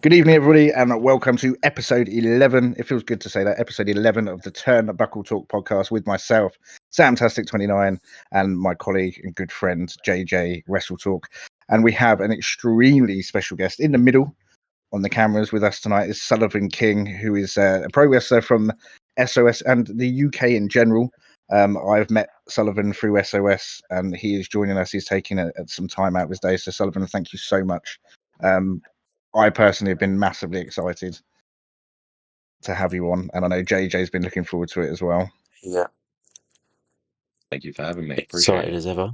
Good evening, everybody, and welcome to episode 11. It feels good to say that. Episode 11 of the Turnbuckle Talk podcast with myself, Samtastic29, and my colleague and good friend, jjwrestletalk. And we have an extremely special guest in the middle on the cameras with us tonight is Sullivan King, who is a pro wrestler from SOS and the UK in general. I've met Sullivan through SOS, and he is joining us. He's taking some time out of his day. So, Sullivan, thank you so much. I personally have been massively excited to have you on, and I know JJ's been looking forward to it as well. Yeah. Thank you for having me. Excited as ever.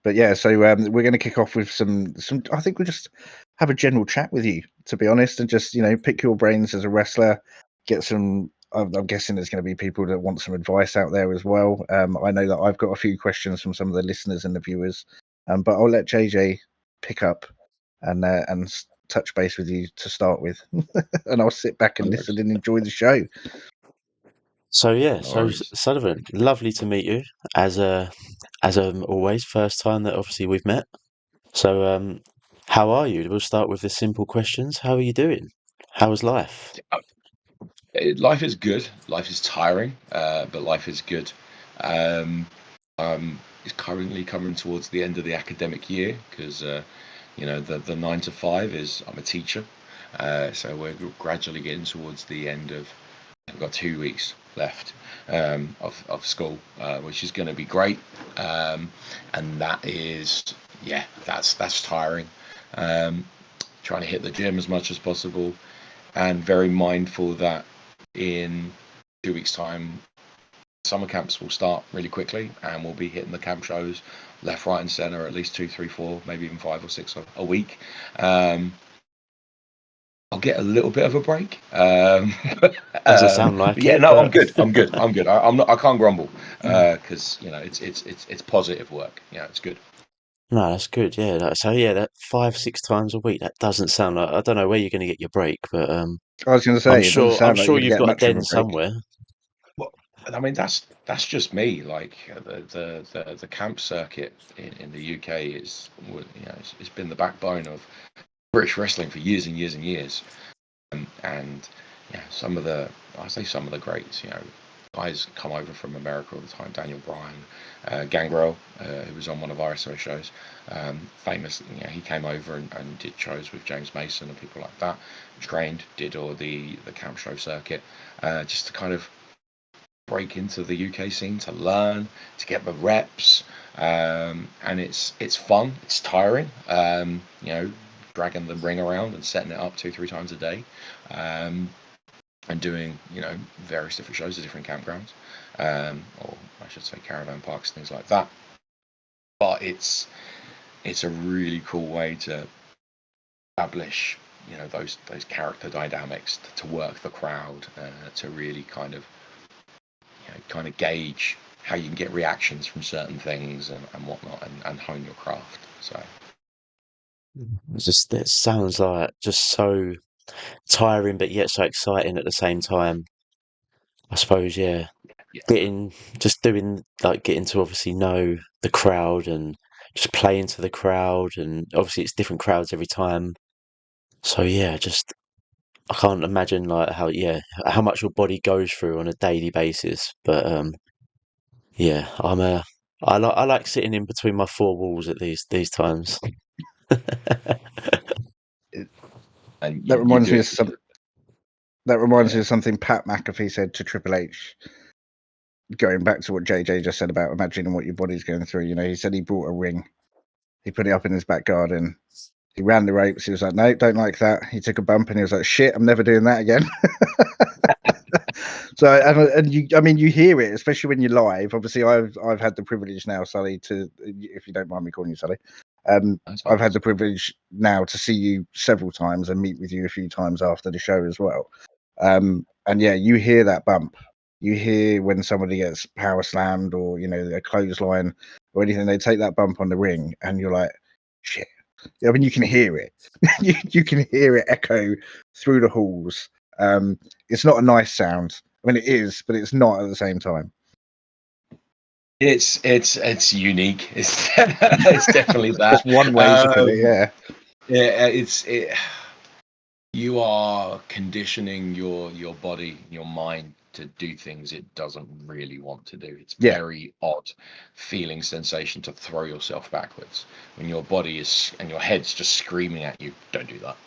But yeah, so we're going to kick off with some. I think we'll just have a general chat with you, to be honest, and just pick your brains as a wrestler. Get some. I'm guessing there's going to be people that want some advice out there as well. I know that I've got a few questions from some of the listeners and the viewers, but I'll let JJ pick up and touch base with you to start with, and I'll sit back and listen and enjoy the show. So Sullivan, lovely to meet you as always. First time that obviously we've met. So how are you? We'll start with the simple questions. How are you doing? How is life? Life is good. Life is tiring, but life is good. It's currently coming towards the end of the academic year because the 9 to 5 is I'm a teacher, so we're gradually getting towards the end of. We've got 2 weeks left of school, which is going to be great, and that is that's tiring. Trying to hit the gym as much as possible, and very mindful that in 2 weeks' time, summer camps will start really quickly, and we'll be hitting the camp shows left, right, and centre at least 2, 3, 4, maybe even 5 or 6 a week. I'll get a little bit of a break. Does it sound like? Yeah, no, I'm good. I can't grumble because it's positive work. Yeah, it's good. No, that's good. Yeah, that 5-6 times a week. That doesn't sound like. I don't know where you're going to get your break, but I was going to say, I'm sure you've got a den somewhere. Well, I mean that's just me. Like the camp circuit in the UK is it's been the backbone of British wrestling for years and years and years, and some of the greats, guys come over from America all the time. Daniel Bryan, Gangrel, who was on one of our SOS shows, famous. He came over and did shows with James Mason and people like that. Trained, did all the camp show circuit, just to kind of break into the UK scene, to learn, to get the reps, and it's fun. It's tiring, dragging the ring around and setting it up 2-3 times a day, and doing various different shows at different campgrounds, or I should say caravan parks, things like that. But it's a really cool way to establish those character dynamics, to work the crowd, to really kind of gauge how you can get reactions from certain things and whatnot, and hone your craft. So it sounds like just so tiring, but yet so exciting at the same time. I suppose, getting to obviously know the crowd and just play into the crowd, and obviously it's different crowds every time. So I can't imagine like how much your body goes through on a daily basis. But I like sitting in between my four walls at these times. and that reminds me of something. That reminds me of something Pat McAfee said to Triple H. Going back to what JJ just said about imagining what your body's going through, he said he brought a ring, he put it up in his back garden, he ran the ropes, he was like, no, don't like that. He took a bump and he was like, shit, I'm never doing that again. So, and you hear it, especially when you're live. Obviously, I've had the privilege now, Sully, if you don't mind me calling you Sully, I've had the privilege now to see you several times and meet with you a few times after the show as well. And you hear that bump. You hear when somebody gets power slammed or a clothesline or anything. They take that bump on the ring, and you're like, shit. I mean, you can hear it. you can hear it echo through the halls. It's not a nice sound. I mean, it is, but it's not at the same time. It's unique. It's definitely that. It's one way to put it. Yeah. Yeah. you are conditioning your body, your mind to do things it doesn't really want to do. It's Yeah. very odd feeling sensation to throw yourself backwards when your body is and your head's just screaming at you, don't do that.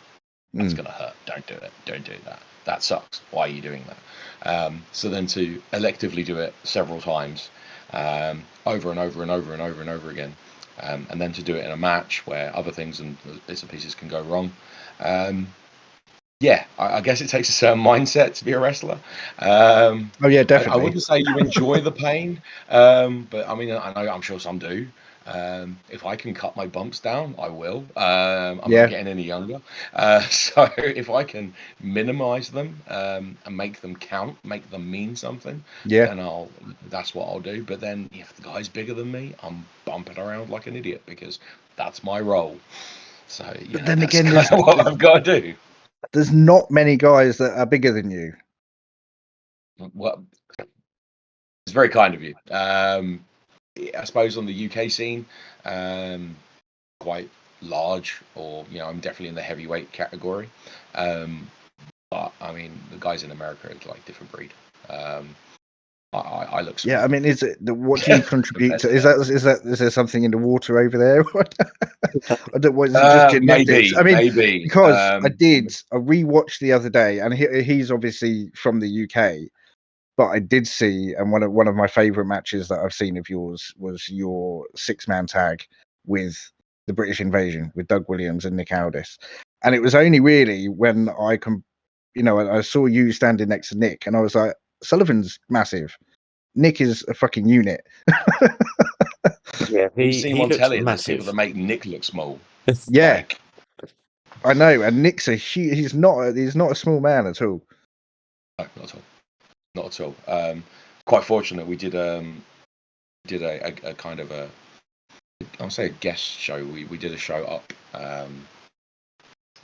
That's going to hurt. Don't do it. Don't do that. That sucks. Why are you doing that? So then to electively do it several times, over and over and over and over and over again, and then to do it in a match where other things and bits and pieces can go wrong. Yeah, I guess it takes a certain mindset to be a wrestler. Oh yeah, definitely. I wouldn't say you enjoy the pain, but I mean, I'm sure some do. If I can cut my bumps down, I will. I'm Yeah. not getting any younger, so if I can minimize them and make them count, make them mean something, Yeah. then that's what I'll do. But then if the guy's bigger than me, I'm bumping around like an idiot because that's my role. So But then that's again, kind of what I've got to do. there's not many guys that are bigger than you. Well, it's very kind of you. I suppose on the UK scene, quite large, or I'm definitely in the heavyweight category. But I mean, the guys in America are like different breed. I look small. Yeah, I mean, is it what do you contribute to? Is there something in the water over there? I don't. Was it just genetics? Maybe, I mean, maybe because I rewatched the other day, and he's obviously from the UK, but I did see, and one of my favourite matches that I've seen of yours was your 6-man tag with the British Invasion with Doug Williams and Nick Aldis, and it was only really when I saw you standing next to Nick, and I was like, Sullivan's massive. Nick is a fucking unit. Yeah, you see him he on looks telly, and there's people massive. that make Nick look small. Yeah, Like, I know, and Nick's he's not a small man at all. no, not at all. Not at all. Quite fortunate, we did a kind of I'll say a guest show. We did a show up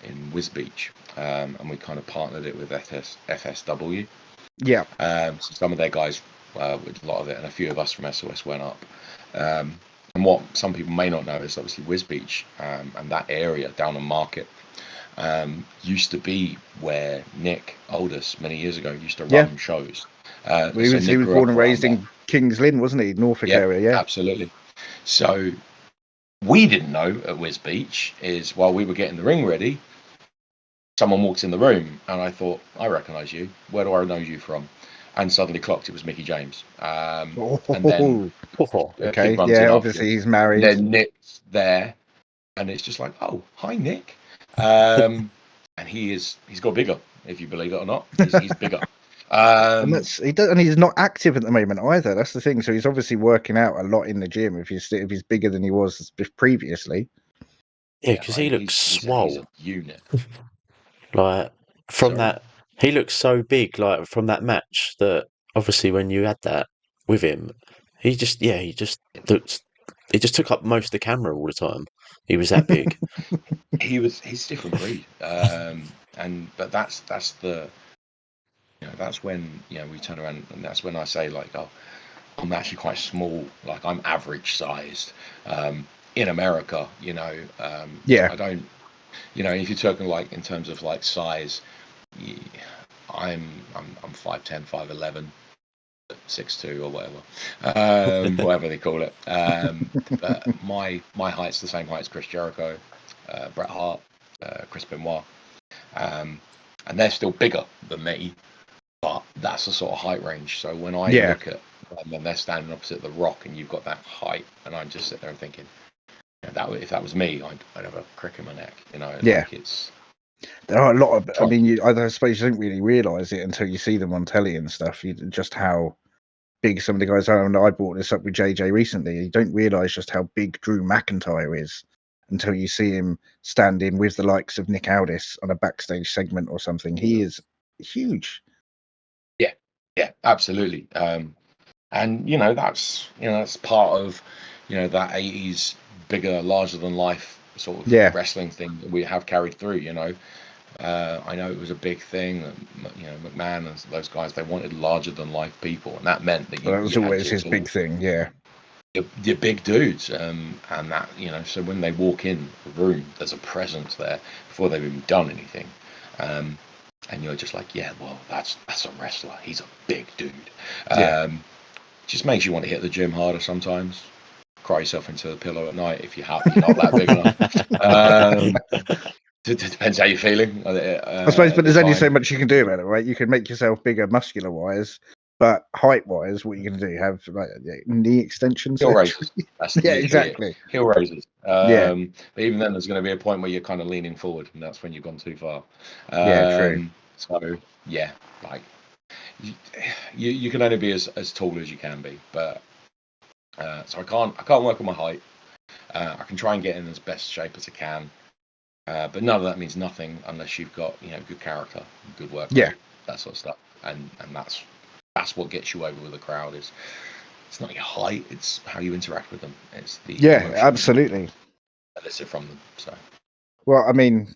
in Wisbech, and we kind of partnered it with FSW. Yeah. So some of their guys with a lot of it, and a few of us from SOS went up. And what some people may not know is obviously Wisbech and that area down on Market used to be where Nick Aldis many years ago used to run shows. He was born and raised in Kings Lynn, wasn't he? Norfolk area, yeah. Absolutely. So we didn't know at Wisbech is while we were getting the ring ready, someone walked in the room, and I thought, I recognise you. Where do I know you from? And suddenly clocked it was Mickey James. And then a kid runs in obviously he's married. Then Nick's there, and it's just like, oh, hi Nick. And he's got bigger, if you believe it or not. He's bigger. And he's not active at the moment either. That's the thing. So he's obviously working out a lot in the gym if he's bigger than he was previously. Yeah, because he looks swole. He's a unit. Like he looks so big. Like from that match, that obviously when you had that with him, he just looked. He just took up most of the camera all the time. He was that big. He's a different breed. But that's the. That's when we turn around, and that's when I say like, oh, I'm actually quite small. Like I'm average sized. In America, I don't. If you're talking like in terms of like size, I'm 5'10", 5'11", 6'2", or whatever, whatever they call it. But my height's the same height as Chris Jericho, Bret Hart, Chris Benoit, and they're still bigger than me. But that's the sort of height range. So when I look at them and they're standing opposite the Rock, and you've got that height, and I just sit there and thinking, if that was me, I'd have a crick in my neck. Like it's. There are a lot of. I mean, I suppose you don't really realise it until you see them on telly and stuff. Just how big some of the guys are. And I brought this up with JJ recently. You don't realise just how big Drew McIntyre is until you see him standing with the likes of Nick Aldis on a backstage segment or something. He is huge. Yeah, absolutely. And that's part of that 80s bigger, larger than life sort of wrestling thing that we have carried through. I know it was a big thing. McMahon and those guys, they wanted larger than life people, and that meant that that was always his big thing. Yeah. You're big dudes, and that so when they walk in the room, there's a presence there before they've even done anything. And you're just like, yeah, well, that's a wrestler. He's a big dude. Yeah. Just makes you want to hit the gym harder sometimes. Cry yourself into the pillow at night if you're not that big enough. It depends how you're feeling. I suppose, but there's only so much you can do about it, right? You can make yourself bigger muscular wise, but height wise, what you're going to do? Have like knee extensions? Heel raises. That's yeah, exactly. Heel raises. Yeah. But even then, there's going to be a point where you're kind of leaning forward, and that's when you've gone too far. Yeah, true. So yeah, like you can only be as tall as you can be, but so I can't work on my height. I can try and get in as best shape as I can, but none of that means nothing unless you've got good character, good work, that sort of stuff, and that's what gets you over with the crowd. It's not your height, it's how you interact with them. It's the absolutely elicit from them. So well, I mean,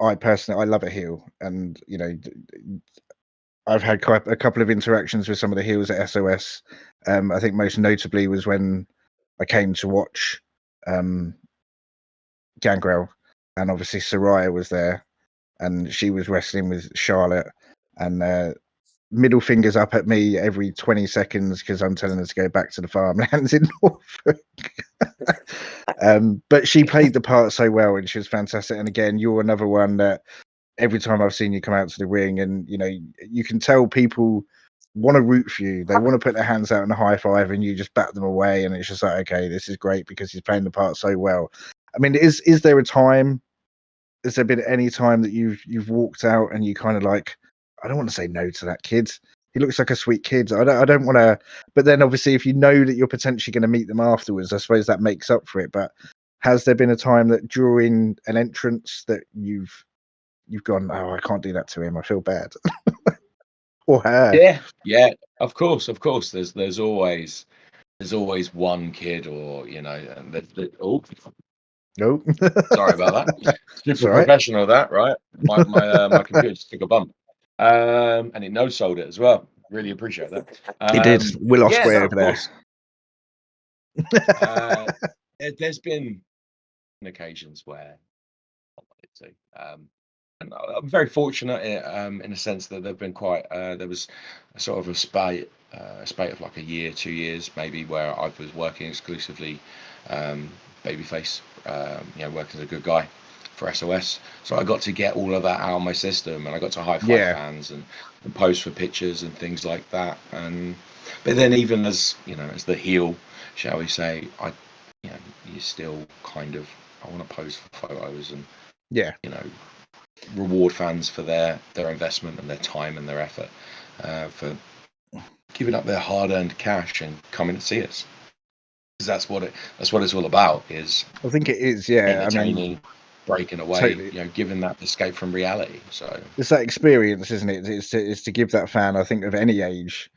I personally love a heel, and I've had quite a couple of interactions with some of the heels at SOS. I think most notably was when I came to watch Gangrel, and obviously Soraya was there, and she was wrestling with Charlotte, and middle fingers up at me every 20 seconds because I'm telling her to go back to the farmlands in Norfolk. But she played the part so well, and she was fantastic. And again, you're another one that every time I've seen you come out to the ring, and you can tell people want to root for you. They want to put their hands out and high five, and you just bat them away. And it's just like, okay, this is great because he's playing the part so well. I mean, is there a time? Has there been any time that you've walked out and you kind of like, I don't want to say no to that kid. He looks like a sweet kid. I don't want to. But then obviously, if you know that you're potentially going to meet them afterwards, I suppose that makes up for it. But has there been a time that during an entrance that you've gone, oh, I can't do that to him, I feel bad, or her? Yeah, of course. There's always one kid, or oh, No. sorry about that. Super Right. professional, that, right? My computer just took a bump, and it no sold it as well. Really appreciate that. He did. Will Ospreay over of course. There's been occasions where I wanted to. And I'm very fortunate in a sense that there've been quite. There was a sort of a spate of like a year, 2 years maybe, where I was working exclusively babyface, working as a good guy for SOS. So I got to get all of that out of my system, and I got to high five fans and post for pictures and things like that. But then even as as the heel, shall we say, you still kind of, I want to pose for photos and reward fans for their investment and their time and their effort, for giving up their hard-earned cash and coming to see us. Because that's what it's all about. Is I think it is. Yeah, entertaining, breaking away, totally. Giving that escape from reality. So it's that experience, isn't it? It's to give that fan, I think, of any age,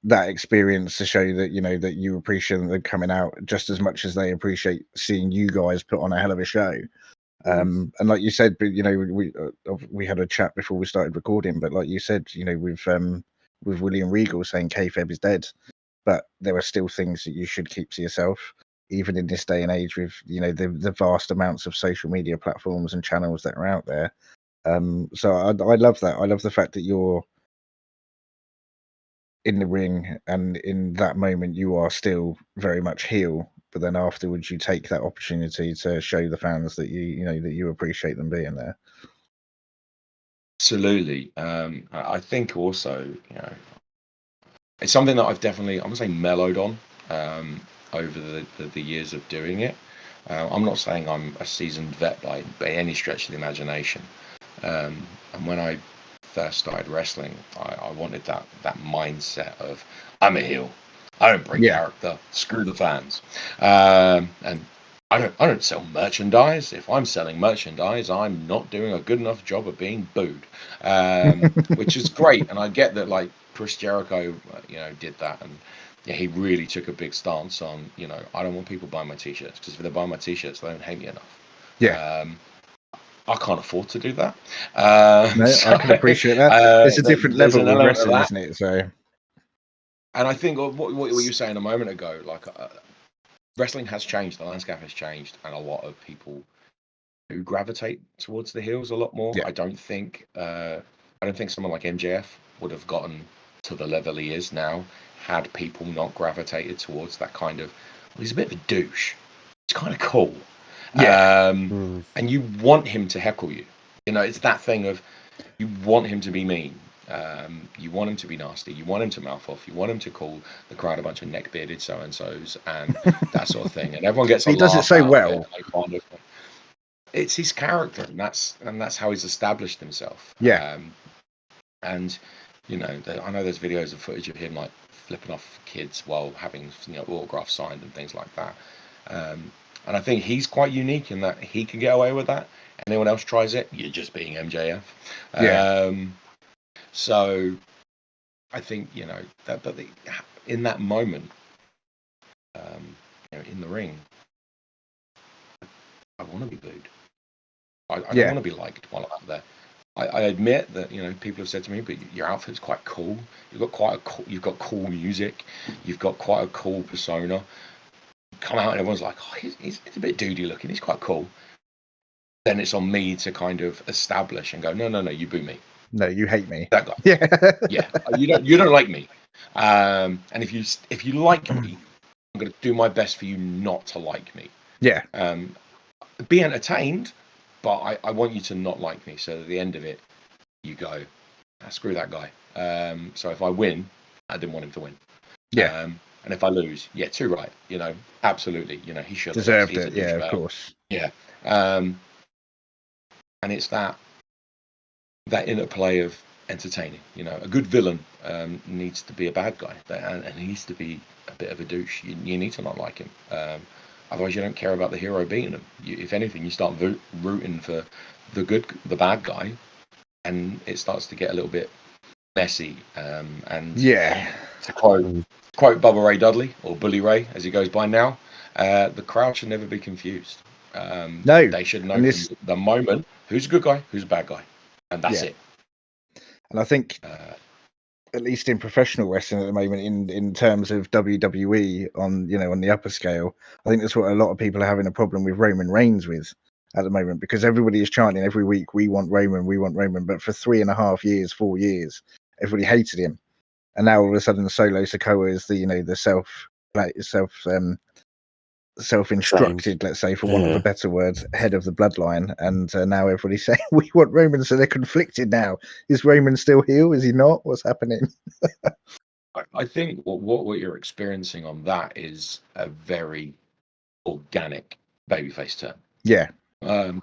that experience to show that that you appreciate them coming out just as much as they appreciate seeing you guys put on a hell of a show. And like you said, we had a chat before we started recording, but like you said, with William Regal saying kayfabe is dead, but there are still things that you should keep to yourself, even in this day and age with the vast amounts of social media platforms and channels that are out there. So I love that. I love the fact that you're in the ring, and in that moment you are still very much heel, but then afterwards you take that opportunity to show the fans that that you appreciate them being there. Absolutely. I think also it's something that I've definitely, I'm gonna say, mellowed on over the years of doing it. I'm not saying I'm a seasoned vet by any stretch of the imagination, and when I first started wrestling, I wanted that mindset of, I'm a heel, I don't break character, screw the fans, and I don't sell merchandise. If I'm selling merchandise, I'm not doing a good enough job of being booed, which is great. And I get that, like Chris Jericho, did that, and he really took a big stance on, I don't want people buying my t-shirts, because if they buy my t-shirts, they don't hate me enough. I can't afford to do that. No, so, I can appreciate that. It's a different level of wrestling, isn't it? So, and I think what you were saying a moment ago, like wrestling has changed, the landscape has changed, and a lot of people who gravitate towards the heels a lot more. Yeah. I don't think someone like MJF would have gotten to the level he is now had people not gravitated towards that kind of. Well, he's a bit of a douche. It's kind of cool. Yeah. And you want him to heckle you. You know, it's that thing of you want him to be mean. You want him to be nasty. You want him to mouth off. You want him to call the crowd a bunch of neck-bearded so-and-sos and that sort of thing. And everyone gets a He does it laugh so out well. of it. It's his character, and that's how he's established himself. Yeah. And you know, I know there's videos of footage of him like flipping off kids while having autographs signed and things like that. And I think he's quite unique in that he can get away with that. Anyone else tries it, you're just being MJF. Yeah. So I think that in that moment, in the ring, I want to be booed. I don't want to be liked while I'm out there. I admit that people have said to me, but your outfit's quite cool. You've got cool music. You've got quite a cool persona. Come out and everyone's like, oh, he's a bit doody looking. He's quite cool. Then it's on me to kind of establish and go, no, you boo me. No, you hate me. That guy. Yeah. You don't like me. And if you like me, I'm going to do my best for you not to like me. Yeah. Be entertained, but I want you to not like me. So at the end of it, you go, screw that guy. So if I win, I didn't want him to win. Yeah. And if I lose, yeah, too right. Absolutely. He should have deserved it. Yeah, of course. Yeah. And it's that interplay of entertaining. A good villain needs to be a bad guy, and he needs to be a bit of a douche. You need to not like him. Otherwise, you don't care about the hero beating him. If anything, you start rooting for the bad guy, and it starts to get a little bit messy. And yeah, to quote Bubba Ray Dudley, or Bully Ray as he goes by now, the crowd should never be confused. No, they should know from the moment who's a good guy, who's a bad guy, and that's it. And I think, at least in professional wrestling at the moment, in terms of WWE on the upper scale, I think that's what a lot of people are having a problem with Roman Reigns with at the moment, because everybody is chanting every week, we want Roman, but for 3.5 years, 4 years, everybody hated him, and now all of a sudden Solo Sikoa is the self-instructed, let's say, for want of a better word, head of the bloodline, and now everybody's saying we want Roman, so they're conflicted now. Is Roman still heel? Is he not? What's happening? I think what you're experiencing on that is a very organic babyface turn. Yeah. I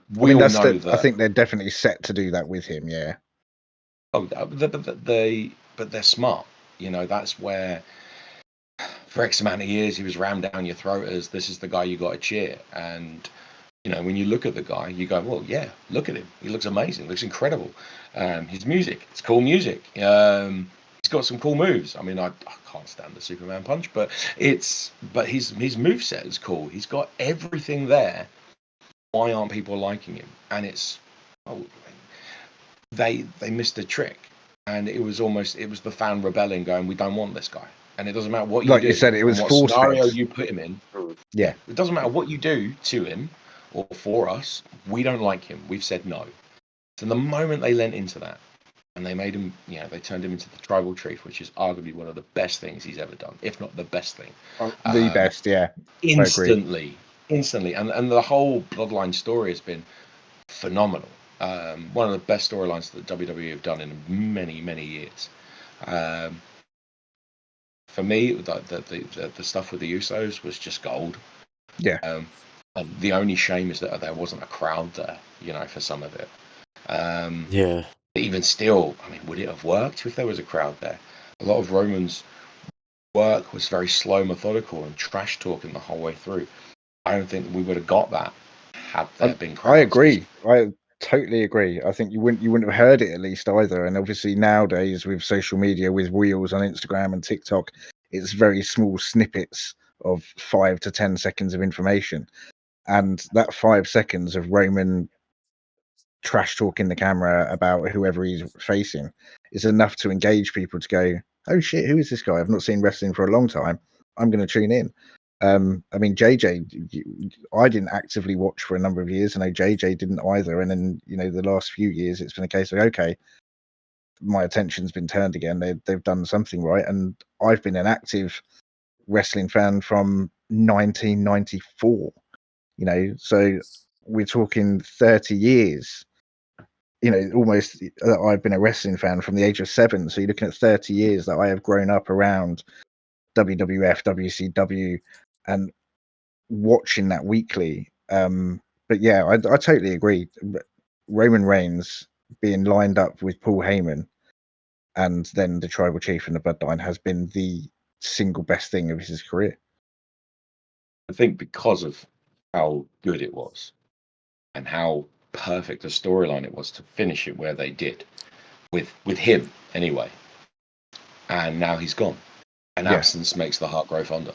think they're definitely set to do that with him. Yeah. Oh, but they're smart. That's where for X amount of years he was rammed down your throat as this is the guy you got to cheer. And when you look at the guy, you go, well, yeah, look at him. He looks amazing. Looks incredible. His music, it's cool music. He's got some cool moves. I mean, I can't stand the Superman punch, but his moveset is cool. He's got everything there. Why aren't people liking him? And they missed a trick, and it was the fan rebelling, going, we don't want this guy. And it doesn't matter what you do. Like you said, it was what force scenario fed. you put him in. Yeah. It doesn't matter what you do to him or for us. We don't like him. We've said no. So the moment they lent into that, and they made him, they turned him into the tribal chief, which is arguably one of the best things he's ever done, if not the best thing. The best, yeah. Instantly. And the whole bloodline story has been phenomenal. One of the best storylines that WWE have done in many, many years. For me, the stuff with the Usos was just gold. Yeah. And the only shame is that there wasn't a crowd there, for some of it. Yeah. Even still, I mean, would it have worked if there was a crowd there? A lot of Roman's work was very slow, methodical, and trash talking the whole way through. I don't think we would have got that had there been crowds. I agree. I totally agree. I think you wouldn't have heard it, at least, either. And obviously nowadays with social media, with Reels on Instagram and TikTok, it's very small snippets of 5 to 10 seconds of information, and that 5 seconds of Roman trash talking the camera about whoever he's facing is enough to engage people to go, oh shit, who is this guy? I've not seen wrestling for a long time. I'm going to tune in. I mean, JJ, I didn't actively watch for a number of years. I know JJ didn't either. And then, the last few years, it's been a case of, okay, my attention's been turned again. They've done something right. And I've been an active wrestling fan from 1994, so we're talking 30 years, almost that I've been a wrestling fan from the age of 7. So you're looking at 30 years that I have grown up around WWF, WCW, and watching that weekly. But yeah, I totally agree. Roman Reigns being lined up with Paul Heyman and then the Tribal Chief and the Bloodline has been the single best thing of his career. I think because of how good it was and how perfect a storyline it was to finish it where they did with him anyway. And now he's gone. And absence makes the heart grow fonder.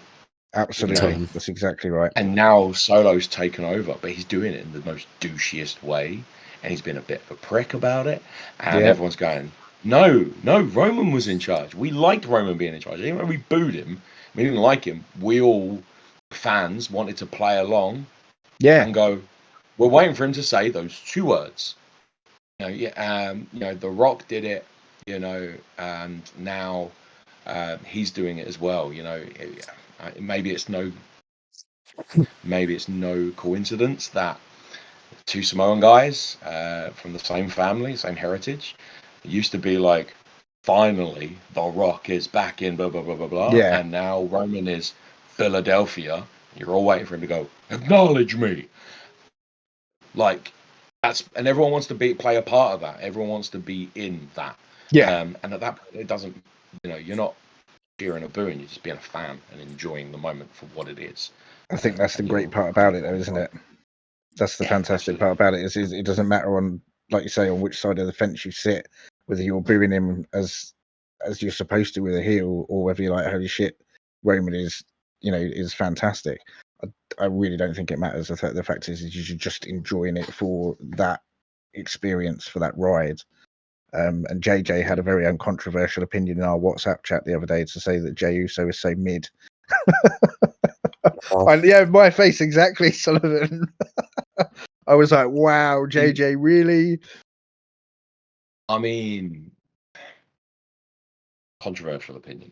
Absolutely. That's exactly right. And now Solo's taken over, but he's doing it in the most douchiest way. And he's been a bit of a prick about it. And everyone's going, no, Roman was in charge. We liked Roman being in charge. Even when we booed him, we didn't like him. We all, fans, wanted to play along and go, we're waiting for him to say those 2 words. The Rock did it, and now he's doing it as well. Maybe it's no coincidence that 2 Samoan guys from the same family, same heritage, it used to be like, finally, The Rock is back in blah, blah, blah, blah, blah. Yeah. And now Roman is Philadelphia. You're all waiting for him to go, acknowledge me. Like, and everyone wants to play a part of that. Everyone wants to be in that. Yeah. And at that point, it doesn't, you're not cheering or booing. You're just being a fan and enjoying the moment for what it is. I think that's the great part about it, though, isn't it? That's the fantastic part about it. Is it doesn't matter on, like you say, on which side of the fence you sit, whether you're booing him as you're supposed to with a heel, or whether you're like, holy shit, Roman is fantastic. I really don't think it matters. The fact is you're just enjoying it for that experience, for that ride. And JJ had a very uncontroversial opinion in our WhatsApp chat the other day to say that Jey Uso is so mid. My face exactly, Sullivan. I was like, wow, JJ, really? I mean, controversial opinion.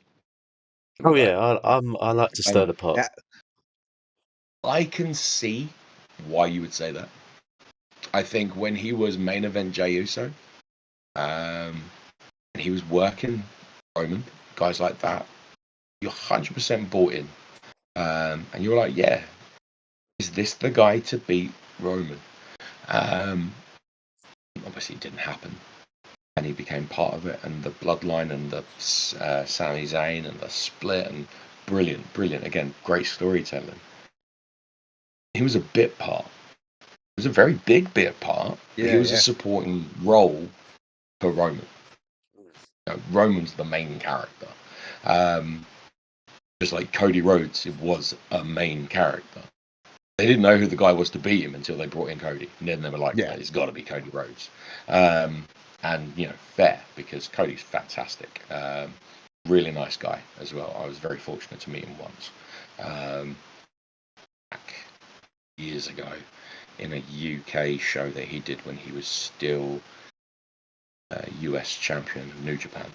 Oh yeah, I like to stir the pot. I can see why you would say that. I think when he was main event Jey Uso, and he was working Roman, guys like that, you're 100% bought in. And you're like, yeah, is this the guy to beat Roman? Obviously, it didn't happen. And he became part of it, and the bloodline, and the Sami Zayn, and the split, and brilliant. Again, great storytelling. He was a bit part. He was a very big bit part. But he was a supporting role for Roman. Roman's the main character. Just like Cody Rhodes, it was a main character. They didn't know who the guy was to beat him until they brought in Cody. And then they were like, it's got to be Cody Rhodes. And, fair, because Cody's fantastic. Really nice guy as well. I was very fortunate to meet him once. Back years ago in a UK show that he did when he was still US champion of New Japan.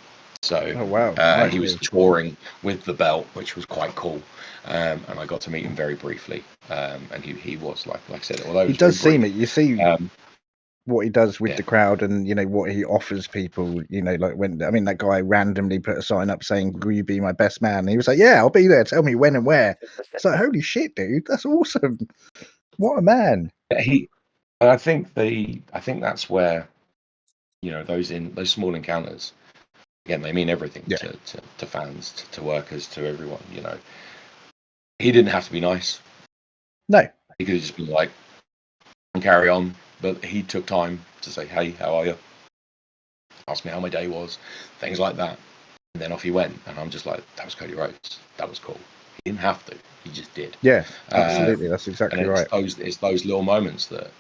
So he was touring with the belt, which was quite cool. And I got to meet him very briefly. And he was like I said, although he does seem it. You see what he does with the crowd, and what he offers people. Like when that guy randomly put a sign up saying, "Will you be my best man?" And he was like, "Yeah, I'll be there. Tell me when and where." It's like, holy shit, dude, that's awesome. What a man. I think that's where those small encounters. Again, they mean everything to fans, to workers, to everyone. He didn't have to be nice. No, he could have just been like, and carry on. But he took time to say, "Hey, how are you?" Ask me how my day was, things like that, and then off he went. And I'm just like, that was Cody Rhodes. That was cool. He didn't have to. He just did. Yeah, absolutely. That's exactly right. It's those little moments that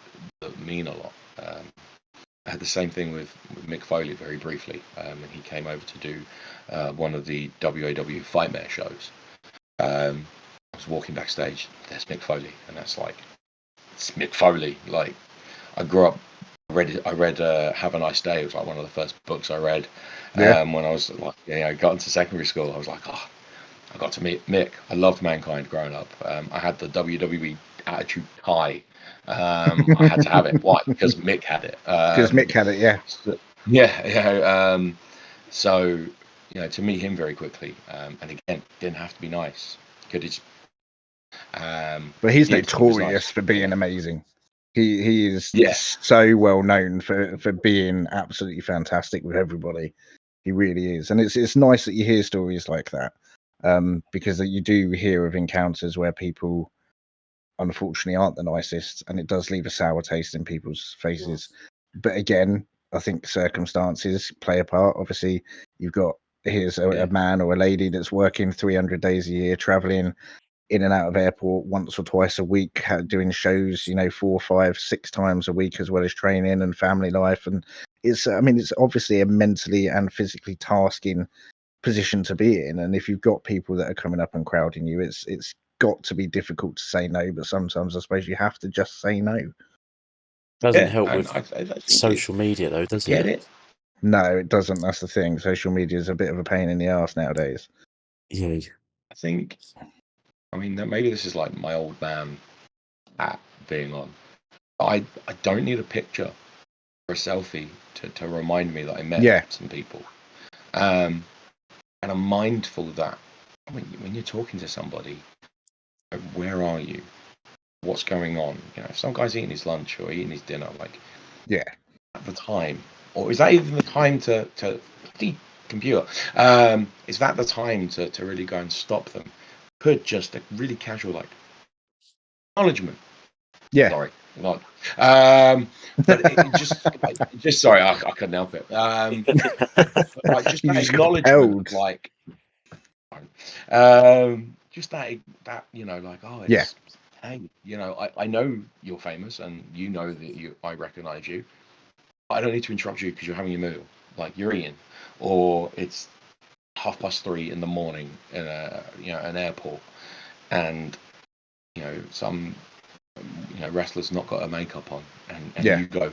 mean a lot. I had the same thing with Mick Foley very briefly, and he came over to do one of the WAW Fightmare shows. was walking backstage. There's Mick Foley, and that's like, it's Mick Foley. Like, I grew up. I read Have a Nice Day. It was like one of the first books I read when I was like, got into secondary school. I was like, oh, I got to meet Mick. I loved Mankind growing up. I had the WWE Attitude tie. I had to have it. Why? Because Mick had it. Because Mick had it, yeah. So, to meet him very quickly, and again, didn't have to be nice. Could just. But he's notorious for being amazing. He is so well known for being absolutely fantastic with everybody. He really is, and it's nice that you hear stories like that, because you do hear of encounters where people unfortunately aren't the nicest, and it does leave a sour taste in people's faces. But again, I think circumstances play a part. Obviously, you've got here's a man or a lady that's working 300 days a year, traveling in and out of airport once or twice a week, doing shows, 4, 5, 6 times a week, as well as training and family life. And it's obviously a mentally and physically tasking position to be in. And if you've got people that are coming up and crowding you, it's got to be difficult to say no. But sometimes I suppose you have to just say no. Doesn't help with social media, though, does it? No, it doesn't. That's the thing. Social media is a bit of a pain in the arse nowadays. Yeah. I think. Maybe this is like my old man hat being on. I don't need a picture or a selfie to remind me that I met some people. And I'm mindful that when you're talking to somebody, where are you? What's going on? If some guy's eating his lunch or eating his dinner, at the time, or is that even the time to the computer? Is that the time to really go and stop them? Could just a really casual acknowledgement. Yeah. Sorry, not. But it just sorry, I couldn't help it. Just that acknowledgement, just that oh, it's hey, I know you're famous and you know that I recognize you. I don't need to interrupt you because you're having a meal, you're eating, or it's 3:30 in the morning in an airport, and some wrestler's not got her makeup on, and you go,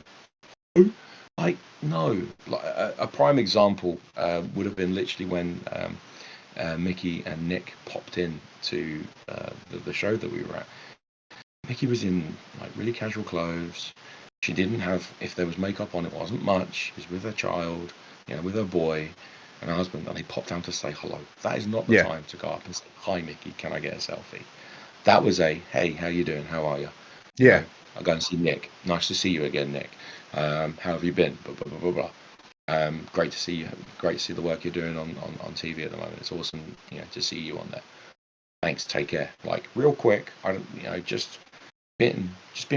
no. A prime example would have been literally when Mickey and Nick popped in to the show that we were at. Mickey was in really casual clothes. She didn't have, if there was makeup on, it wasn't much. She was with her child, with her boy and her husband, and they popped down to say hello. That is not the time to go up and say, hi, Mickey, can I get a selfie? That was a, hey, how you doing? How are you? I'll go and see Nick. Nice to see you again, Nick. How have you been? Blah, blah, blah, blah, blah. Great to see you. Great to see the work you're doing on TV at the moment. It's awesome, to see you on there. Thanks. Take care. Real quick. I don't, just being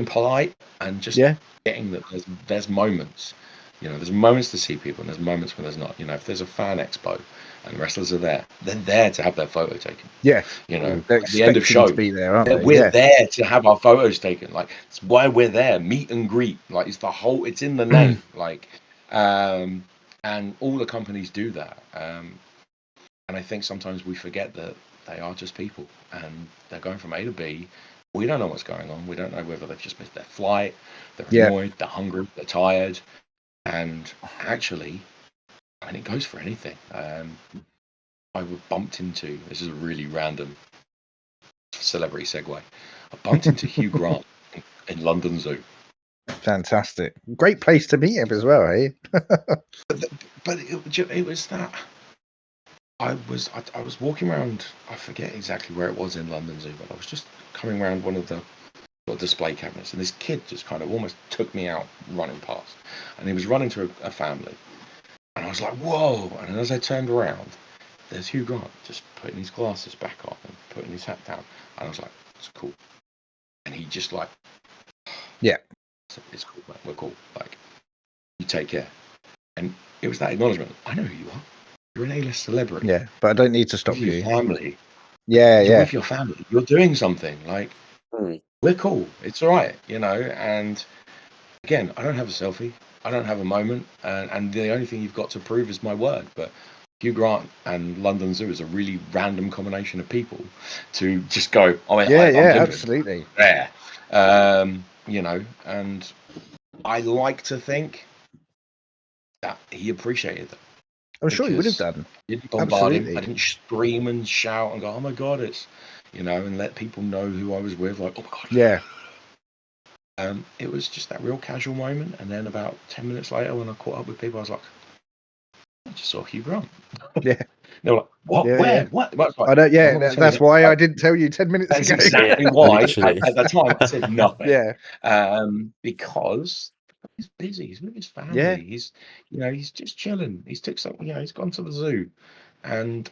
polite and just getting that there's moments. There's moments to see people and there's moments when there's not. If there's a fan expo and wrestlers are there, they're there to have their photo taken. Yeah. At the end of show, to be there, aren't they? We're there to have our photos taken. It's why we're there. Meet and greet. It's in the name. And all the companies do that. And I think sometimes we forget that they are just people and they're going from A to B. We don't know what's going on. We don't know whether they've just missed their flight, they're annoyed, they're hungry, they're tired. And actually, it goes for anything. I bumped into, this is a really random celebrity segue. I bumped into Hugh Grant in London Zoo. Fantastic. Great place to meet him as well, eh? but it was that. I was walking around, I forget exactly where it was in London Zoo, but I was just coming around one of the display cabinets, and this kid just kind of almost took me out running past, and he was running to a family, and I was like, whoa. And as I turned around, there's Hugh Grant just putting his glasses back on and putting his hat down, and I was like, it's cool. And he just it's cool, man. We're cool, you take care. And it was that acknowledgement. I know who you are. You're an A-list celebrity. Yeah, but I don't need to stop you. Your family. You're with your family. You're doing something. We're cool. It's all right, And again, I don't have a selfie. I don't have a moment. And the only thing you've got to prove is my word. But Hugh Grant and London Zoo is a really random combination of people to just go, I'm absolutely. there. You know, and I like to think that he appreciated that. I'm sure he would have done. I didn't bombard him. Absolutely. I didn't scream and shout and go, oh my God, it's, you know, and let people know who I was with. Like, oh my God. Yeah. It was just that real casual moment. And then about 10 minutes later, when I caught up with people, I was like, I just saw Hugh Grant. Yeah. They were like, what? Yeah, Where? yeah. What? Like, I don't. Yeah, I'm not that's telling why you. I didn't tell you 10 minutes That's ago. exactly Yeah, why literally. at that time I said nothing. Yeah. Because he's busy. He's with his family. Yeah. He's, you know, he's just chilling. He's took something. You know, he's gone to the zoo, and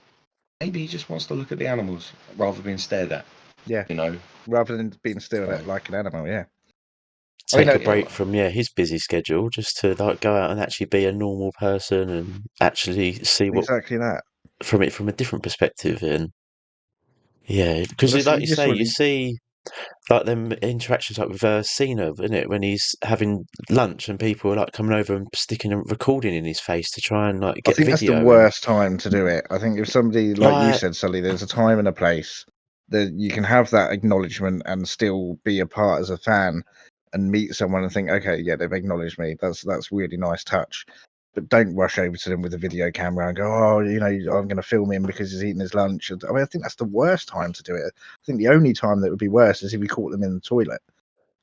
maybe he just wants to look at the animals rather than being stared at. Yeah. You know, Rather than being stared at like an animal. Yeah. Take a break from his busy schedule just to like go out and actually be a normal person and actually see what Exactly that. from a different perspective. And yeah, because Well, like you say, you see like them interactions like with Cena, isn't it? When he's having lunch and people are like coming over and sticking a recording in his face to try and like I get think that's the video. worst time to do it. I think if somebody, like you Like, said, Sully, there's a time and a place that you can have that acknowledgement and still be a part as a fan and meet someone and think, okay, yeah, they've acknowledged me. That's really nice touch. But don't rush over to them with a video camera and go, oh, you know, I'm going to film him because he's eating his lunch. I mean, I think that's the worst time to do it. I think the only time that would be worse is if you caught them in the toilet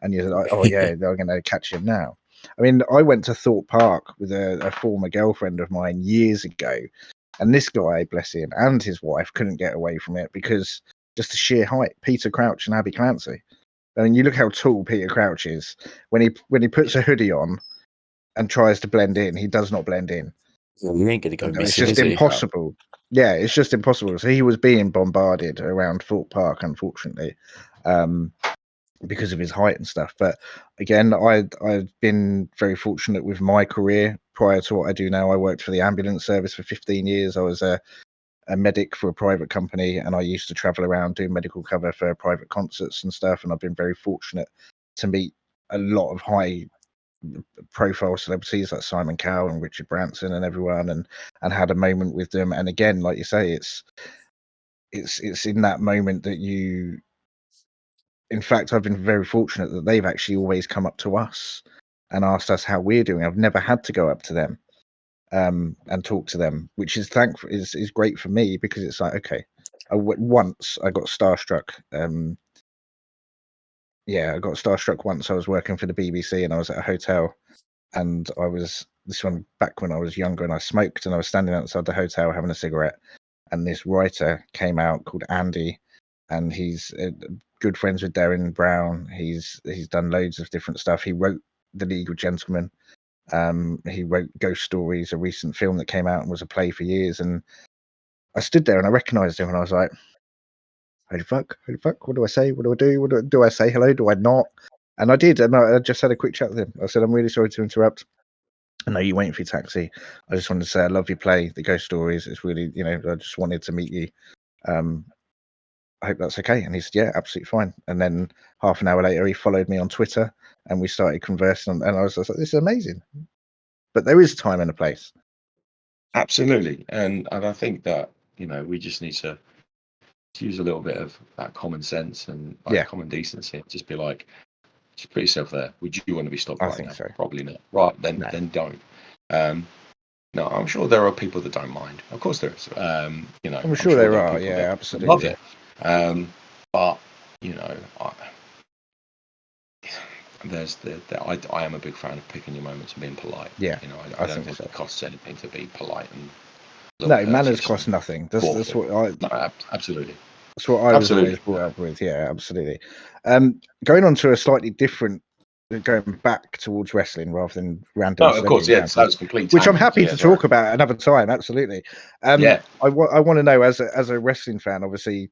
and you're like, oh, yeah, they're going to catch him now. I mean, I went to Thorpe Park with a former girlfriend of mine years ago, and this guy, bless him, and his wife couldn't get away from it because just the sheer height. Peter Crouch and Abby Clancy. I mean, you look how tall Peter Crouch is. When he puts a hoodie on and tries to blend in, he does not blend in. you ain't gonna go missing. It's just impossible. Yeah, it's just impossible. So he was being bombarded around Thorpe Park, unfortunately. Because of his height and stuff. But again, I've been very fortunate with my career. Prior to what I do now, I worked for the ambulance service for 15 years. I was a medic for a private company, and I used to travel around doing medical cover for private concerts and stuff. And I've been very fortunate to meet a lot of high profile celebrities like Simon Cowell and Richard Branson and everyone, and had a moment with them. And again, like you say, it's in that moment that you, in fact, I've been very fortunate that they've actually always come up to us and asked us how we're doing. I've never had to go up to them and talk to them, which is thankful, is great for me, because it's like, okay, once I got starstruck. I got starstruck once. I was working for the BBC and I was at a hotel, and I was, this one back when I was younger, and I smoked, and I was standing outside the hotel having a cigarette, and this writer came out called Andy, and he's good friends with Darren Brown. He's done loads of different stuff. He wrote The League of Gentlemen. He wrote Ghost Stories, a recent film that came out and was a play for years. And I stood there and I recognised him, and I was like, "Holy fuck! Holy fuck! What do I say? What do I do? What do I say? Hello? Do I not?" And I did, and I just had a quick chat with him. I said, "I'm really sorry to interrupt. I know you're waiting for your taxi. I just wanted to say I love your play, The Ghost Stories. It's really, you know, I just wanted to meet you. I hope that's okay." And he said, yeah, absolutely fine. And then half an hour later, he followed me on Twitter and we started conversing. And I was just like, this is amazing. But there is time and a place. Absolutely. And I think that, you know, we just need to use a little bit of that common sense and common decency, and just be like, just put yourself there. Would you want to be stopped I right think now? so. Probably not. Right, then don't. No, I'm sure there are people that don't mind. Of course there is. You know, I'm sure there are. people Yeah, that absolutely. love it. But you know, I am a big fan of picking your moments and being polite. Yeah, you know, I don't think it costs anything to be polite and. No, manners cost nothing. That's what absolutely. That's what I was always brought up with. Yeah, absolutely. Going on to a slightly different, going back towards wrestling rather than random. No, of course, yeah, that was complete. Which I'm happy to talk about another time. Absolutely. I want to know, as a wrestling fan, obviously,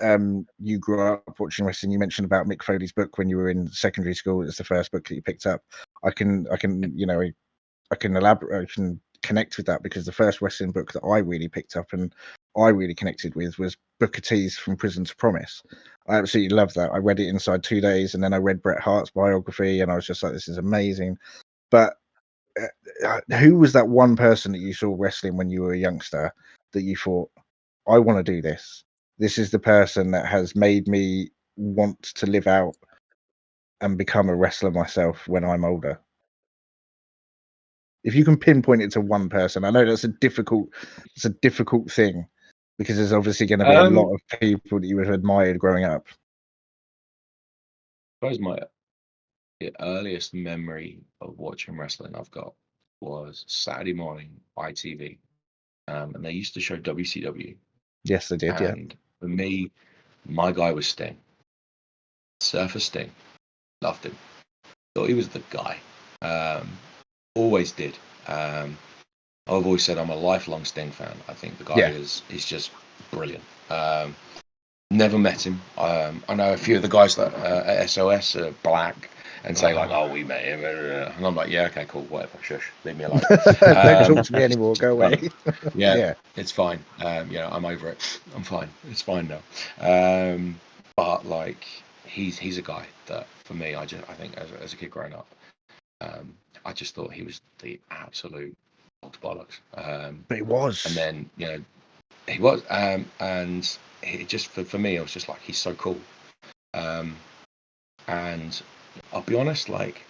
you grew up watching wrestling. You mentioned about Mick Foley's book when you were in secondary school. It's the first book that you picked up. I can elaborate. I can connect with that, because the first wrestling book that I really picked up and I really connected with was Booker T's From Prison to Promise. I absolutely loved that. I read it inside 2 days, and then I read Bret Hart's biography, and I was just like, this is amazing. But who was that one person that you saw wrestling when you were a youngster that you thought, I want to do this? This is the person that has made me want to live out and become a wrestler myself when I'm older. If you can pinpoint it to one person, I know it's a difficult thing because there's obviously going to be a lot of people that you have admired growing up. I suppose the earliest memory of watching wrestling I've got was Saturday morning ITV, and they used to show WCW. Yes, they did. And for me, my guy was Sting. Surfer Sting. Loved him. Thought he was the guy. Always did. I've always said I'm a lifelong Sting fan. I think the guy is just brilliant. Never met him. I know a few of the guys that at SOS are black and say like, "Oh, we met him," and I'm like, "Yeah, okay, cool, whatever, shush, leave me alone." Don't talk to me anymore. Go away. Yeah, it's fine. I'm over it. I'm fine. It's fine now. But like, he's a guy that for me, I think as a kid growing up, I just thought he was the absolute bollocks. But he was. And then he was, and it just for me, it was just like he's so cool. And I'll be honest, like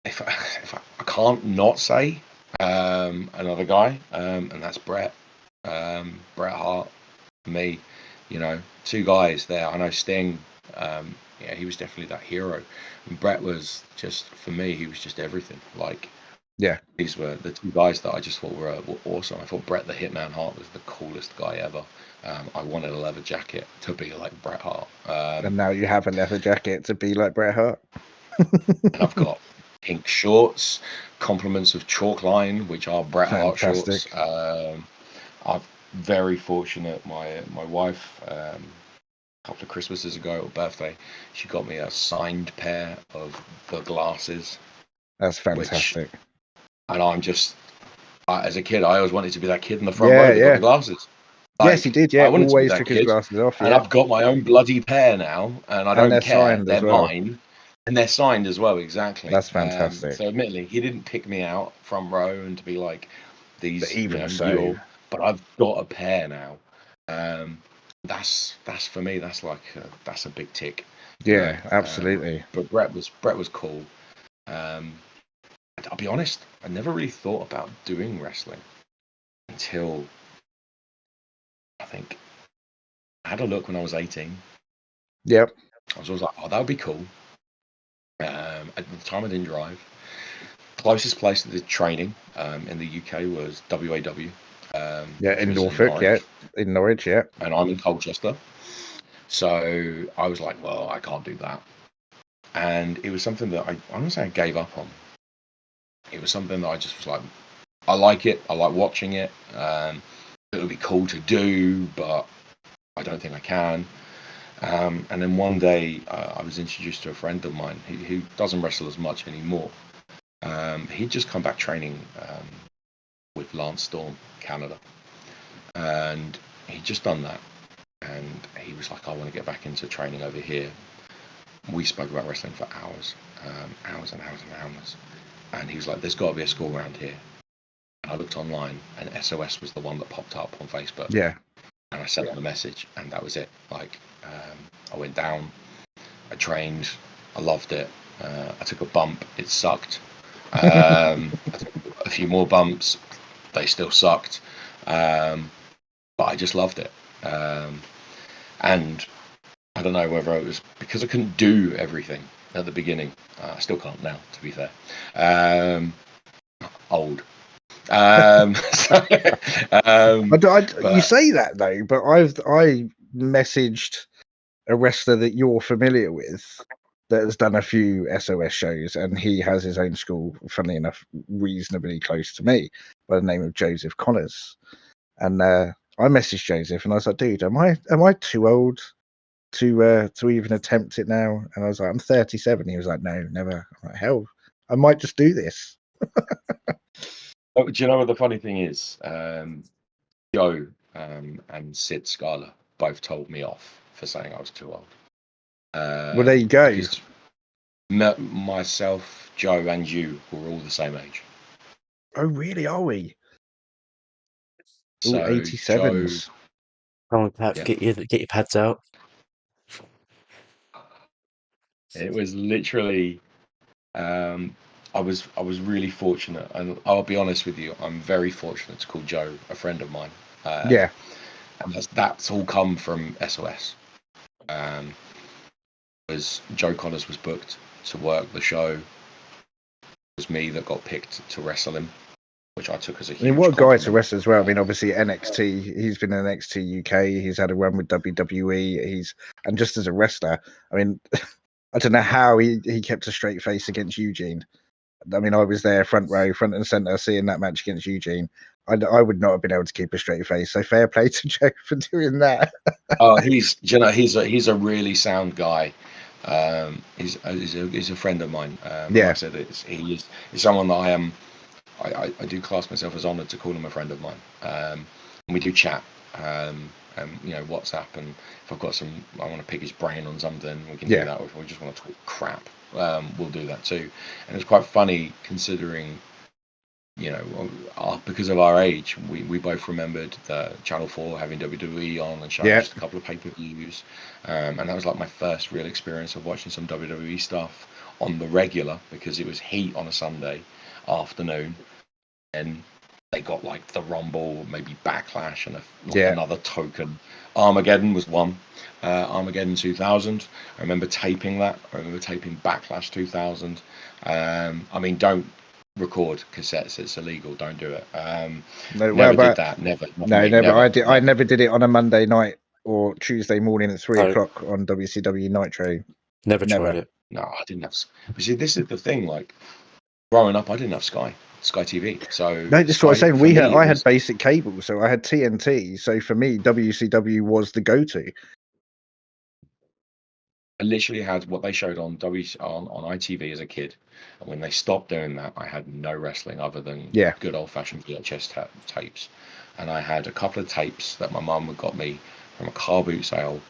if I can't not say another guy, and that's Bret Hart. For me, two guys there. I know Sting. He was definitely that hero. And Bret was just, for me, he was just everything. Like, these were the two guys that I just thought were awesome. I thought Bret the Hitman Hart was the coolest guy ever. I wanted a leather jacket to be like Bret Hart. And now you have a leather jacket to be like Bret Hart. And I've got pink shorts, compliments of chalk line, which are Bret Hart shorts. I'm very fortunate. My wife, a couple of Christmases ago, or birthday, she got me a signed pair of the glasses. That's fantastic. And I'm just, as a kid, I always wanted to be that kid in the front row that got the glasses. Like, yes, he did. Yeah, I wanted always to be that took kid, his glasses off. And I've got my own bloody pair now, and I don't care. They're mine, and they're signed as well. Exactly. That's fantastic. So admittedly, he didn't pick me out front row and to be like these. But even so, but I've got a pair now. That's for me. That's like that's a big tick. Yeah, absolutely. But Bret was cool. I'll be honest, I never really thought about doing wrestling until I think I had a look when I was 18. Yep. I was always like, oh, that would be cool. At the time, I didn't drive. Closest place to the training in the UK was WAW. In Norfolk, in Norwich, and I'm in Colchester. So I was like, well, I can't do that. And it was something that I wouldn't say I gave up on. It was something that I just was like, I like it. I like watching it. It would be cool to do, but I don't think I can. And then one day I was introduced to a friend of mine who doesn't wrestle as much anymore. He'd just come back training with Lance Storm, Canada. And he'd just done that. And he was like, I want to get back into training over here. We spoke about wrestling for hours and hours. And he was like, there's got to be a school around here. And I looked online, and SOS was the one that popped up on Facebook. Yeah. And I sent him a message, and that was it. Like, I went down, I trained, I loved it. I took a bump, it sucked. I took a few more bumps, they still sucked. But I just loved it. And I don't know whether it was because I couldn't do everything at the beginning. I still can't now, to be fair. Old. You say that though, but I messaged a wrestler that you're familiar with that has done a few SOS shows, and he has his own school, funnily enough, reasonably close to me, by the name of Joseph Connors. And I messaged Joseph, and I was like, "Dude, am I too old to even attempt it now?" And I was like, "I'm 37." He was like, "No, never." I'm like, "Hell, I might just do this." Do you know what the funny thing is? Joe and Sid Scala both told me off for saying I was too old. Well, there you go. Myself, Joe, and you were all the same age. Oh, really? Are we? All So 87s. Come on, Pat, Yeah. get your pads out. It was literally. I was really fortunate, and I'll be honest with you, I'm very fortunate to call Joe a friend of mine. Yeah. And that's all come from SOS. Was Joe Connors was booked to work the show. It was me that got picked to wrestle him, which I took as a I huge mean, what a guy compliment. to wrestle as well. I mean, obviously NXT, he's been in NXT UK, he's had a run with WWE, and just as a wrestler, I mean, I don't know how he kept a straight face against Eugene. I mean, I was there front row, front and center, seeing that match against Eugene. I would not have been able to keep a straight face. So fair play to Joe for doing that. Oh, he's he's a really sound guy. He's a friend of mine. Yeah. Like I said, he's someone that I am. I do class myself as honoured to call him a friend of mine. And we do chat, and WhatsApp, and if I've got I want to pick his brain on something, we can do that. Or if we just want to talk crap, we'll do that too. And it's quite funny considering, because of our age, we both remembered the Channel 4 having WWE on and showing just a couple of pay-per-views, and that was like my first real experience of watching some WWE stuff on the regular, because it was Heat on a Sunday afternoon, and they got like the Rumble, maybe Backlash, and another token. Armageddon was one. Armageddon 2000. I remember taping that. I remember taping Backlash 2000. I mean, don't record cassettes. It's illegal. Don't do it. Never did that. Never. No, never. I never did it on a Monday night or Tuesday morning at 3:00 on WCW Nitro. Never tried it. No, I didn't have. But see, this is the thing. Like, growing up, I didn't have Sky TV. So no, that's what I'm saying. I had basic cable, so I had TNT. So for me, WCW was the go-to. I literally had what they showed on on ITV as a kid, and when they stopped doing that, I had no wrestling other than good old-fashioned VHS tapes. And I had a couple of tapes that my mum had got me from a car boot sale.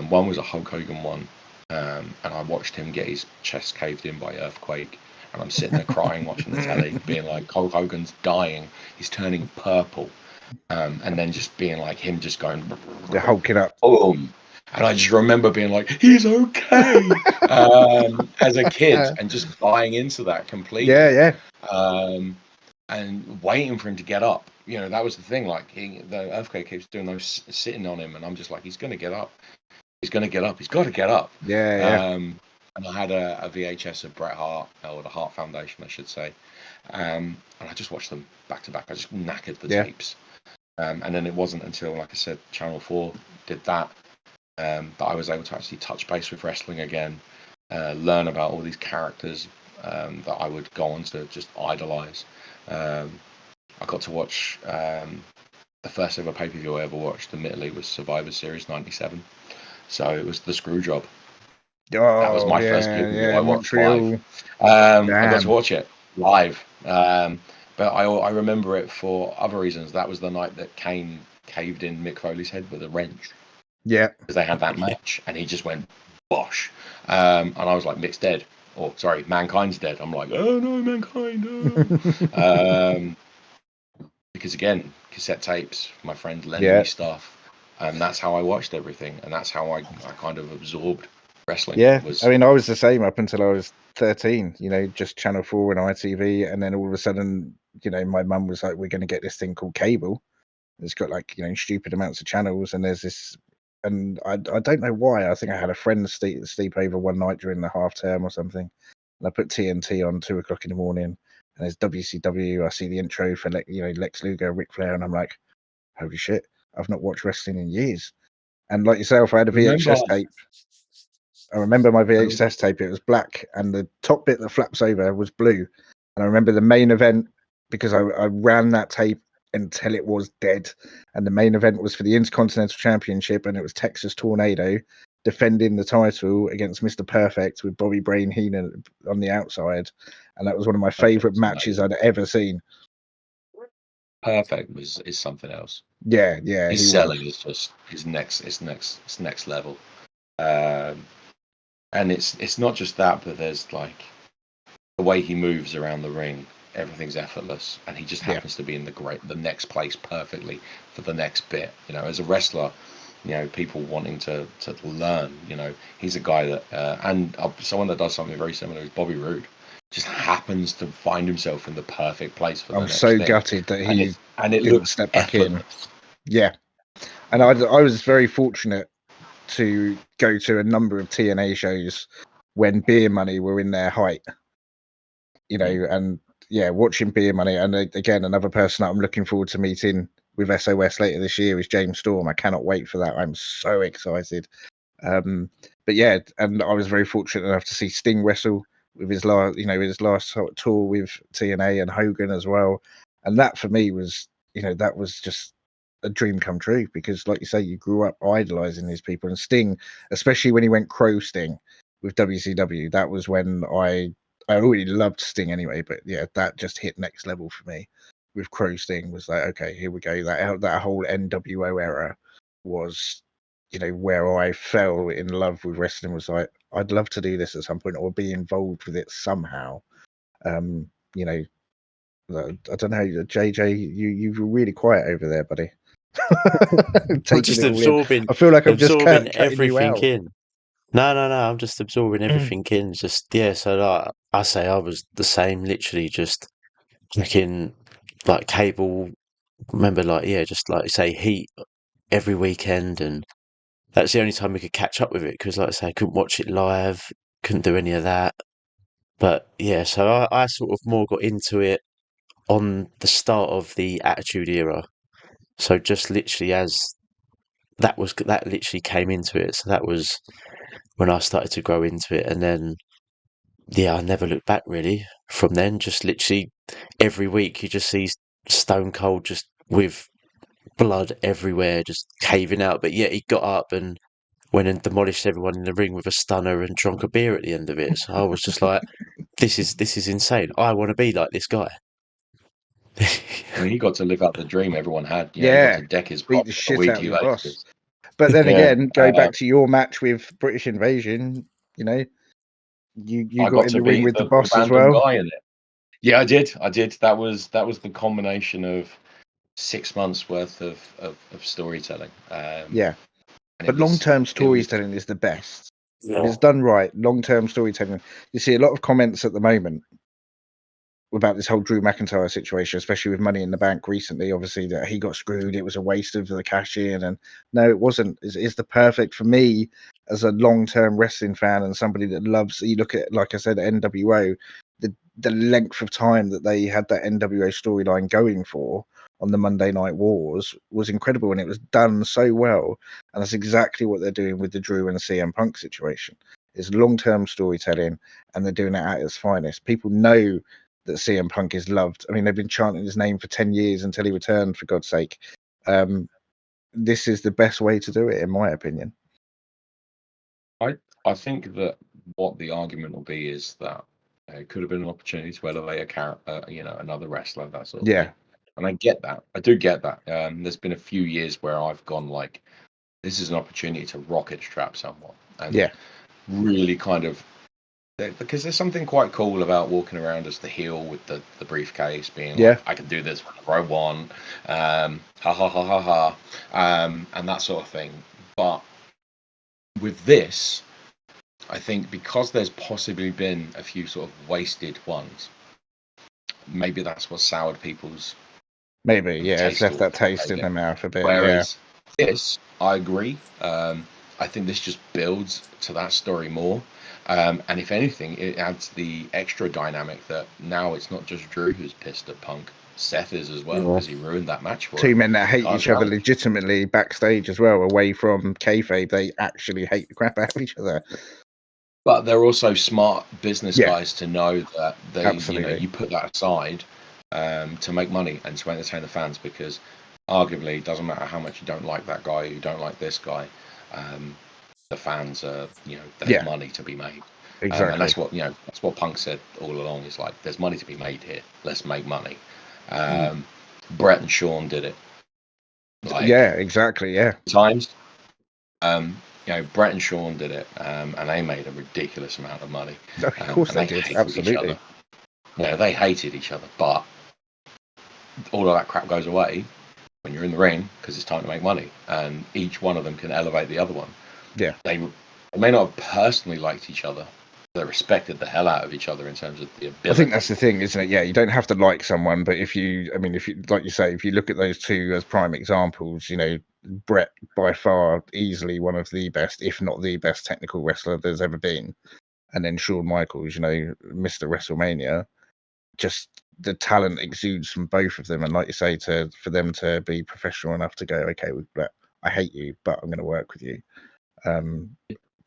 One was a Hulk Hogan one, and I watched him get his chest caved in by Earthquake. And I'm sitting there crying, watching the telly, being like, Hulk Hogan's dying, he's turning purple. And then just being like him just going, they're hulking up. Boom. And I just remember being like, he's okay, as a kid, and just buying into that completely. Yeah. And waiting for him to get up. That was the thing. Like, the Earthquake keeps doing those sitting on him, and I'm just like, he's going to get up. He's going to get up. He's got to get up. Yeah. And I had a VHS of Bret Hart, or the Hart Foundation, I should say. And I just watched them back to back. I just knackered the tapes. And then it wasn't until, like I said, Channel 4 did that, that I was able to actually touch base with wrestling again, learn about all these characters that I would go on to just idolize. I got to watch the first ever pay-per-view I ever watched, admittedly, was Survivor Series 97. So it was the Screwjob. That was my first pay-per-view I watched live. I got to watch it live. But I remember it for other reasons. That was the night that Kane caved in Mick Foley's head with a wrench. Yeah. Because they had that match, and he just went bosh. And I was like, Mick's dead. Or, sorry, Mankind's dead. I'm like, oh no, Mankind. Oh. Because, again, cassette tapes, my friends lending me stuff. And that's how I watched everything. And that's how I kind of absorbed wrestling. Yeah, I mean, I was the same up until I was 13, just Channel 4 and ITV, and then all of a sudden, my mum was like, we're going to get this thing called cable. It's got like, stupid amounts of channels, and there's this, and I don't know why, I think I had a friend sleep over one night during the half term or something, and I put TNT on 2:00 in the morning, and there's WCW, I see the intro for, Lex Luger, Ric Flair, and I'm like, holy shit, I've not watched wrestling in years. And like yourself, I had a VHS tape. I remember my VHS tape, it was black, and the top bit that flaps over was blue. And I remember the main event, because I ran that tape until it was dead. And the main event was for the Intercontinental Championship, and it was Texas Tornado defending the title against Mr. Perfect with Bobby Brain Heenan on the outside. And that was one of my favourite matches I'd ever seen. Perfect is something else. Yeah. His selling is just next level. and it's not just that, but there's like the way he moves around the ring, everything's effortless, and he just happens to be in the next place perfectly for the next bit. You know, as a wrestler, you know, people wanting to learn. You know, he's a guy that and someone that does something very similar is Bobby Roode. Just happens to find himself in the perfect place for the next so thing. gutted that he and it didn't looks step back effortless. in. Yeah, and I was very fortunate to go to a number of TNA shows when Beer Money were in their height. You know, and yeah, watching Beer Money, and again, another person that I'm looking forward to meeting with SOS later this year is James Storm. I cannot wait for that. I'm so excited. But yeah, and I was very fortunate enough to see Sting wrestle with his last tour with TNA, and Hogan as well. And that for me was, that was just a dream come true, because like you say, you grew up idolizing these people. And Sting, especially when he went Crow Sting with WCW, that was when I already loved Sting anyway, but yeah, that just hit next level for me with Crow Sting. Was like, okay, here we go. That whole NWO era was, where I fell in love with wrestling. Was like, I'd love to do this at some point or be involved with it somehow. You know, I don't know, JJ, you were really quiet over there, buddy. I'm just absorbing. I feel like I'm just absorbing cutting you everything out. in. No. I'm just absorbing everything in. Just yeah. So like I say, I was the same. Literally just checking like cable. Remember, like yeah, just like say Heat every weekend, and that's the only time we could catch up with it because, like I say, I couldn't watch it live, couldn't do any of that. But yeah, so I sort of more got into it on the start of the Attitude Era. So just literally as that literally came into it. So that was when I started to grow into it, and then yeah, I never looked back really from then. Just literally every week you just see Stone Cold just with blood everywhere, just caving out. But yeah, he got up and went and demolished everyone in the ring with a stunner and drank a beer at the end of it. So I was just like, this is insane. I want to be like this guy. I mean, he got to live out the dream everyone had. You know, he got Yeah, to deck his beat boss the on a shit out of weekly your boss. basis. But then Yeah, again, go back to your match with British Invasion. You I got got in to the ring be with the the boss as random well. guy in it. Yeah, I did. That was the combination of 6 months worth of storytelling. Yeah, And but long-term storytelling is the best. Yeah. If it's done right, long-term storytelling. You see a lot of comments at the moment about this whole Drew McIntyre situation, especially with Money in the Bank recently. Obviously, that he got screwed. It was a waste of the cash in, and no, it wasn't. It's the perfect for me as a long-term wrestling fan and somebody that loves. You look at, like I said, NWO, the length of time that they had that NWO storyline going for on the Monday Night Wars was incredible, and it was done so well. And that's exactly what they're doing with the Drew and CM Punk situation. It's long-term storytelling, and they're doing it at its finest. People know that CM Punk is loved. I mean, they've been chanting his name for 10 years until he returned, for God's sake. This is the best way to do it, in my opinion. I think that what the argument will be is that it could have been an opportunity to elevate a character, another wrestler, that sort of thing. And I get that. I do get that. There's been a few years where I've gone like, this is an opportunity to rocket strap someone and really kind of, because there's something quite cool about walking around as the heel with the briefcase, being like, I can do this whenever I want, ha ha ha ha ha, and that sort of thing. But with this, I think because there's possibly been a few sort of wasted ones, maybe that's what soured people's it's left that taste in their mouth a bit. Whereas this, I agree. I think this just builds to that story more. And if anything, it adds the extra dynamic that now it's not just Drew who's pissed at Punk. Seth is as well, because he ruined that match for him. Two men that hate each other legitimately backstage as well, away from kayfabe. They actually hate the crap out of each other. But they're also smart business guys to know that you put that aside to make money and to entertain the fans, because arguably it doesn't matter how much you don't like that guy, you don't like this guy, the fans are, there's money to be made. Exactly. And that's what Punk said all along, is like, there's money to be made here, let's make money. Brett and Sean did it. Exactly. Times. Brett and Sean did it, and they made a ridiculous amount of money. Of course and they did, hated absolutely. each other. Yeah, they hated each other, but all of that crap goes away when you're in the ring because it's time to make money, and each one of them can elevate the other one. Yeah, they may not have personally liked each other. They respected the hell out of each other in terms of the ability. I think that's the thing, isn't it? Yeah, you don't have to like someone, but if you like you say, if you look at those two as prime examples, Brett by far easily one of the best, if not the best technical wrestler there's ever been, and then Shawn Michaels, Mr. WrestleMania, just the talent exudes from both of them, and like you say, for them to be professional enough to go, okay, Brett, I hate you, but I'm going to work with you.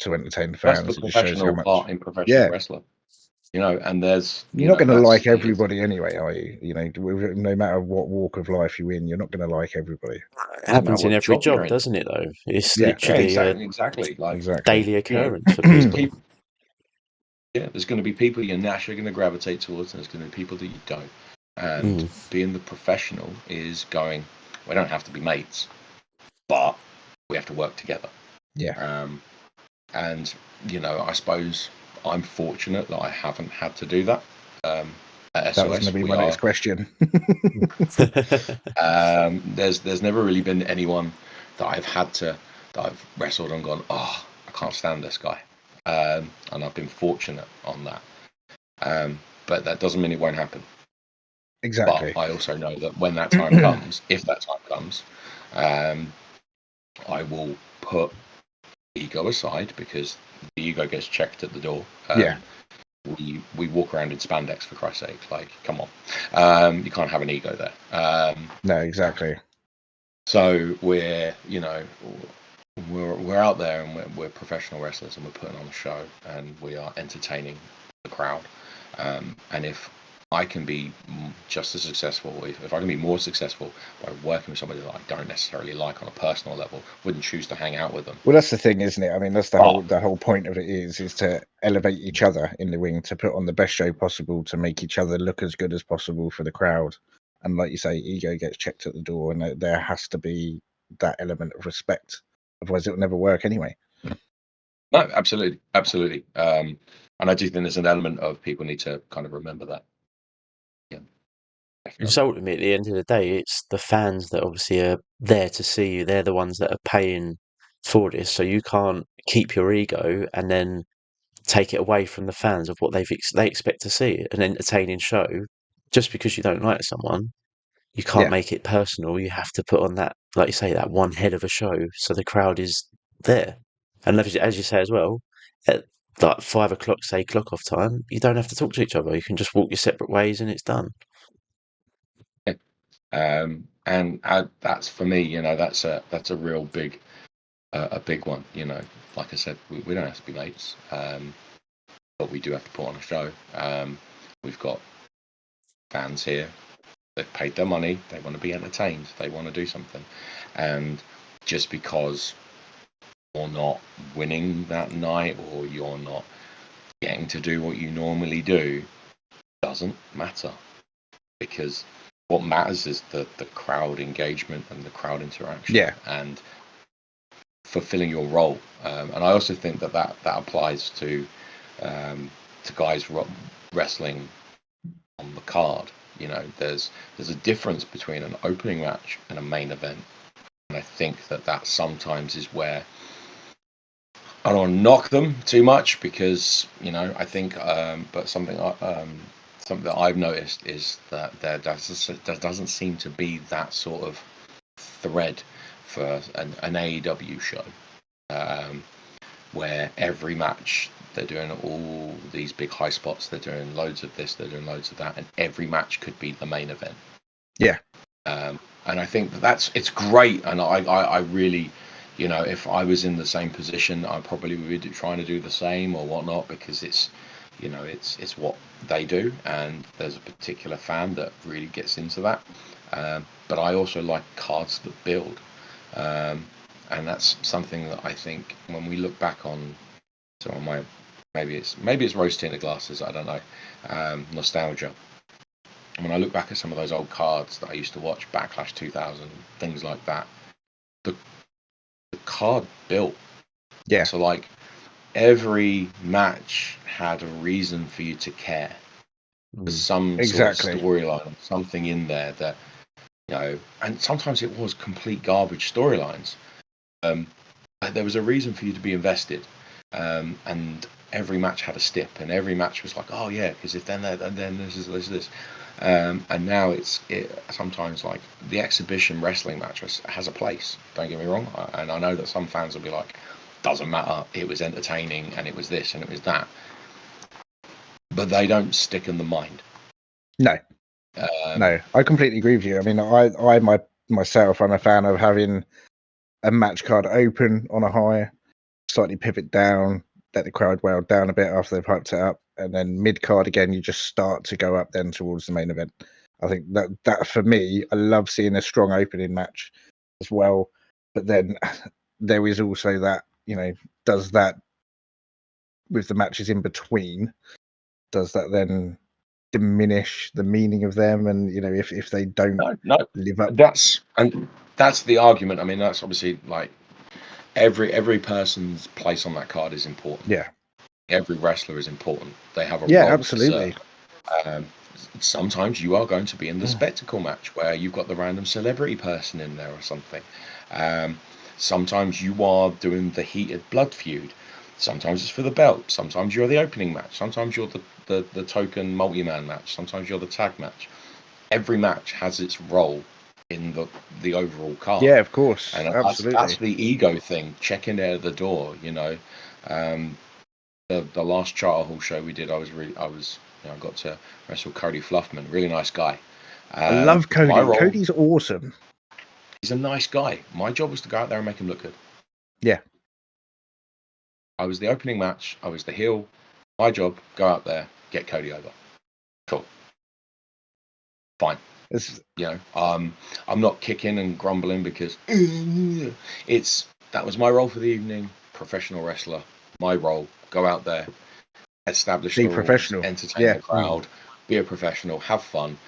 To entertain the fans. That's the It just shows how professional much. part in professional wrestler. And there's You're not going to like everybody anyway, are you? No matter what walk of life you're in, you're not going to like everybody. It happens in every job, doesn't it? Though it's literally exactly like daily occurrence for people. There's going to be people you're naturally going to gravitate towards, and there's going to be people that you don't. And being the professional is going. We don't have to be mates, but we have to work together. Yeah. And I suppose I'm fortunate that I haven't had to do that. At SOS, that was going to be my next question. There's never really been anyone that I've wrestled and gone, oh, I can't stand this guy. And I've been fortunate on that. But that doesn't mean it won't happen. Exactly. But I also know that when that time comes, if that time comes, I will put ego aside, because the ego gets checked at the door. We walk around in spandex, for Christ's sake. Like, come on. You can't have an ego there. No, exactly. So we're out there, and we're professional wrestlers, and we're putting on a show, and we are entertaining the crowd. And if I can be just as successful, if I can be more successful by working with somebody that I don't necessarily like on a personal level, wouldn't choose to hang out with them. Well, that's the thing, isn't it? I mean, that's the whole point of it is to elevate each other in the ring, to put on the best show possible, to make each other look as good as possible for the crowd. And like you say, ego gets checked at the door, and there has to be that element of respect. Otherwise, it'll never work anyway. No, absolutely. And I do think there's an element of people need to kind of remember that. Yeah. Because ultimately, at the end of the day, it's the fans that obviously are there to see you. They're the ones that are paying for this. So you can't keep your ego and then take it away from the fans of what they expect to see, an entertaining show. Just because you don't like someone, you can't make it personal. You have to put on that, like you say, that one head of a show, so the crowd is there. And as you say as well, at like 5 o'clock, say clock off time, you don't have to talk to each other. You can just walk your separate ways, and it's done. And that's, for me, that's a real big one. Like I said, we don't have to be mates, but we do have to put on a show. We've got fans here. They've paid their money. They want to be entertained. They want to do something. And just because you're not winning that night, or you're not getting to do what you normally do, doesn't matter. Because what matters is the crowd engagement and the crowd interaction, and fulfilling your role. And I also think that applies to guys wrestling on the card. There's a difference between an opening match and a main event, and I think that sometimes is where I don't want to knock them too much, because I think, but something that I've noticed is that there doesn't seem to be that sort of thread for an AEW show, where every match they're doing all these big high spots, they're doing loads of this, they're doing loads of that, and every match could be the main event. And I think it's great, and I really, if I was in the same position, I probably would be trying to do the same or whatnot, because it's what they do, and there's a particular fan that really gets into that. But I also like cards that build, and that's something that I think when we look back on some of my, maybe it's rose tinted glasses, I don't know, nostalgia. And when I look back at some of those old cards that I used to watch, Backlash 2000, things like that, the card built. Yeah. So like every match had a reason for you to care. There's some Exactly. sort of storyline, something in there that, you know, and sometimes it was complete garbage storylines. But there was a reason for you to be invested, and every match had a stip, and every match was like, oh yeah, because if then that, and then this is this, and now it sometimes like the exhibition wrestling match has a place. Don't get me wrong, and I know that some fans will be like, doesn't matter, it was entertaining, and it was this, and it was that, but they don't stick in the mind. No. No, I completely agree with you. I mean, myself, I'm a fan of having a match card open on a high, slightly pivot down, let the crowd wail down a bit after they've hyped it up, and then mid card again, you just start to go up then towards the main event. I think that for me, I love seeing a strong opening match as well. But then there is also that, you know, does that with the matches in between, does that then diminish the meaning of them? And, you know, if they don't live up, that's the argument. I mean, that's obviously like every person's place on that card is important. Yeah. Every wrestler is important. They have a Yeah, role absolutely. to serve. Sometimes you are going to be in the spectacle match where you've got the random celebrity person in there or something. Sometimes you are doing the heated blood feud. Sometimes it's for the belt. Sometimes you're the opening match. Sometimes you're the token multi-man match. Sometimes you're the tag match. Every match has its role in the overall card. Yeah, of course. And Absolutely. that's the ego thing, checking out the door, you know. The last Charter Hall show we did, I got to wrestle Cody Fluffman, really nice guy. I love Cody. My role, Cody's awesome. He's a nice guy. My job was to go out there and make him look good. Yeah. I was the opening match. I was the heel. My job, go out there, get Cody over. Cool. Fine. You know, I'm not kicking and grumbling because that was my role for the evening. Professional wrestler. My role, go out there, establish Be the professional. rules, entertain the crowd, be a professional, have fun,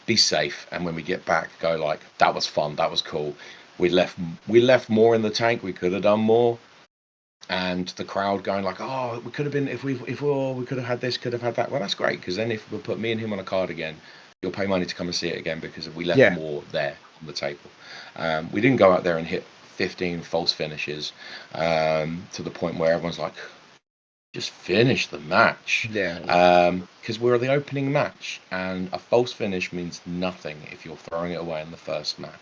be safe, and when we get back, go like, that was fun, that was cool. We left more in the tank. We could have done more, and the crowd going like, oh, we could have been we could have had this, could have had that. Well, that's great, because then if we put me and him on a card again, you'll pay money to come and see it again because we left more there on the table. We didn't go out there and hit 15 false finishes to the point where everyone's like, just finish the match. Because we're the opening match, and a false finish means nothing if you're throwing it away in the first match.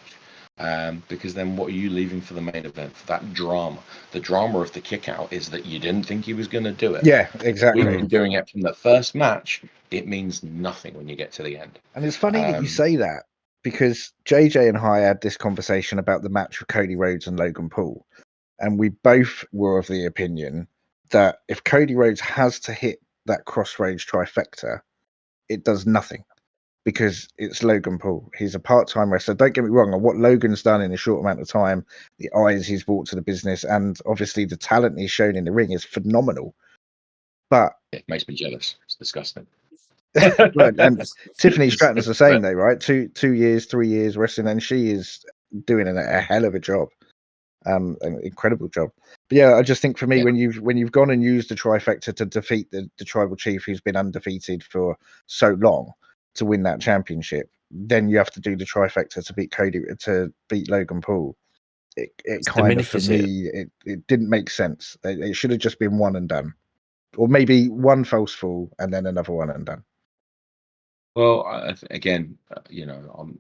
Because then what are you leaving for the main event, for that drama? The drama of the kick out is that you didn't think he was going to do it. Yeah, exactly. We've been doing it from the first match. It means nothing when you get to the end. And it's funny that you say that, because JJ and I had this conversation about the match with Cody Rhodes and Logan Paul, and we both were of the opinion that if Cody Rhodes has to hit that Crossroads trifecta, it does nothing, because it's Logan Paul. He's a part-time wrestler. Don't get me wrong, on what Logan's done in a short amount of time, the eyes he's brought to the business, and obviously the talent he's shown in the ring is phenomenal. But it makes me jealous. It's disgusting. And Tiffany Stratton's the same though, right? 2 years, 3 years wrestling, and she is doing a hell of a job. An incredible job. But yeah, I just think for me, when you've gone and used the trifecta to defeat the tribal chief who's been undefeated for so long to win that championship, then you have to do the trifecta to beat Logan Paul. It kind of, for me, it didn't make sense. It should have just been one and done, or maybe one false fall and then another one and done. Well, again, you know, I'm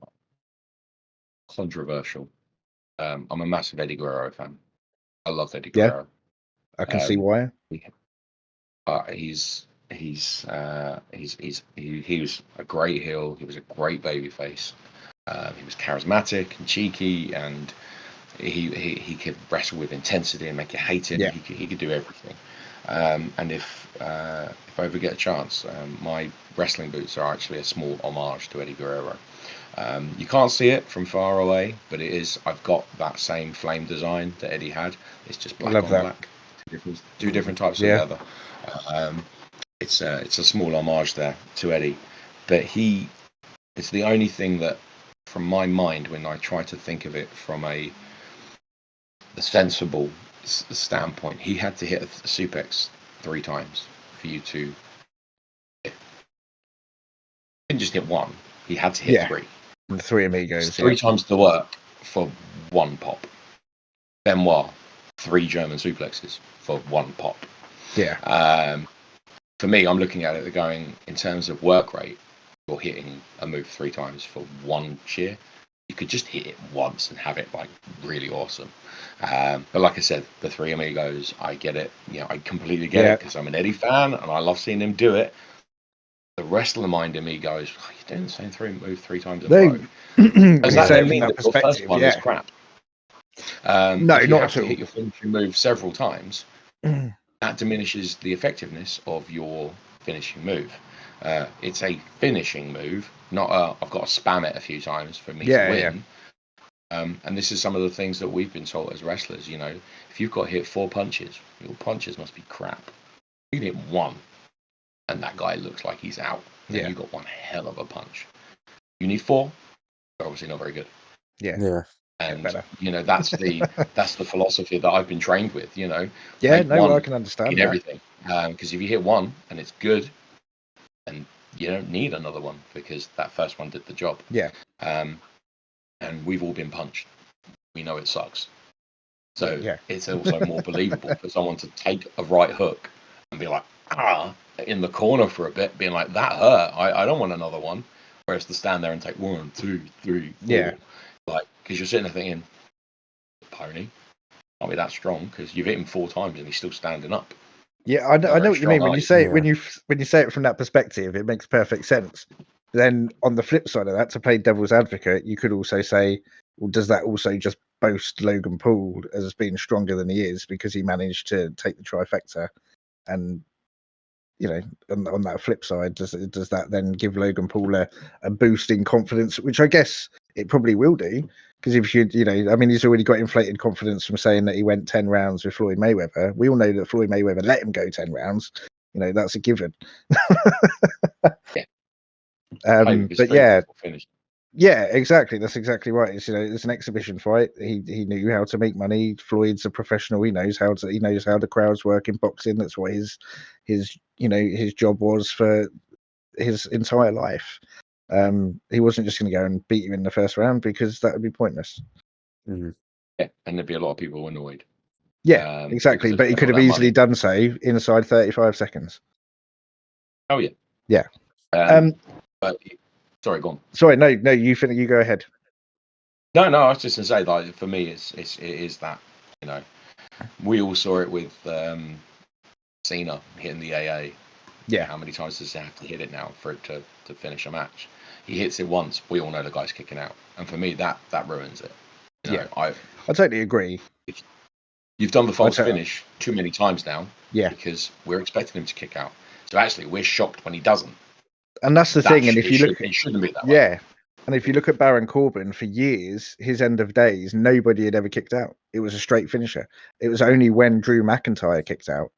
controversial. I'm a massive Eddie Guerrero fan. I love Eddie Guerrero. I can see why. He was a great heel. He was a great babyface. He was charismatic and cheeky, and he could wrestle with intensity and make you hate him. He could do everything. And if I ever get a chance, my wrestling boots are actually a small homage to Eddie Guerrero. You can't see it from far away, but it is. I've got that same flame design that Eddie had. It's just black on black. Two different types of leather. It's a small homage there to Eddie, but it's the only thing that, from my mind, when I try to think of it from the sensible standpoint, he had to hit a suplex 3 times for you to. He didn't just hit one; he had to hit 3. The 3 amigos. It's 3 times the work for 1 pop. Benoit, 3 German suplexes for 1 pop. Yeah. For me, I'm looking at it going in terms of work rate. You're hitting a move 3 times for 1 cheer. You could just hit it once and have it like really awesome. But like I said, the 3 amigos, I get it. I completely get it because I'm an Eddie fan and I love seeing him do it. The wrestler mind in me goes, oh, you're doing the same move 3 times in a row. Does that then mean that your first one was crap? No, if you not have at to all. hit your finishing move several times, that diminishes the effectiveness of your finishing move. It's a finishing move, not I've got to spam it a few times for me to win. And this is some of the things that we've been told as wrestlers. If you've got to hit 4 punches, your punches must be crap. You can hit 1, and that guy looks like he's out. And you got one hell of a punch. You need 4, they're obviously not very good. Yeah. And that's the philosophy that I've been trained with. Yeah, I can understand in everything. Because if you hit 1 and it's good, then you don't need another one because that first one did the job. Yeah. And we've all been punched. We know it sucks. So it's also more believable for someone to take a right hook and be like, in the corner for a bit, being like, that hurt. I don't want another one. Whereas to stand there and take 1, 2, 3, 4. Yeah. Like, because you're sitting there thinking, pony, can't be that strong because you've hit him 4 times and he's still standing up. Yeah, I know what you mean. When you say when you say it from that perspective, it makes perfect sense. Then on the flip side of that, to play devil's advocate, you could also say, well, does that also just boast Logan Paul as being stronger than he is because he managed to take the trifecta? And on that flip side, does that then give Logan Paul a boost in confidence, which I guess it probably will do, because if he's already got inflated confidence from saying that he went 10 rounds with Floyd Mayweather. We all know that Floyd Mayweather let him go 10 rounds. That's a given. But yeah, exactly. That's exactly right. It's it's an exhibition fight. He knew how to make money. Floyd's a professional. He knows how the crowds work in boxing. That's what his job was for his entire life. He wasn't just going to go and beat you in the first round because that would be pointless. Yeah, and there'd be a lot of people annoyed. Yeah, exactly. But he could have easily done so inside 35 seconds. Oh yeah. Yeah. But sorry, go on. Sorry, no, you go ahead. No, I was just gonna say, like, for me, it is that we all saw it with Cena hitting the AA. Yeah. How many times does he have to hit it now for it to finish a match? He hits it once, we all know the guy's kicking out, and for me, that ruins it. I totally agree. You've done the false finish too many times now. Yeah. Because we're expecting him to kick out, so actually we're shocked when he doesn't. And that's the thing. And if you look, it shouldn't be that way. Yeah. And if you look at Baron Corbin, for years, his end of days, nobody had ever kicked out. It was a straight finisher. It was only when Drew McIntyre kicked out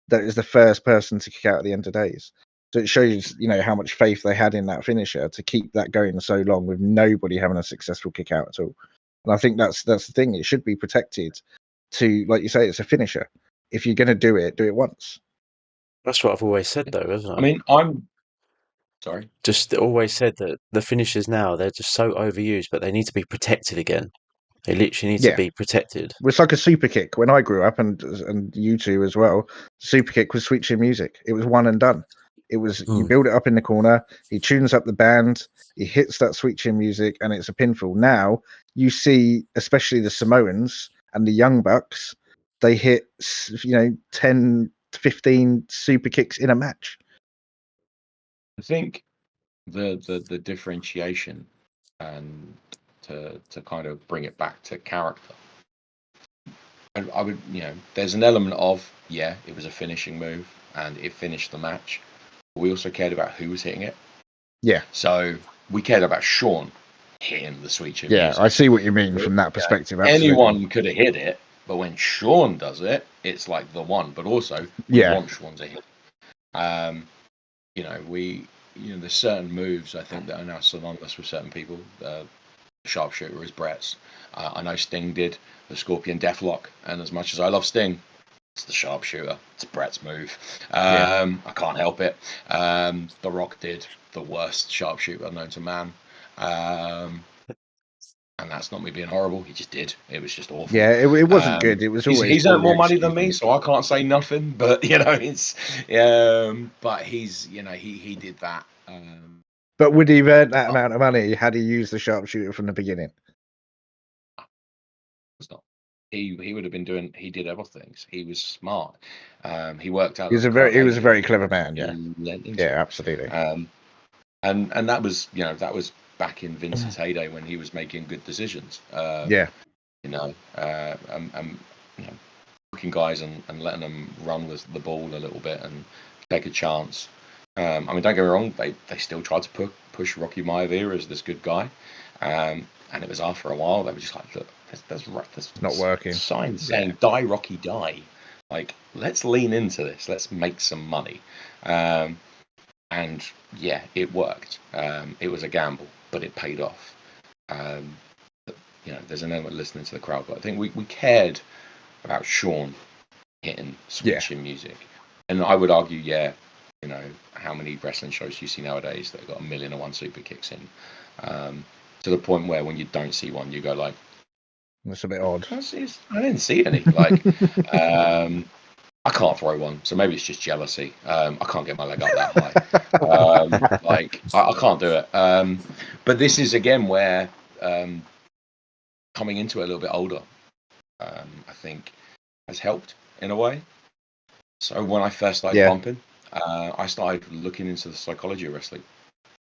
that it was the first person to kick out at the end of days. So it shows, how much faith they had in that finisher to keep that going so long with nobody having a successful kick out at all. And I think that's the thing. It should be protected to, like you say, it's a finisher. If you're going to do it once. That's what I've always said, though, isn't it? I mean, I'm sorry. Just always said that the finishers now, they're just so overused, but they need to be protected again. They literally need to be protected. It's like a super kick. When I grew up, and you two as well, super kick was switching music. It was one and done. It was you build it up in the corner, he tunes up the band, he hits that switching music, and it's a pinfall. Now you see, especially the Samoans and the Young Bucks, they hit 10, 15 super kicks in a match. I think the differentiation and to kind of bring it back to character. I would, there's an element of, it was a finishing move and it finished the match. But we also cared about who was hitting it. Yeah. So we cared about Shawn hitting the switching music. I see what you mean from that perspective. Absolutely. Anyone could have hit it, but when Shawn does it, it's like the one. But also, we want Shawn to hit. There's certain moves I think that are now synonymous with certain people. sharpshooter as Brett's. I know Sting did the Scorpion Deathlock, and as much as I love Sting, it's the sharpshooter. It's Brett's move. I can't help it. The Rock did the worst sharpshooter known to man. And that's not me being horrible. He just did. It was just awful. Yeah, it wasn't good. It was always. He's earned more money than me, so I can't say nothing. But it's. But he's. He did that. But would he have earned that amount of money had he used the sharpshooter from the beginning? It's not. He would have been doing. He did other things. He was smart. He worked out. He was a very clever man. Yeah. Yeah, absolutely. And that was that was back in Vince's heyday when he was making good decisions. Booking guys and letting them run with the ball a little bit and take a chance. Don't get me wrong, they still tried to push Rocky Maivia as this good guy, and it was after a while they were just like, look, that's not working. Signs saying die Rocky die. Like, let's lean into this. Let's make some money. And yeah, it worked. It was a gamble, but it paid off. There's an element listening to the crowd, but I think we cared about Shawn hitting switching music, and I would argue, how many wrestling shows you see nowadays that have got 1,000,001 super kicks in, to the point where when you don't see one, you go like, that's a bit odd. I didn't see any. Like, I can't throw one, so maybe it's just jealousy. I can't get my leg up that high. I can't do it. But this is again where coming into it a little bit older, I think, has helped in a way. So when I first started bumping, I started looking into the psychology of wrestling.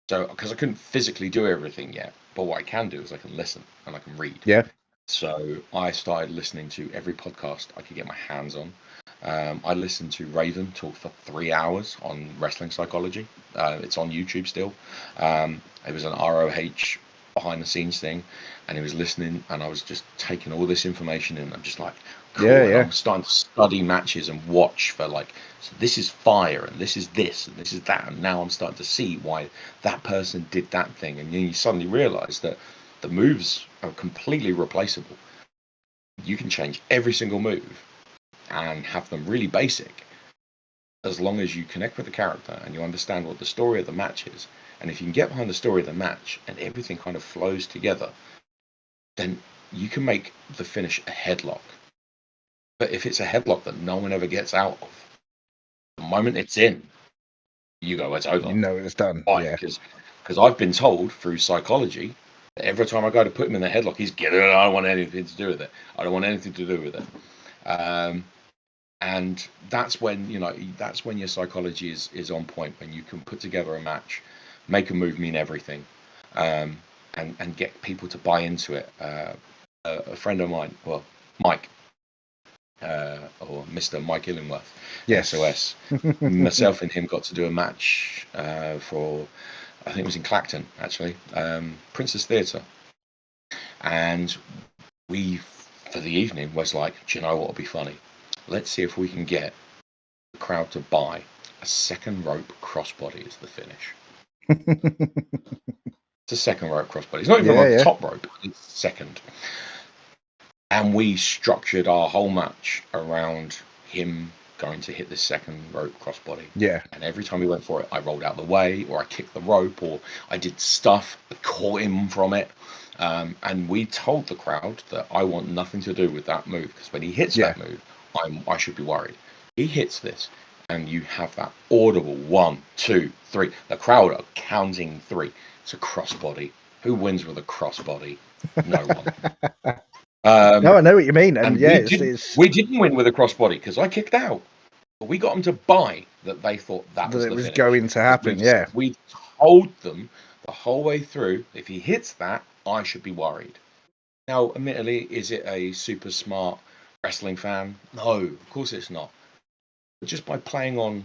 So because I couldn't physically do everything yet, but what I can do is I can listen and I can read. Yeah. So I started listening to every podcast I could get my hands on. I listened to Raven talk for 3 hours on wrestling psychology. It's on YouTube still. It was an ROH behind the scenes thing, and he was listening, and I was just taking all this information in. I'm just like, cool. And I'm starting to study matches and watch for like, so this is fire, and this is this, and this is that, and now I'm starting to see why that person did that thing, and then you suddenly realise that the moves are completely replaceable. You can change every single move and have them really basic, as long as you connect with the character and you understand what the story of the match is. And if you can get behind the story of the match and everything kind of flows together, then you can make the finish a headlock. But if it's a headlock that no one ever gets out of, the moment it's in, you go, it's over. You know it's done. Why? Because I've been told through psychology that every time I go to put him in the headlock, he's getting it. I don't want anything to do with it. I don't want anything to do with it. And that's when your psychology is on point, when you can put together a match, make a move mean everything, and get people to buy into it. A friend of mine, well, Mike, or Mr. Mike Illingworth, SOS, myself and him got to do a match for, I think it was in Clacton actually, Princess Theatre, and we, for the evening, was like, do you know what would be funny? Let's see if we can get the crowd to buy a second rope crossbody as the finish. It's a second rope crossbody. It's not even like the top rope, it's second. And we structured our whole match around him going to hit the second rope crossbody. Yeah. And every time he went for it, I rolled out the way, or I kicked the rope, or I did stuff, I caught him from it. And we told the crowd that I want nothing to do with that move, because when he hits that move, I should be worried. He hits this, and you have that audible 1, 2, 3. The crowd are counting 3. It's a crossbody. Who wins with a crossbody? No one. No, I know what you mean, and we didn't win with a crossbody because I kicked out. But we got them to buy that they thought that was the finish. Going to happen. We told them the whole way through, if he hits that, I should be worried. Now, admittedly, is it a super smart wrestling fan? No, of course it's not. But just by playing on,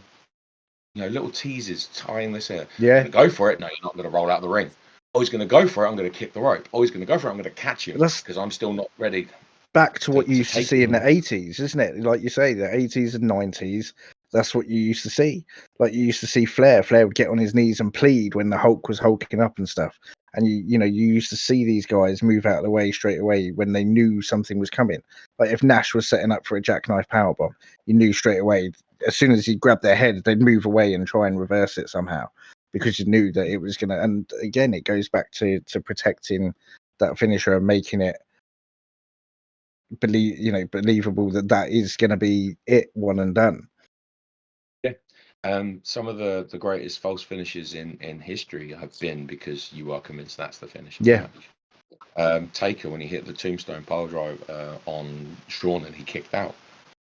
little teases, tying this here. Yeah. Go for it. No, you're not going to roll out the ring. Oh, he's going to go for it. I'm going to kick the rope. Oh, he's going to go for it. I'm going to catch him because I'm still not ready. Back to what you used to see in the 80s, isn't it? Like you say, the 80s and 90s, that's what you used to see. Like you used to see Flair. Flair would get on his knees and plead when the Hulk was hulking up and stuff. And you used to see these guys move out of the way straight away when they knew something was coming. Like if Nash was setting up for a jackknife powerbomb, you knew straight away. As soon as he grabbed their head, they'd move away and try and reverse it somehow, because you knew that it was gonna. And again, it goes back to protecting that finisher and making it believable that is going to be it, one and done. Some of the greatest false finishes in history have been because you are convinced that's the finish. Yeah. Taker, when he hit the tombstone pile drive on Shawn and he kicked out.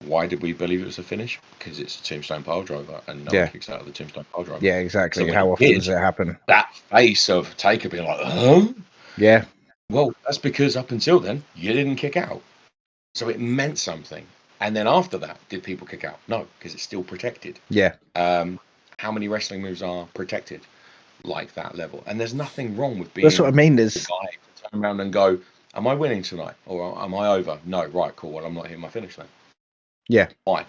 Why did we believe it was a finish? Because it's a tombstone pile driver and no one kicks out of the tombstone pile driver. Yeah, exactly. So how often does it happen? That face of Taker being like, huh? Yeah. Well, that's because up until then, you didn't kick out. So it meant something. And then after that, did people kick out? No, because it's still protected. Yeah. How many wrestling moves are protected like that level? And there's nothing wrong with being That's what I mean. the guy to turn around and go, am I winning tonight? Or am I over? No, right, cool. Well, I'm not hitting my finish then. Yeah. Why?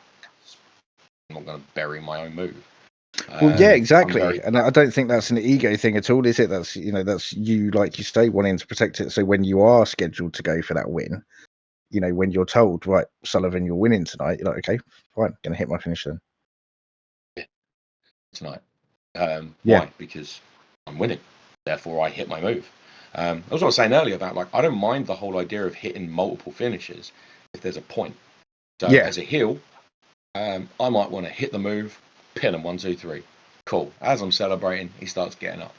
I'm not going to bury my own move. Well, yeah, exactly. And I don't think that's an ego thing at all, is it? That's that's you, like you say, wanting to protect it. So when you are scheduled to go for that win, when you're told, right, Sullivan, you're winning tonight, you're like, okay, fine, gonna hit my finish then. Yeah. Tonight. Yeah. Why? Because I'm winning. Therefore, I hit my move. That's what I was saying earlier about, like, I don't mind the whole idea of hitting multiple finishes if there's a point. So as a heel, I might want to hit the move, pin him 1, 2, 3. Cool. As I'm celebrating, he starts getting up.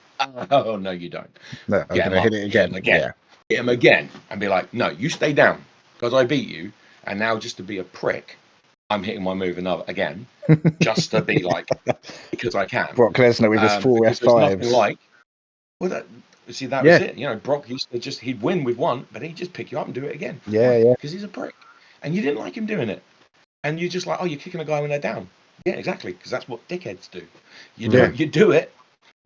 Oh no, you don't. No, I'm gonna hit it again. Yeah. Hit him again, and be like, no, you stay down because I beat you, and now just to be a prick, I'm hitting my move again, just to be like, because I can. Brock Lesnar with his 4 F5s. Like, well, that was it. Brock used to he'd win with one, but he'd just pick you up and do it again. Yeah. Because he's a prick, and you didn't like him doing it, and you're just like, oh, you're kicking a guy when they're down. Yeah, exactly, because that's what dickheads do. You do it.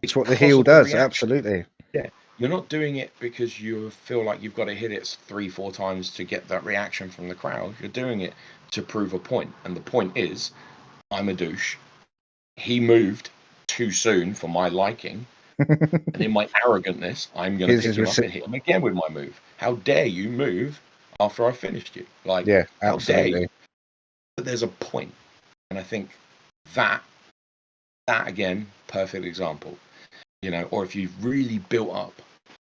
It's what the heel does. Absolutely. Yeah. You're not doing it because you feel like you've got to hit it 3-4 times to get that reaction from the crowd. You're doing it to prove a point. And the point is, I'm a douche. He moved too soon for my liking. And in my arrogantness, I'm going to pick him up and hit him again with my move. How dare you move after I finished you? Like, yeah, how dare absolutely. you? But there's a point. And I think that again, perfect example. Or if you've really built up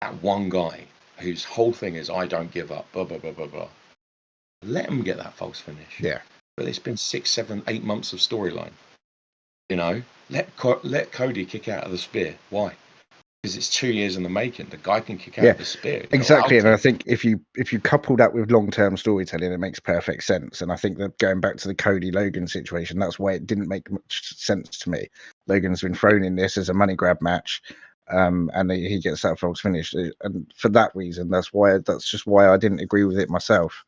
that one guy whose whole thing is, I don't give up, blah, blah, blah, blah, blah. Let him get that false finish. Yeah. But it's been 6, 7, 8 months of storyline. Let Cody kick out of the spear. Why? Because it's 2 years in the making. The guy can kick out of the spear. Exactly. And I think if you couple that with long-term storytelling, it makes perfect sense. And I think that going back to the Cody Logan situation, that's why it didn't make much sense to me. Logan's been thrown in this as a money grab match. And he gets that false finish, and for that reason, that's just why I didn't agree with it myself.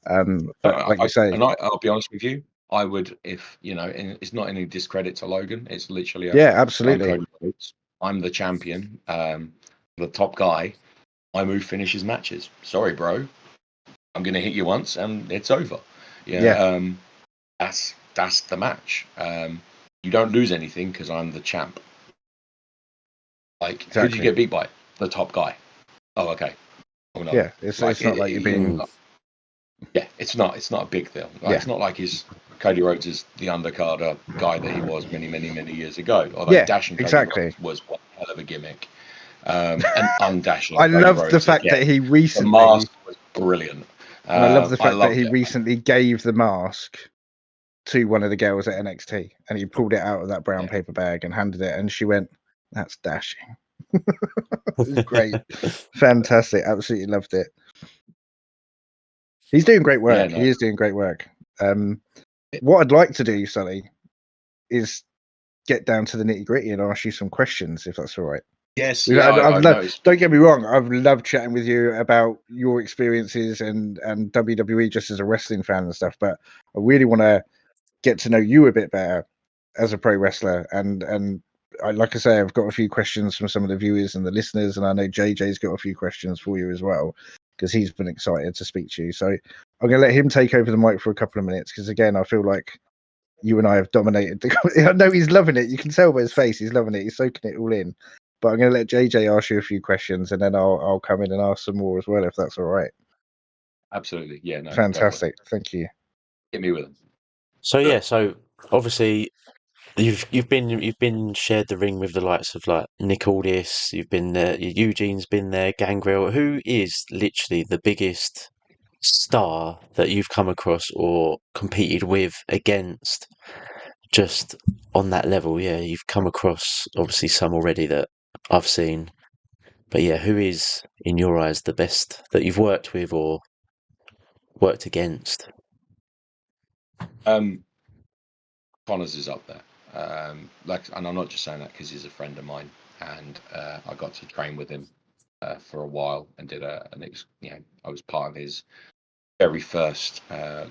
But like you say, and I'll be honest with you, I would, if and it's not any discredit to Logan, it's literally absolutely. I'm the champion, the top guy. I move finishes matches. Sorry, bro, I'm gonna hit you once and it's over. That's the match. You don't lose anything because I'm the champ. Like, who did you get beat by? The top guy. Oh, okay. Oh, no. Yeah, it's not like you're being. Yeah, it's not a big deal. It's not like Cody Rhodes is the undercarder guy that he was many, many, many years ago. Although dashing Cody Rhodes was one hell of a gimmick. And undashing. I love the fact that he recently. The mask was brilliant. And I love the fact that he recently gave the mask to one of the girls at NXT, and he pulled it out of that brown paper bag and handed it, and she went, "That's dashing." It was great. Fantastic. Absolutely loved it. He's doing great work. He is doing great work. What I'd like to do, Sully, is get down to the nitty gritty and ask you some questions, if that's all right. Yes. Don't get me wrong. I've loved chatting with you about your experiences and WWE just as a wrestling fan and stuff. But I really want to get to know you a bit better as a pro wrestler. And like I say, I've got a few questions from some of the viewers and the listeners, and I know JJ's got a few questions for you as well, because he's been excited to speak to you. So I'm going to let him take over the mic for a couple of minutes, because again, I feel like you and I have dominated. I know he's loving it. You can tell by his face he's loving it. He's soaking it all in. but I'm going to let JJ ask you a few questions, and then I'll come in and ask some more as well, if that's all right. Absolutely. Yeah, no. Fantastic. Thank you. Hit me with them. So yeah, so obviously you've been shared the ring with the likes of like Nick Aldis, you've been there, Eugene's been there, Gangrel. Who is literally the biggest star that you've come across or competed with against just on that level? Yeah, you've come across obviously some already that I've seen. But yeah, who is in your eyes the best that you've worked with or worked against? Connors is up there. And I'm not just saying that because he's a friend of mine, and I got to train with him for a while and did I was part of his very first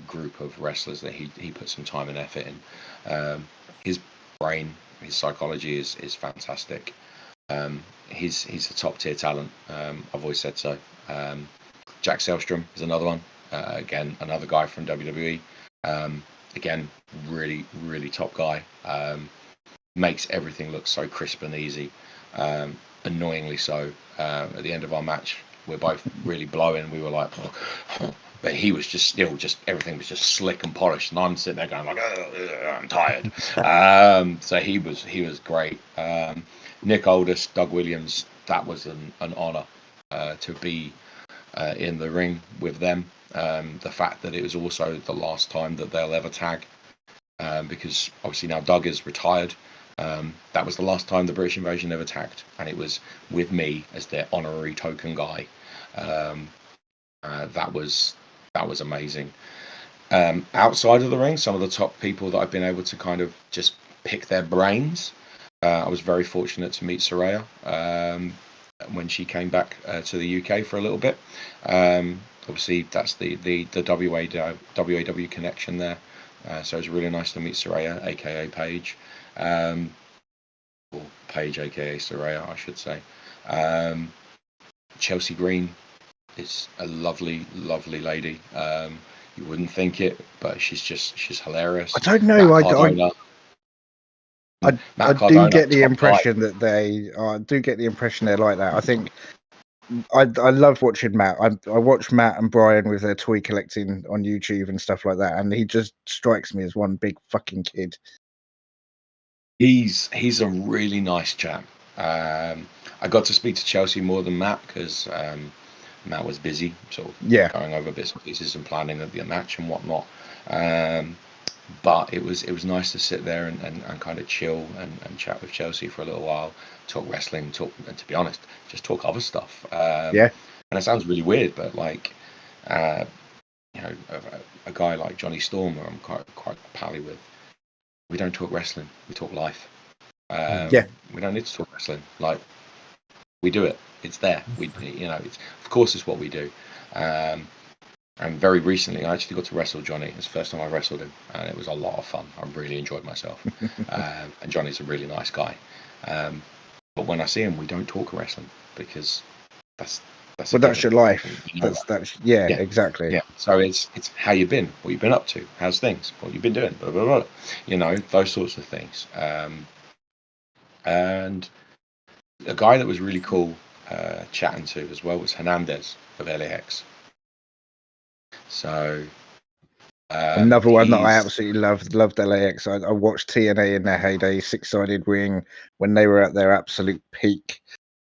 group of wrestlers that he put some time and effort in. His brain, his psychology is fantastic. He's a top tier talent. I've always said so. Jack Selstrom is another one. Again, another guy from WWE. Again, really, really top guy. Makes everything look so crisp and easy. Annoyingly so. At the end of our match, we're both really blowing. We were like, but he was just still everything was just slick and polished, and I'm sitting there going like, I'm tired. So he was great. Nick Aldis, Doug Williams, that was an honor to be in the ring with them. The fact that it was also the last time that they'll ever tag, because obviously now Doug is retired. That was the last time the British Invasion ever tagged, and it was with me as their honorary token guy. That was amazing. Outside of the ring, some of the top people that I've been able to kind of just pick their brains. I was very fortunate to meet Saraya when she came back to the UK for a little bit. Obviously, that's the WAW connection there. So it was really nice to meet Saraya, aka Paige, or Paige, aka Saraya, I should say. Chelsea Green is a lovely, lovely lady. You wouldn't think it, but she's hilarious. I don't know. I do get the impression that they're like that. I think I love watching Matt. I watch Matt and Brian with their toy collecting on YouTube and stuff like that, and he just strikes me as one big fucking kid. He's a really nice chap. I got to speak to Chelsea more than Matt because Matt was busy, sort of going over bits and pieces and planning of the match and whatnot. But it was nice to sit there and kind of chill and chat with Chelsea for a little while, talk wrestling, and to be honest, just talk other stuff. And it sounds really weird, but like, a guy like Johnny Storm, who I'm quite pally with, we don't talk wrestling, we talk life. We don't need to talk wrestling. Like, we do it. It's there. Of course, it's what we do. And very recently, I actually got to wrestle Johnny. It's the first time I wrestled him, and it was a lot of fun. I really enjoyed myself. And Johnny's a really nice guy. But when I see him, we don't talk wrestling because that's your life. Exactly. Yeah. So it's how you been, what you've been up to, how's things, what you've been doing, blah blah blah. Those sorts of things. And a guy that was really cool chatting to as well was Hernandez of LAX. So another one that I absolutely loved LAX. I watched TNA in their heyday, six-sided ring, when they were at their absolute peak,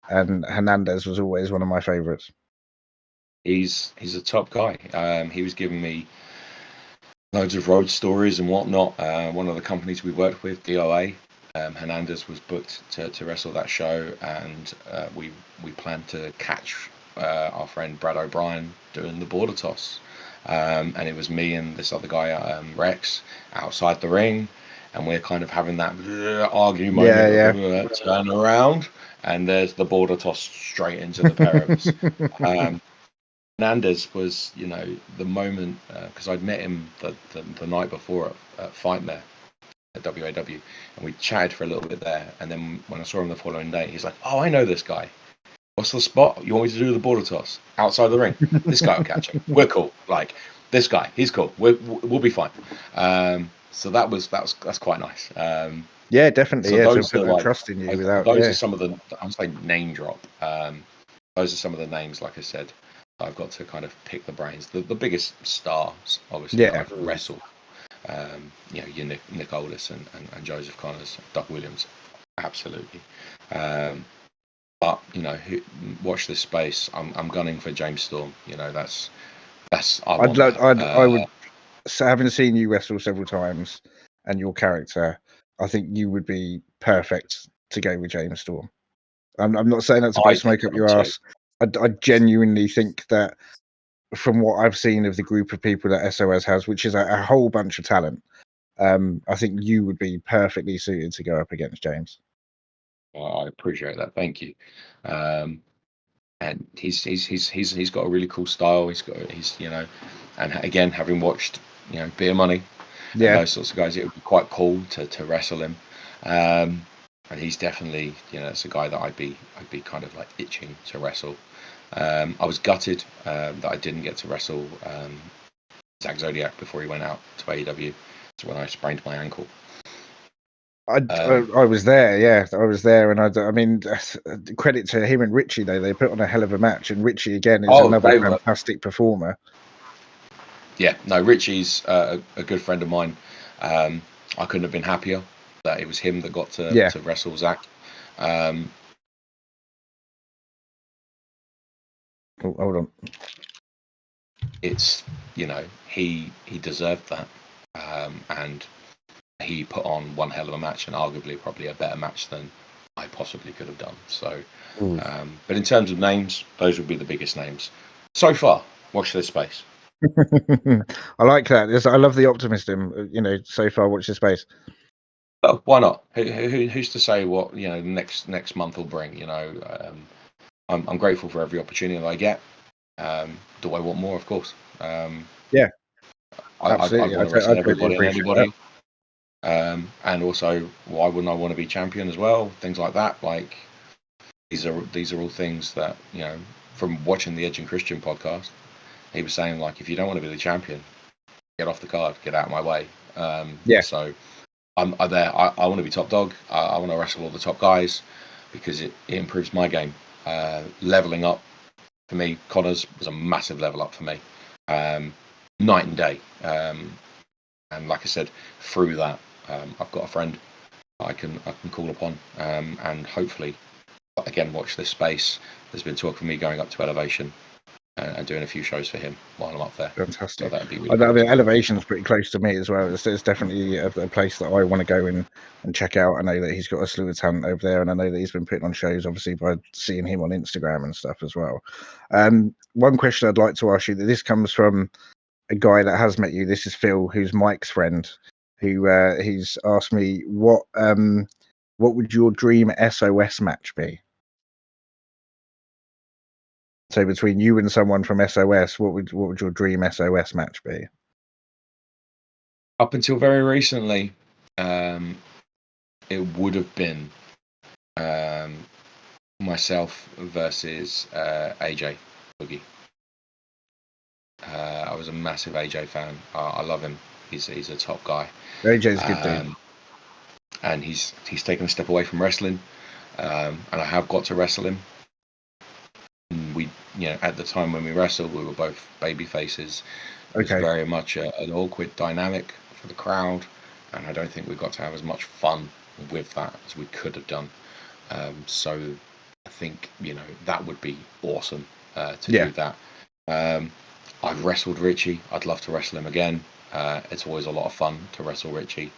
and Hernandez was always one of my favorites. He's a top guy. He was giving me loads of road stories and whatnot. One of the companies we worked with, DOA, Hernandez was booked to wrestle that show, and we planned to catch our friend Brad O'Brien doing the border toss. And it was me and this other guy, Rex, outside the ring, and we're kind of having that argument moment. Turn around, and there's the border toss straight into the pair of us. Hernandez was, the moment, because I'd met him the night before at Fightmare at WAW, and we chatted for a little bit there, and then when I saw him the following day, he's like, "Oh, I know this guy. What's the spot? You want me to do the border toss outside the ring? This guy will catch him. We're cool. Like, this guy, he's cool. We'll be fine." So that's quite nice. Yeah, definitely. So Yeah, to those put are that like trust in you without. those Yeah, are some of the, I'm saying name drop. Those are some of the names, like I said, I've got to kind of pick the brains. The biggest stars, obviously, that yeah. I've wrestled. Your Nick Aldis and Joseph Connors, Doug Williams, absolutely. But watch this space. I'm gunning for James Storm. that's I want that. I would. So having seen you wrestle several times and your character, I think you would be perfect to go with James Storm. I'm not saying that to blow I smoke think up so your too. ass. I genuinely think that from what I've seen of the group of people that SOS has, which is a whole bunch of talent, I think you would be perfectly suited to go up against James. I appreciate that. Thank you. And he's got a really cool style. And again, having watched Beer Money and those sorts of guys, it would be quite cool to wrestle him. And he's definitely it's a guy that I'd be kind of like itching to wrestle. I was gutted that I didn't get to wrestle Zack Zodiac before he went out to AEW. That's when I sprained my ankle. I was there, yeah, I was there, and I mean, credit to him and Richie though. They put on a hell of a match, and Richie again is another fantastic performer. Yeah, no, Richie's a good friend of mine. I couldn't have been happier that it was him that got to wrestle Zack. Oh, hold on. It's he deserved that, and he put on one hell of a match, and arguably probably a better match than I possibly could have done. So, but in terms of names, those would be the biggest names so far. Watch this space. I like that. I love the optimism. So far, watch this space. Oh, why not? Who's to say what next month will bring? I'm grateful for every opportunity that I get. Do I want more? Of course. Yeah, I want to wrestle everybody and anybody. That. And also, why wouldn't I want to be champion as well? Things like that. Like these are all things that from watching the Edge and Christian podcast, he was saying like, if you don't want to be the champion, get off the card, get out of my way. So I'm there. I want to be top dog. I want to wrestle all the top guys because it improves my game. Leveling up for me, Connors was a massive level up for me, night and day. And like I said, through that, I've got a friend I can call upon, and hopefully, again, watch this space. There's been talk of me going up to Elevation and doing a few shows for him while I'm up there. Fantastic. So that'd be really I cool. mean, Elevation's pretty close to me as well. It's definitely a place that I want to go in and check out. I know that he's got a slew of talent over there, and I know that he's been putting on shows, obviously, by seeing him on Instagram and stuff as well. One question I'd like to ask you, that this comes from a guy that has met you. This is Phil, who's Mike's friend, who he's asked me what would your dream SOS match be? So between you and someone from SOS, what would your dream SOS match be? Up until very recently, it would have been myself versus AJ Boogie. I was a massive AJ fan. I love him. He's a top guy. AJ's a good dude. And he's taken a step away from wrestling, and I have got to wrestle him. And we, at the time when we wrestled, we were both baby faces. It was very much an awkward dynamic for the crowd, and I don't think we got to have as much fun with that as we could have done. So I think that would be awesome to do that. I've wrestled Richie. I'd love to wrestle him again. It's always a lot of fun to wrestle Richie.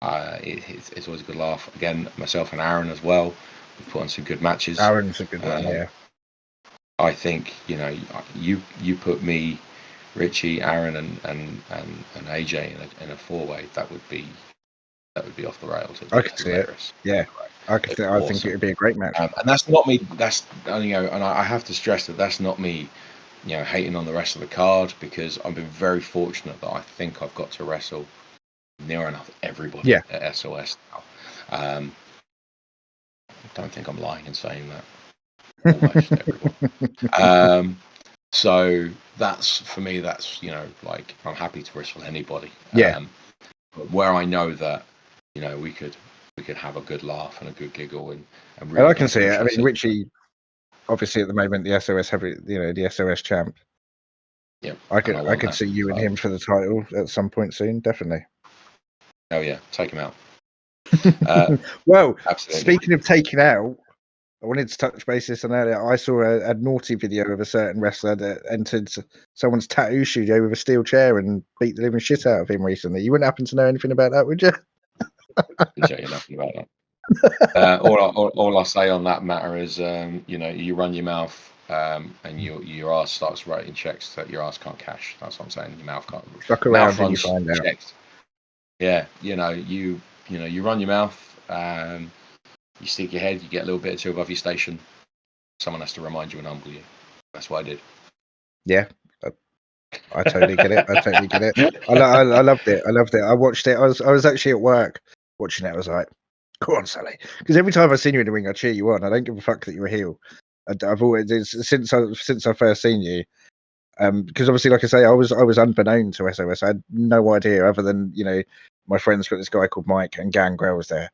It's always a good laugh. Again, myself and Aaron as well. We've put on some good matches. Aaron's a good one, yeah. I think you put me, Richie, Aaron, and AJ in a 4-way. That would be off the rails. I could see it. Yeah, I think it would be a great match. And that's not me. That's and I have to stress that that's not me. Hating on the rest of the card, because I've been very fortunate that I think I've got to wrestle near enough everybody at SOS now. I don't think I'm lying in saying that. Almost everybody. So that's, for me, that's like, I'm happy to wrestle anybody. But where I know that we could have a good laugh and a good giggle and And really I can see it. I push mean, Richie, obviously at the moment the SOS the SOS champ. Yeah, I could see you and him for the title at some point soon, definitely. Oh yeah, take him out. Well, Absolutely. Speaking of taking out, I wanted to touch bases on earlier. I saw a naughty video of a certain wrestler that entered someone's tattoo studio with a steel chair and beat the living shit out of him recently. You wouldn't happen to know anything about that, would you? I'll tell you nothing about that. All I'll say on that matter is, you run your mouth and your ass starts writing checks that your ass can't cash. That's what I'm saying. Your mouth can't. Fuck around Mouth and you runs find out. checks. Yeah, you run your mouth. You stick your head. You get a little bit or two above your station. Someone has to remind you and humble you. That's what I did. Yeah, I totally get it. I loved it. I watched it. I was actually at work watching it. I was like, "Go on, Sally," because every time I've seen you in the ring, I cheer you on. I don't give a fuck that you're a heel. I've always since I first seen you. Because obviously, like I say, I was unbeknown to SOS. I had no idea other than my friends got this guy called Mike and Gangrel was there.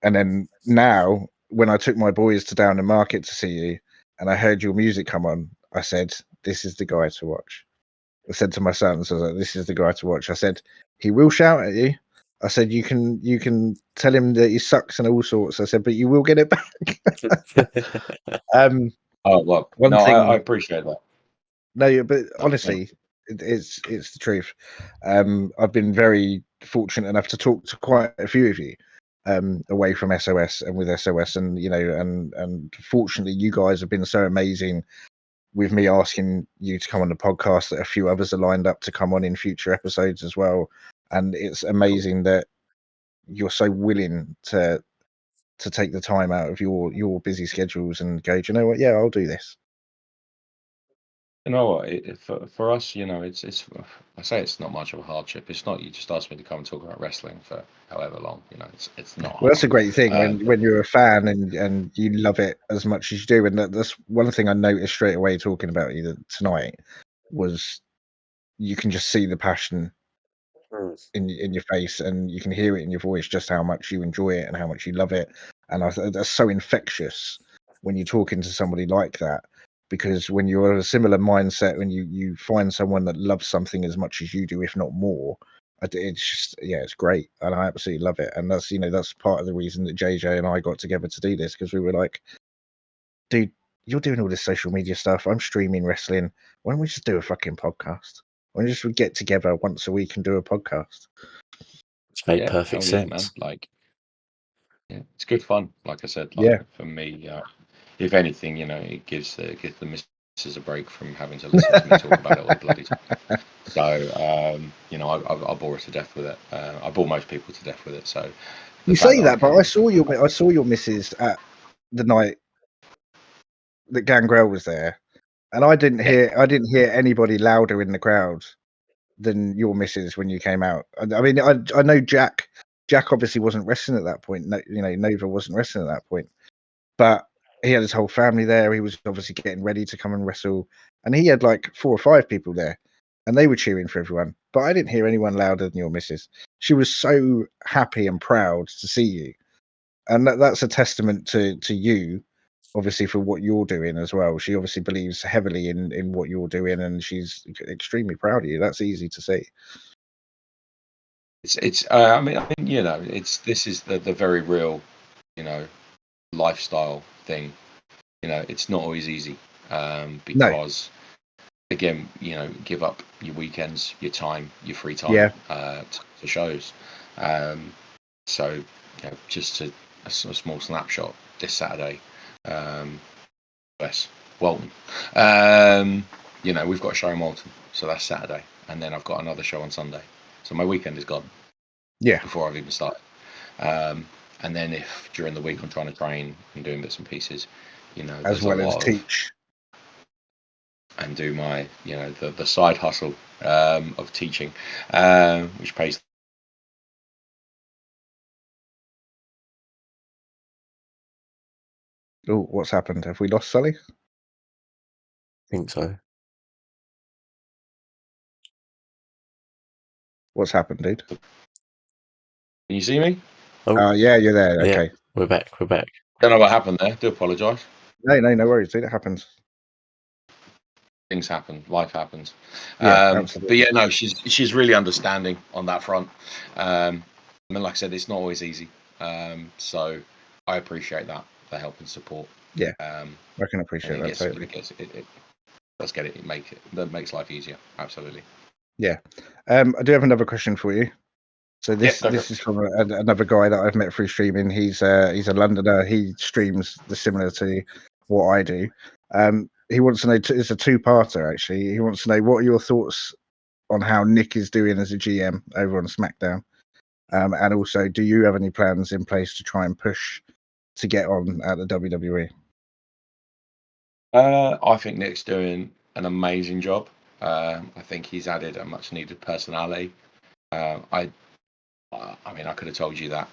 And then now, when I took my boys to Down the Market to see you, and I heard your music come on, I said, "This is the guy to watch." I said to my sons, I was like, "This is the guy to watch." I said, "He will shout at you." I said, "You can tell him that he sucks and all sorts." I said, "But you will get it back." Oh well, one no, thing. I appreciate that. No, but honestly, it's the truth. I've been very fortunate enough to talk to quite a few of you away from SOS and with SOS, and and fortunately, you guys have been so amazing with me asking you to come on the podcast. That a few others are lined up to come on in future episodes as well, and it's amazing that you're so willing to take the time out of your busy schedules and go, "Do you know what? Yeah, I'll do this." You know what? For us, it's. I say it's not much of a hardship. It's not. You just asked me to come and talk about wrestling for however long. It's not hard. Well, that's a great thing when you're a fan and you love it as much as you do. And that's one thing I noticed straight away talking about you tonight was you can just see the passion in your face, and you can hear it in your voice just how much you enjoy it and how much you love it. And that's so infectious when you're talking to somebody like that, because when you're of a similar mindset, when you find someone that loves something as much as you do, if not more, it's just it's great, and I absolutely love it. And that's part of the reason that JJ and I got together to do this, because we were like, dude, you're doing all this social media stuff, I'm streaming wrestling, why don't we just do a fucking podcast? Why don't we just get together once a week and do a podcast? It's made perfect sense. Man. Like, it's good fun. Like I said, for me, if anything, it gives the missus a break from having to listen to me talk about it all the bloody time. So, I bore her to death with it. I bore most people to death with it. So, you say that, but I saw your missus at the night that Gangrel was there, and I didn't hear anybody louder in the crowd than your missus when you came out. I mean, I know Jack obviously wasn't wrestling at that point. No, Nova wasn't wrestling at that point, but he had his whole family there. He was obviously getting ready to come and wrestle, and he had like 4 or 5 people there, and they were cheering for everyone. But I didn't hear anyone louder than your missus. She was so happy and proud to see you, and that's a testament to you, obviously, for what you're doing as well. She obviously believes heavily in what you're doing, and she's extremely proud of you. That's easy to see. It's. I mean, this is the very real, lifestyle thing. It's not always easy, because again, give up your weekends, your time, your free time, to shows. So, just a small snapshot this Saturday, Walton. We've got a show in Walton, so that's Saturday, and then I've got another show on Sunday. So my weekend is gone. Yeah. Before I've even started. And then if during the week I'm trying to train and doing bits and pieces, as well as teach and do my, the side hustle of teaching, which pays. Oh, what's happened? Have we lost Sully? I think so. What's happened, dude? Can you see me? Oh, Yeah, you're there. yeah, Okay. we're back. Don't know what happened there. Do apologise. No worries, dude. It happens. Things happen. Life happens. Yeah, But absolutely. yeah, no, she's really understanding on that front. I mean, like I said, it's not always easy. So I appreciate that, the help and support. Yeah, I I can appreciate that totally. it does get it. That makes life easier. Absolutely. Yeah. I do have another question for you. So Yeah, go for this it. is from another guy that I've met through streaming. He's a Londoner. He streams similar to what I do. He wants to know. It's a two-parter actually. He wants to know what are your thoughts on how Nick is doing as a GM over on SmackDown, and also do you have any plans in place to try and push to get on at the WWE? I think Nick's doing an amazing job. I think he's added a much needed personality. I mean, I could have told you that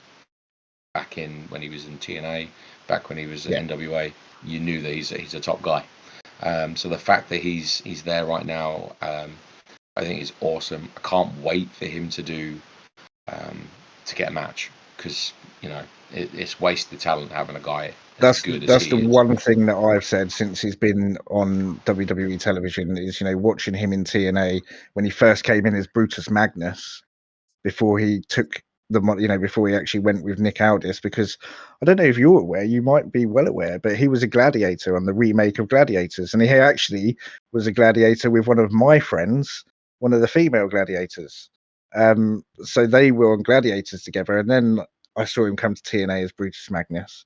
back in when he was in TNA, back when he was at NWA. You knew that he's a top guy. So the fact that he's there right now, I think is awesome. I can't wait for him to do to get a match, because it's wasted talent having a guy as good as That's he the is. one thing that I've said since he's been on WWE television is, watching him in TNA when he first came in as Brutus Magnus before he took before he actually went with Nick Aldis, because I don't know if you're aware, you might be well aware, but he was a gladiator on the remake of Gladiators, and he actually was a gladiator with one of my friends, one of the female gladiators. So they were on Gladiators together, and then I saw him come to TNA as Brutus Magnus.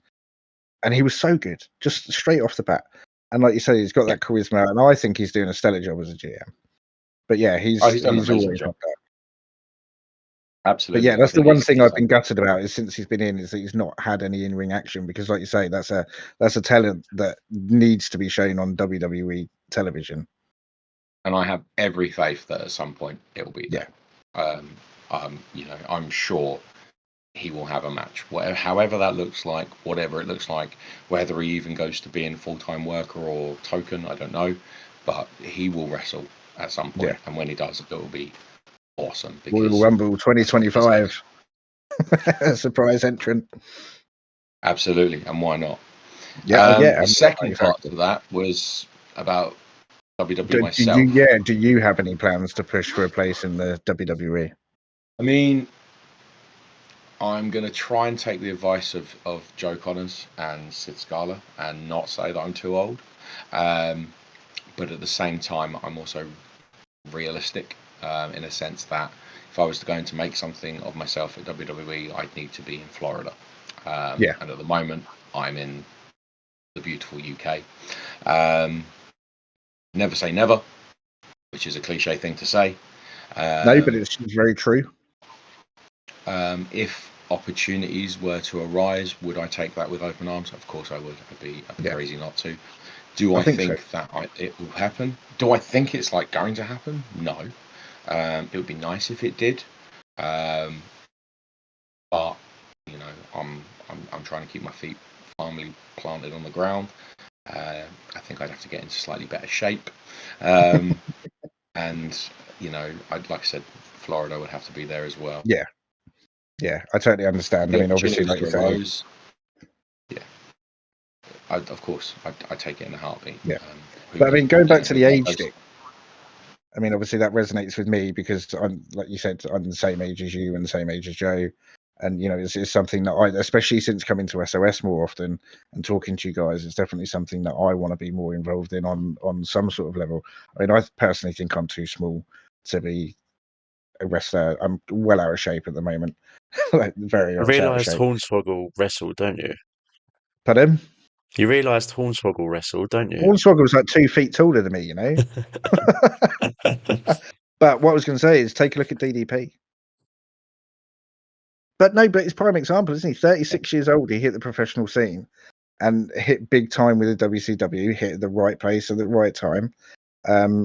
And he was so good, just straight off the bat. And like you say, he's got that charisma, and I think he's doing a stellar job as a GM. But yeah, he's done an amazing always job. like that. But Absolutely. yeah, I that's the think one thing he's I've been gutted about is since he's been in is that he's not had any in-ring action, because like you say, that's a talent that needs to be shown on WWE television. And I have every faith that at some point it will be there. I'm sure he will have a match, whatever, however that looks like, whatever it looks like, whether he even goes to being full-time worker or token, I don't know, but he will wrestle at some point, and when he does, it will be awesome. Royal Rumble 2025, surprise entrant. Absolutely, and why not? Yeah. The second part to that was about WWE myself. Do you have any plans to push for a place in the WWE? I mean, I'm going to try and take the advice of Joe Connors and Sid Scala and not say that I'm too old. But at the same time, I'm also realistic in a sense that if I was going to make something of myself at WWE, I'd need to be in Florida. And at the moment, I'm in the beautiful UK. Never say never, which is a cliche thing to say. No, but it's very true. If opportunities were to arise, would I take that with open arms? Of course I would. I'd be crazy not to. Do I think so. That it will happen? Do I think it's like going to happen? No. It would be nice if it did. But I'm trying to keep my feet firmly planted on the ground. I think I'd have to get into slightly better shape. And like I said, Florida would have to be there as well. Yeah, I totally understand. I mean, obviously, like you say, of course, I take it in a heartbeat. Yeah, but I mean, going back to the age thing, I mean, obviously that resonates with me because I'm, like you said, I'm the same age as you and the same age as Joe, and it's something that I, especially since coming to SOS more often and talking to you guys, it's definitely something that I want to be more involved in on some sort of level. I mean, I personally think I'm too small to be a wrestler. I'm well out of shape at the moment, like very You much out of realise shape. Hornswoggle wrestled, don't you? Pardon? You realised Hornswoggle wrestled, don't you? Hornswoggle's like 2 feet taller than me, But what I was going to say is take a look at DDP. But it's prime example, isn't he? 36 years old, he hit the professional scene and hit big time with the WCW, hit at the right place at the right time.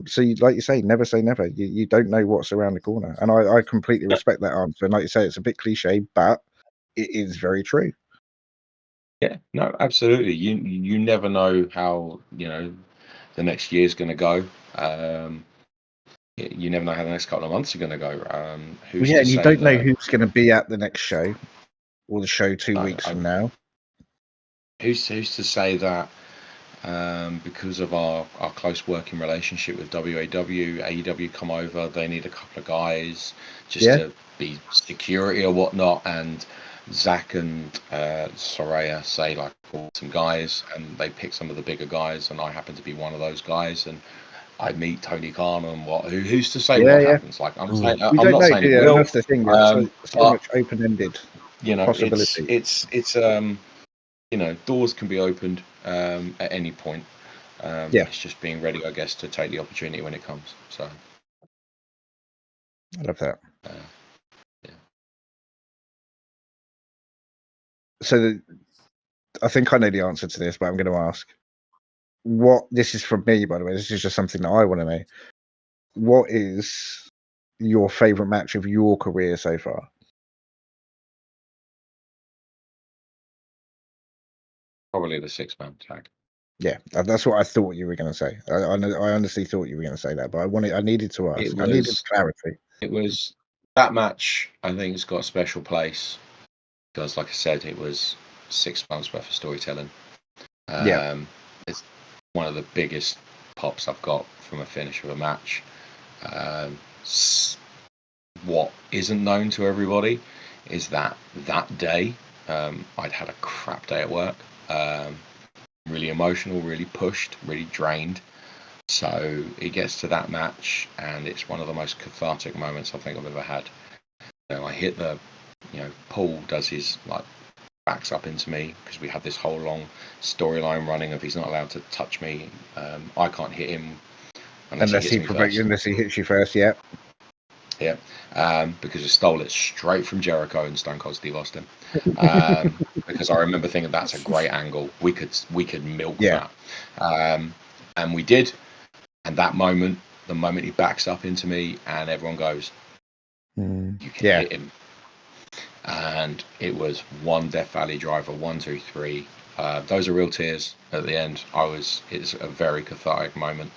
So like you say never. You don't know what's around the corner. And I completely respect that answer. And like you say, it's a bit cliche, but it is very true. Yeah, no, absolutely. You never know how, the next year's going to go. you never know how the next couple of months are going to go. Well, Who's yeah, to and you say don't know that? who's going to be at the next show or the show 2 weeks from now. Who's to say that? Because of our close working relationship with AEW come over, they need a couple of guys just to be security or whatnot, and Zach and Soraya say like some guys, and they pick some of the bigger guys, and I happen to be one of those guys, and I meet Tony Khan, and who's to say what happens? Like I'm saying, We I'm don't not know, saying it and will. that's the thing. It's so much open-ended possibility. It's doors can be opened at any point. It's just being ready, I guess, to take the opportunity when it comes. So I love that. Yeah. So I think I know the answer to this, but I'm going to ask. This is from me, by the way. This is just something that I want to know. What is your favorite match of your career so far? Probably the 6-man tag. Yeah, that's what I thought you were going to say. I honestly thought you were going to say that, but I needed to ask. I needed clarity. It was that match. I think it's got a special place because, like I said, it was 6 months worth of storytelling. It's one of the biggest pops I've got from a finish of a match. What isn't known to everybody is that day I'd had a crap day at work. Really emotional, really pushed, really drained. So it gets to that match, and it's one of the most cathartic moments I think I've ever had. I hit Paul does his backs up into me because we had this whole long storyline running of he's not allowed to touch me. I can't hit him unless he hits you first. Yeah. Yeah, because he stole it straight from Jericho and Stone Cold Steve Austin. Because I remember thinking that's a great angle. We could milk that, and we did. And the moment he backs up into me, and everyone goes, "You can hit him," and it was one Death Valley driver, 1, 2, 3. Those are real tears at the end. It's a very cathartic moment.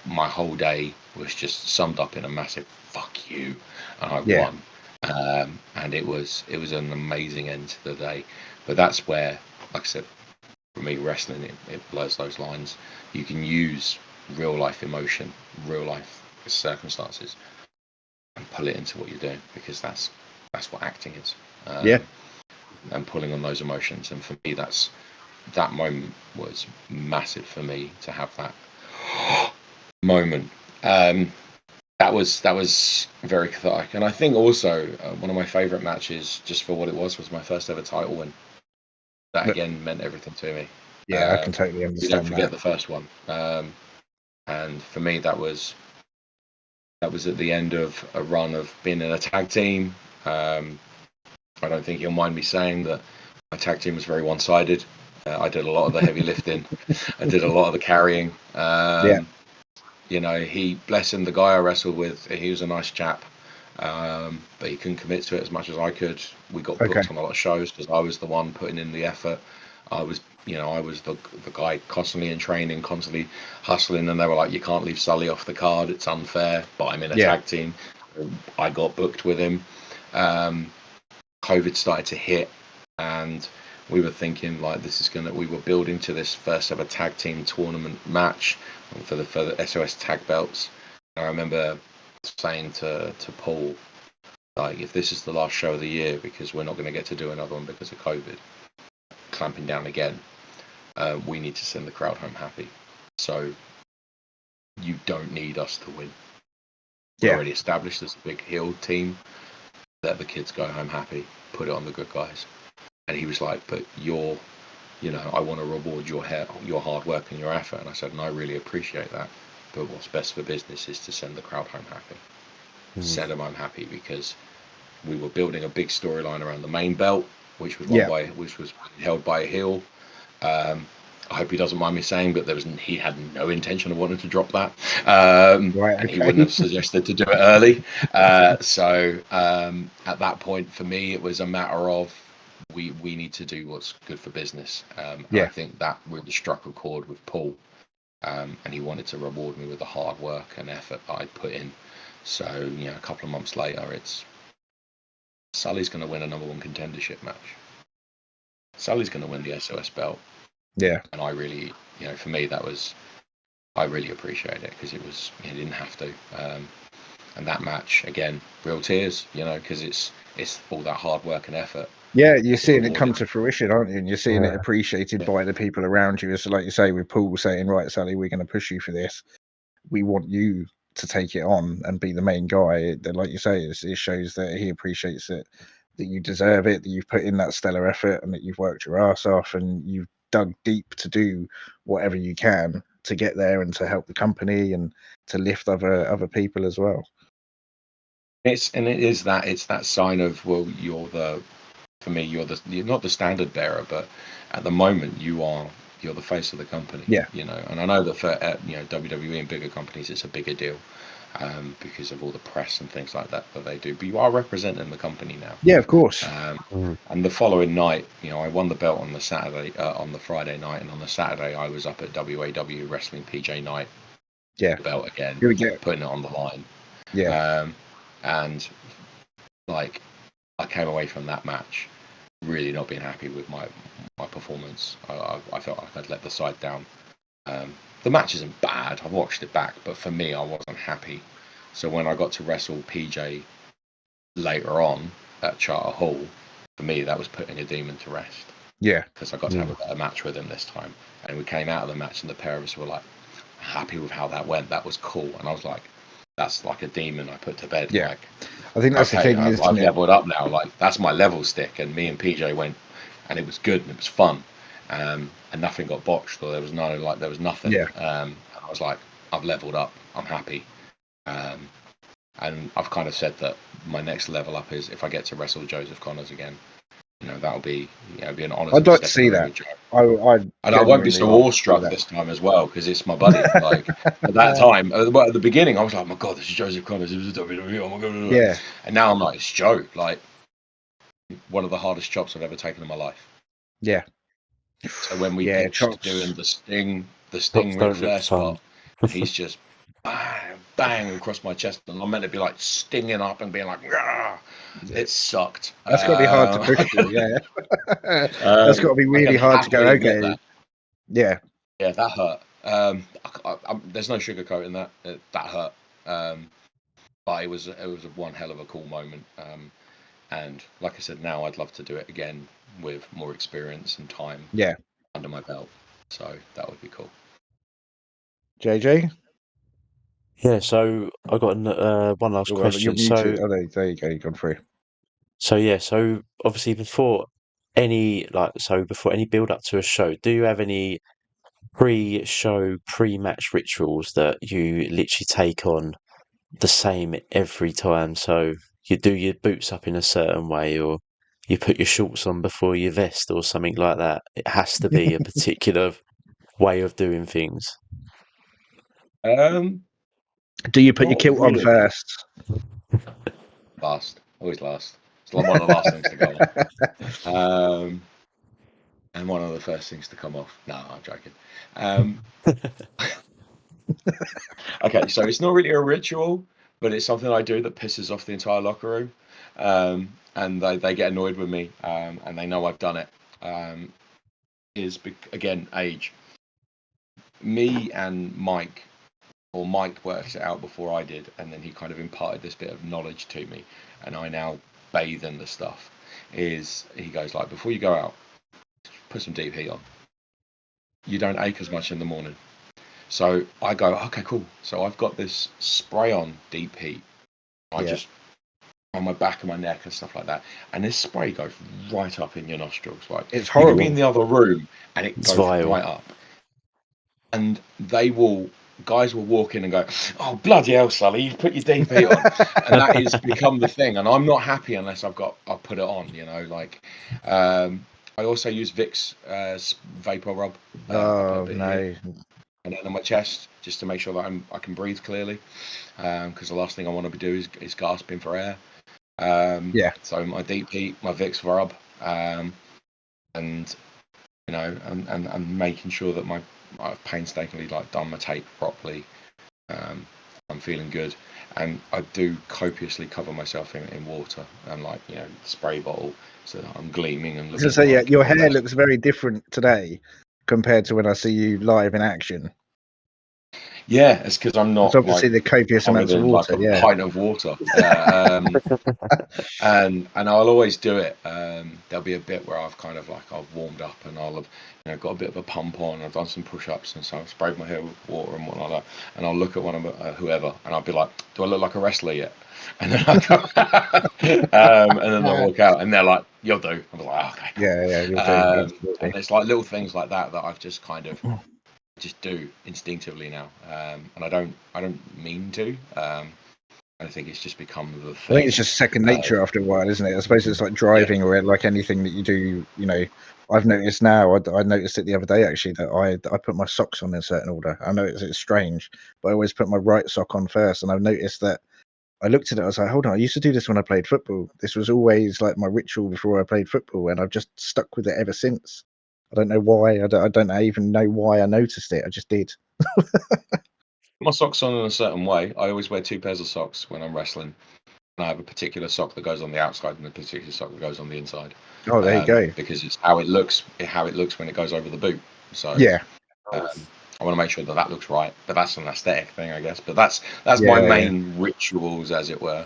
My whole day was just summed up in a massive "fuck you," and I won. And it was an amazing end to the day. But that's where, like I said, for me, wrestling it blurs those lines. You can use real life emotion, real life circumstances, and pull it into what you're doing, because that's what acting is. And pulling on those emotions. And for me, that moment was massive for me to have that moment. That was very cathartic. And I think also one of my favourite matches, just for what it was my first ever title win. That again meant everything to me. I can totally understand. You don't forget the first one. And for me, that was at the end of a run of being in a tag team. I don't think you'll mind me saying that my tag team was very one-sided. I did a lot of the heavy lifting. I did a lot of the carrying. He, bless him, the guy I wrestled with, he was a nice chap, but he couldn't commit to it as much as I could. We got booked on a lot of shows because I was the one putting in the effort. I was the guy constantly in training, constantly hustling, and they were like, "You can't leave Sully off the card. It's unfair." But I'm in a tag team. I got booked with him. COVID started to hit, and we were thinking we were building to this first ever tag team tournament match for the SOS tag belts. And I remember saying to Paul, like, if this is the last show of the year, because we're not going to get to do another one because of COVID clamping down again, we need to send the crowd home happy. So you don't need us to win. We're already established as a big heel team. Let the kids go home happy. Put it on the good guys. And he was like, "But I want to reward your hard work and your effort." And I said, "And I really appreciate that. But what's best for business is to send the crowd home happy. Send them home happy, because we were building a big storyline around the main belt, which was held by a heel. I hope he doesn't mind me saying, but he had no intention of wanting to drop that, and he wouldn't have suggested to do it early. So at that point, for me, it was a matter of we need to do what's good for business. I think that really struck a chord with Paul, and he wanted to reward me with the hard work and effort I put in. So a couple of months later, it's Sully's going to win a number one contendership match. Sully's going to win the SOS belt. Yeah. And I really, for me, I really appreciate it because he didn't have to. And that match, again, real tears, because it's all that hard work and effort. Yeah, you're seeing it come to fruition, aren't you? And you're seeing it appreciated Yeah. by the people around you. So, like you say, with Paul saying, right, Sally, we're going to push you for this. We want you to take it on and be the main guy. Like you say, it shows that he appreciates it, that you deserve it, that you've put in that stellar effort and that you've worked your ass off and you've dug deep to do whatever you can to get there and to help the company and to lift other people as well. It's that sign of, well, you're not the standard bearer, but at the moment you're the face of the company. Yeah. And I know that for WWE and bigger companies it's a bigger deal because of all the press and things like that they do. But you are representing the company now. Yeah, of course. And the following night, I won the belt on the Saturday, on the Friday night, and on the Saturday I was up at WAW Wrestling PJ Night. Yeah. The belt again, putting it on the line. Yeah. And like I came away from that match really not being happy with my performance. I felt like I'd let the side down. The match isn't bad. I've watched it back, but for me, I wasn't happy. So when I got to wrestle PJ later on at Charter Hall, for me, that was putting a demon to rest. Yeah. Because I got to have a better match with him this time. And we came out of the match and the pair of us were like happy with how that went. That was cool. And I was like, that's like a demon I put to bed. Yeah. Like, I think that's the thing. I've leveled up now. Like, that's my level stick. And me and PJ went, and it was good and it was fun. And nothing got botched, or there was nothing. Yeah. And I was like, I've leveled up. I'm happy. And I've kind of said that my next level up is if I get to wrestle Joseph Connors again. That'll be be an honour. I'd like to see that. I won't be so awestruck this time as well because it's my buddy. Like at that time, at the beginning, I was like, oh my god, this is Joseph Connors. It was a WWE. Oh my god. Yeah. And now I'm like, it's Joe. Like one of the hardest chops I've ever taken in my life. Yeah. So when we pitched doing the Sting Ric Flair spot, and he's just bang, bang across my chest, and I'm meant to be like stinging up and being like, Rah! It sucked. That's got to be hard to push through, yeah. That's got to be really hard to go, okay. Yeah. Yeah, that hurt. There's no sugarcoating that. That hurt. But it was one hell of a cool moment. And like I said, now I'd love to do it again with more experience and time under my belt. So that would be cool. JJ? Yeah, so I got one last question. So, there you go, you've gone through. So yeah, so obviously before any build up to a show, do you have any pre-show, pre-match rituals that you literally take on the same every time? So you do your boots up in a certain way, or you put your shorts on before your vest, or something like that. It has to be a particular way of doing things. Do you put your kilt on first? Last, always last. It's like one of the last things to go on. And one of the first things to come off. No, I'm joking. Okay, so it's not really a ritual, but it's something I do that pisses off the entire locker room. And they get annoyed with me, and they know I've done it. Again, age. Me and Mike worked it out before I did, and then he kind of imparted this bit of knowledge to me, and I now bathe in the stuff. He goes like, before you go out, put some deep heat on. You don't ache as much in the morning. So I go, okay, cool. So I've got this spray on deep heat. I just on my back and my neck and stuff like that. And this spray goes right up in your nostrils. Like it's horrible. You can be in the other room and it goes vile. right up. And guys will walk in and go, oh, bloody hell, Sully, you've put your deep heat on. And that has become the thing. And I'm not happy unless I've put it on, I also use Vicks Vapor Rub. Oh, no. And then on my chest, just to make sure that I can breathe clearly. Because the last thing I want to do is gasping for air. So my deep heat, my Vicks Rub. And and making sure that I've painstakingly like done my tape properly. I'm feeling good, and I do copiously cover myself in water and like spray bottle, so that I'm gleaming and looking. So yeah, like your my hair best. looks very different today compared to when I see you live in action. Yeah, it's because I'm not It's obviously like the copious covered amounts of in like water. a Yeah, pint of water. And I'll always do it. There'll be a bit where I've kind of like I've warmed up and I'll have got a bit of a pump on. I've done some push-ups and so I've sprayed my hair with water and whatnot like that. And I'll look at one of whoever and I'll be like, "Do I look like a wrestler yet?" And then I go, and then they'll walk out and they're like, "You'll do." I'm like, oh, "Okay, cool." yeah, you'll do. Absolutely. And it's like little things like that I've just kind of just do instinctively now, and I don't mean to. I think it's just become the thing. I think it's just second nature after a while, isn't it? I suppose it's like driving or like anything that you do. I've noticed now. I noticed it the other day actually that I put my socks on in a certain order. I know it's strange, but I always put my right sock on first, and I've noticed that. I looked at it. I was like, hold on. I used to do this when I played football. This was always like my ritual before I played football, and I've just stuck with it ever since. I don't know why. I don't even know why I noticed it. I just did. My socks on in a certain way. I always wear two pairs of socks when I'm wrestling. And I have a particular sock that goes on the outside and a particular sock that goes on the inside. Oh, there you go. Because it's how it looks when it goes over the boot. So Yeah. I want to make sure that looks right. But that's an aesthetic thing, I guess. But that's my Yeah. main rituals, as it were.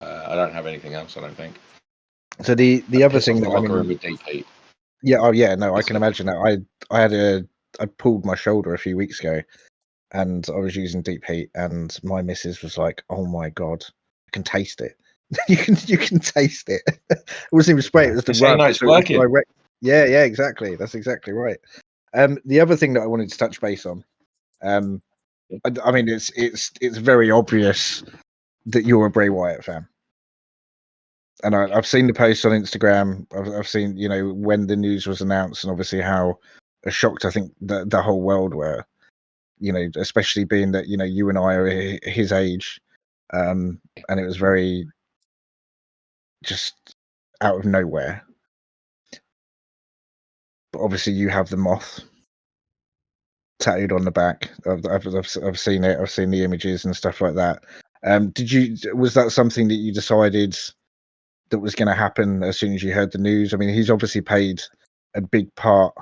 I don't have anything else, I don't think. So the other thing the locker room with deep heat. Yeah. Oh, yeah. No, I can imagine that. I pulled my shoulder a few weeks ago, and I was using deep heat, and my missus was like, "Oh my god, I can taste it. you can taste it." It wasn't even spray; it was the rub. It's So it was working. direct. Yeah, exactly. That's exactly right. The other thing that I wanted to touch base on, I mean, it's very obvious that you're a Bray Wyatt fan, and I've seen the posts on Instagram. I've seen when the news was announced, and obviously how shocked I think the whole world were. Especially being that you and I are his age, and it was very just out of nowhere. But obviously, you have the moth tattooed on the back. I've seen it. I've seen the images and stuff like that. Was that something that you decided that was going to happen as soon as you heard the news? I mean, he's obviously played a big part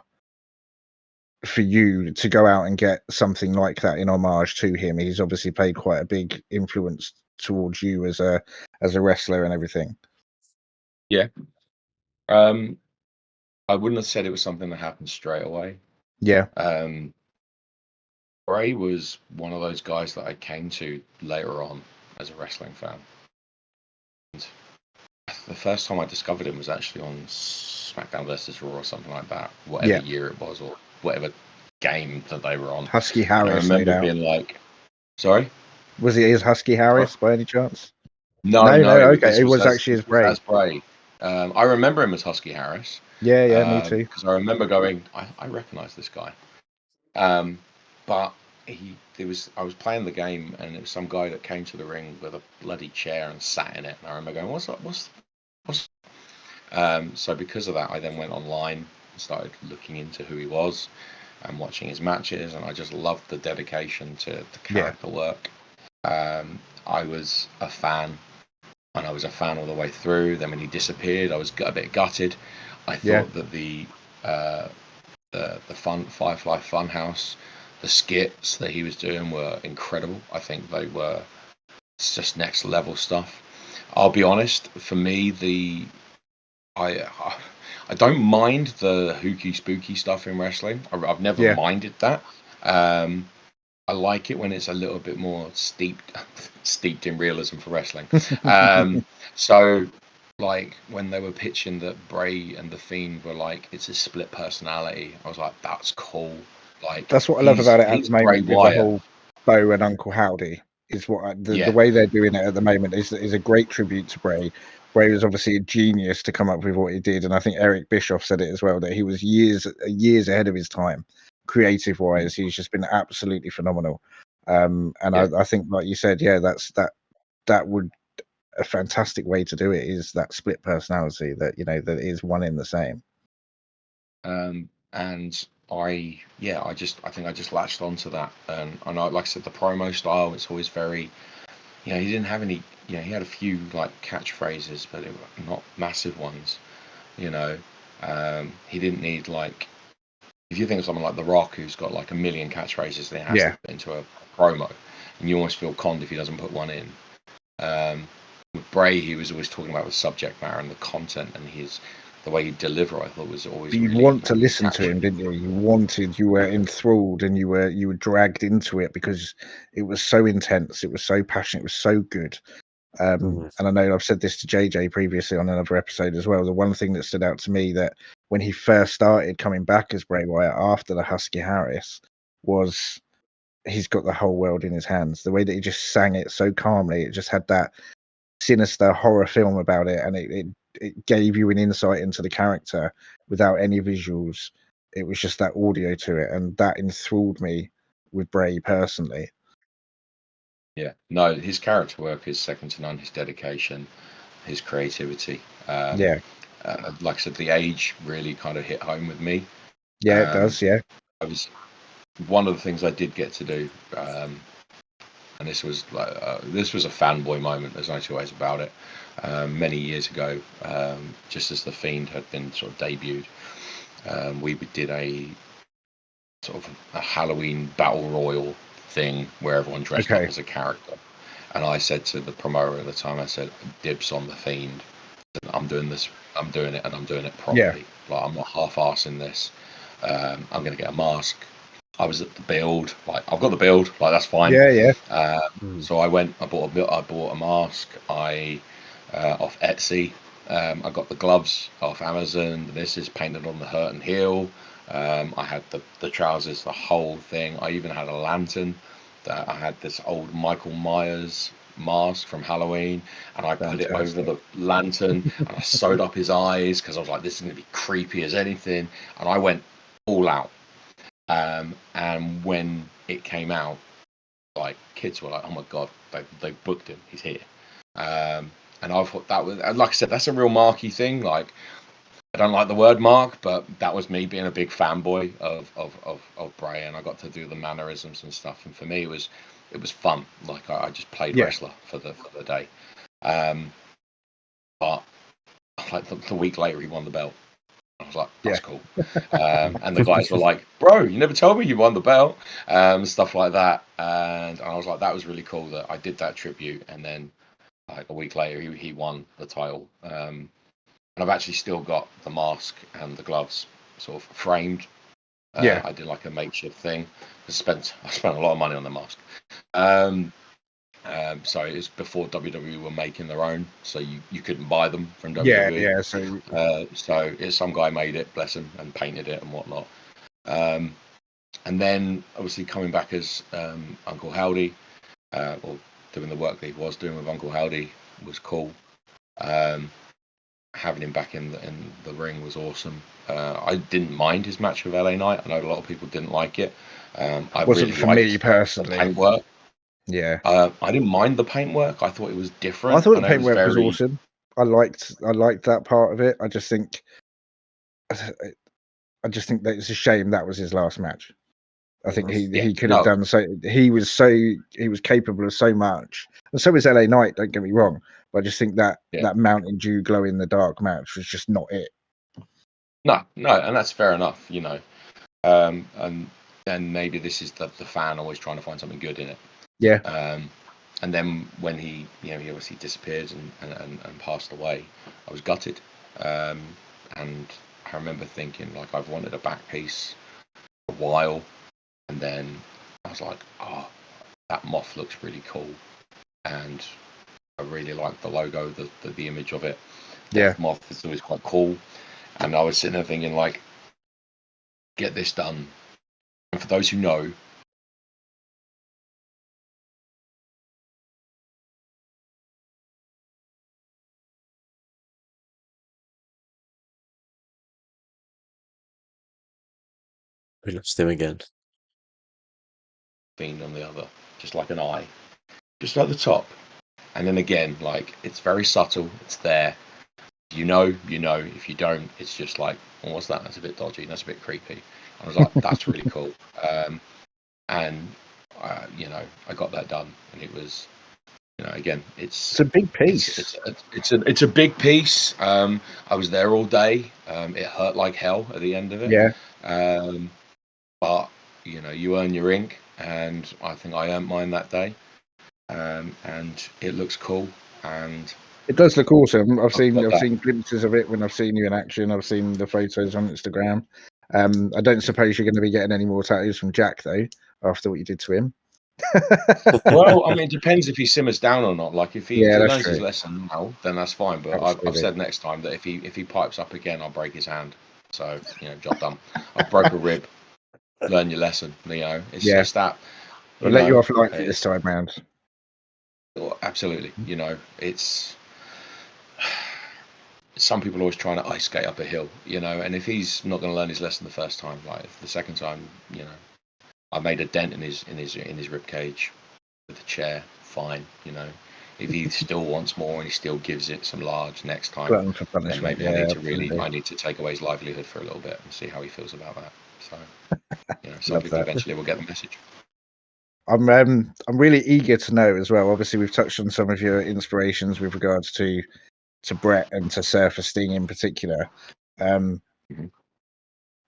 for you to go out and get something like that in homage to him. He's obviously played quite a big influence towards you as a wrestler and everything. Yeah. I wouldn't have said it was something that happened straight away. Yeah. Bray was one of those guys that I came to later on as a wrestling fan. And the first time I discovered him was actually on SmackDown versus Raw or something like that, whatever year it was or whatever game that they were on. Husky Harris, I remember being like, sorry? Was he as Husky Harris by any chance? No. Okay, it was actually as Bray. As Bray. I remember him as Husky Harris. Yeah, me too. Because I remember going, I recognise this guy. But I was playing the game and it was some guy that came to the ring with a bloody chair and sat in it. And I remember going, what's up? So because of that, I then went online and started looking into who he was and watching his matches. And I just loved the dedication to the character work. I was a fan. And I was a fan all the way through. Then when he disappeared, I was a bit gutted. I thought that the Firefly Funhouse, the skits that he was doing were incredible. I think they were just next level stuff. I'll be honest. For me, I don't mind the hooky spooky stuff in wrestling. I've never minded that. I like it when it's a little bit more steeped in realism for wrestling. So, like when they were pitching that Bray and the Fiend were like, it's a split personality. I was like, that's cool. Like that's what I love about it at the moment with the whole Bo and Uncle Howdy. Is what the way they're doing it at the moment is a great tribute to Bray. Bray was obviously a genius to come up with what he did, and I think Eric Bischoff said it as well that he was years ahead of his time. Creative wise, he's just been absolutely phenomenal. I think, like you said, that would a fantastic way to do it is that split personality that that is one in the same. And and I think I just latched onto that, and I know, like I said, the promo style, it's always very, he didn't have any, he had a few like catchphrases, but it were not massive ones, he didn't need, like, if you think of someone like The Rock, who's got like a million catchphrases, then he has to put into a promo, and you almost feel conned if he doesn't put one in. With Bray, he was always talking about the subject matter and the content, and the way he'd deliver, I thought, was always. But you really, want to really listen to him, didn't you? You were enthralled, and you were dragged into it because it was so intense, it was so passionate, it was so good. And I know I've said this to JJ previously on another episode as well. The one thing that stood out to me, that when he first started coming back as Bray Wyatt after the Husky Harris, was he's got the whole world in his hands. The way that he just sang it so calmly, it just had that sinister horror film about it, and it gave you an insight into the character without any visuals. It was just that audio to it, and that enthralled me with Bray personally. Yeah, no, his character work is second to none. His dedication, his creativity. Yeah. Like I said, the age really kind of hit home with me. Yeah, it does. Yeah. I was one of the things I did get to do, and this was a fanboy moment. There's no two ways about it. Many years ago, just as the Fiend had been sort of debuted, we did a sort of a Halloween battle royal thing where everyone dressed up as a character. And I said to the promoter at the time, I said, dibs on the Fiend. I'm doing this, I'm doing it, and I'm doing it properly. Yeah. Like, I'm not half-assing this. I'm going to get a mask. I was at the build. Like, I've got the build. Like, that's fine. Yeah. So I went. I bought a mask. Off Etsy. I got the gloves off Amazon. This is painted on the hurt and heel. I had the trousers, the whole thing. I even had a lantern. I had this old Michael Myers mask from Halloween, and I put it over the lantern, and I sewed up his eyes because I was like, this is going to be creepy as anything, and I went all out. And when it came out, like, kids were like, oh my god, they booked him, he's here. And I thought that was, like I said, that's a real marky thing. Like, I don't like the word mark, but that was me being a big fanboy of Bray, and I got to do the mannerisms and stuff. And for me, it was fun. Like, I just played wrestler for the day. But like the week later, he won the belt. I was like, that's cool. And the guys were like, bro, you never told me you won the belt. Stuff like that. And I was like, that was really cool that I did that tribute. And then like a week later, he won the title. And I've actually still got the mask and the gloves sort of framed. I did like a makeshift thing. I spent a lot of money on the mask. So it was before WWE were making their own, so you couldn't buy them from WWE. So some guy made it, bless him, and painted it and whatnot. And then obviously coming back as Uncle Howdy, or doing the work that he was doing with Uncle Howdy was cool. Having him back in the ring was awesome. I didn't mind his match with LA Knight. I know a lot of people didn't like it. I wasn't really for me personally. The paintwork. Yeah. I didn't mind the paintwork. I thought it was different. I thought the paintwork was awesome. I liked that part of it. I just think that it's a shame that was his last match. I think he could have done so. He was capable of so much, and so was LA Knight. Don't get me wrong, but I just think that Mountain Dew glow in the dark match was just not it. No, and that's fair enough, and then maybe this is the fan always trying to find something good in it. Yeah. And then when he obviously disappeared and passed away, I was gutted. And I remember thinking, like, I've wanted a back piece for a while, and then I was like, oh, that moth looks really cool, and I really like the logo, the image of it. Yeah. Moth is always quite cool, and I was sitting there thinking, like, get this done. And for those who know, We lost him again. Fiend on the other, just like an eye, just like the top. And then again, like, it's very subtle, it's there. You know. If you don't, it's just like, well, what's that? That's a bit dodgy. That's a bit creepy. I was like, that's really cool. And I got that done, and it was, again, It's a big piece. it's a big piece. I was there all day. It hurt like hell at the end of it. Yeah. But you earn your ink, and I think I earned mine that day. And it looks cool, and it does look awesome. I've seen that. glimpses of it when I've seen you in action. I've seen the photos on Instagram. I don't suppose you're going to be getting any more tattoos from Jack though, after what you did to him. Well, I mean, it depends if he simmers down or not. Like if he that's learns true. his lesson now, then that's fine. But I've said next time that if he pipes up again, I'll break his hand. So job done. I've broke a rib. Learn your lesson. It's that. I'll let you off lightly this time round. Absolutely. It's some people always trying to ice skate up a hill, and if he's not going to learn his lesson the first time, like if the second time, I made a dent in his rib cage with the chair, fine, if he still wants more and he still gives it some large next time, then maybe I need to take away his livelihood for a little bit and see how he feels about that. So some people eventually will get the message. I'm really eager to know as well. Obviously, we've touched on some of your inspirations with regards to Brett and to Surfer Sting in particular.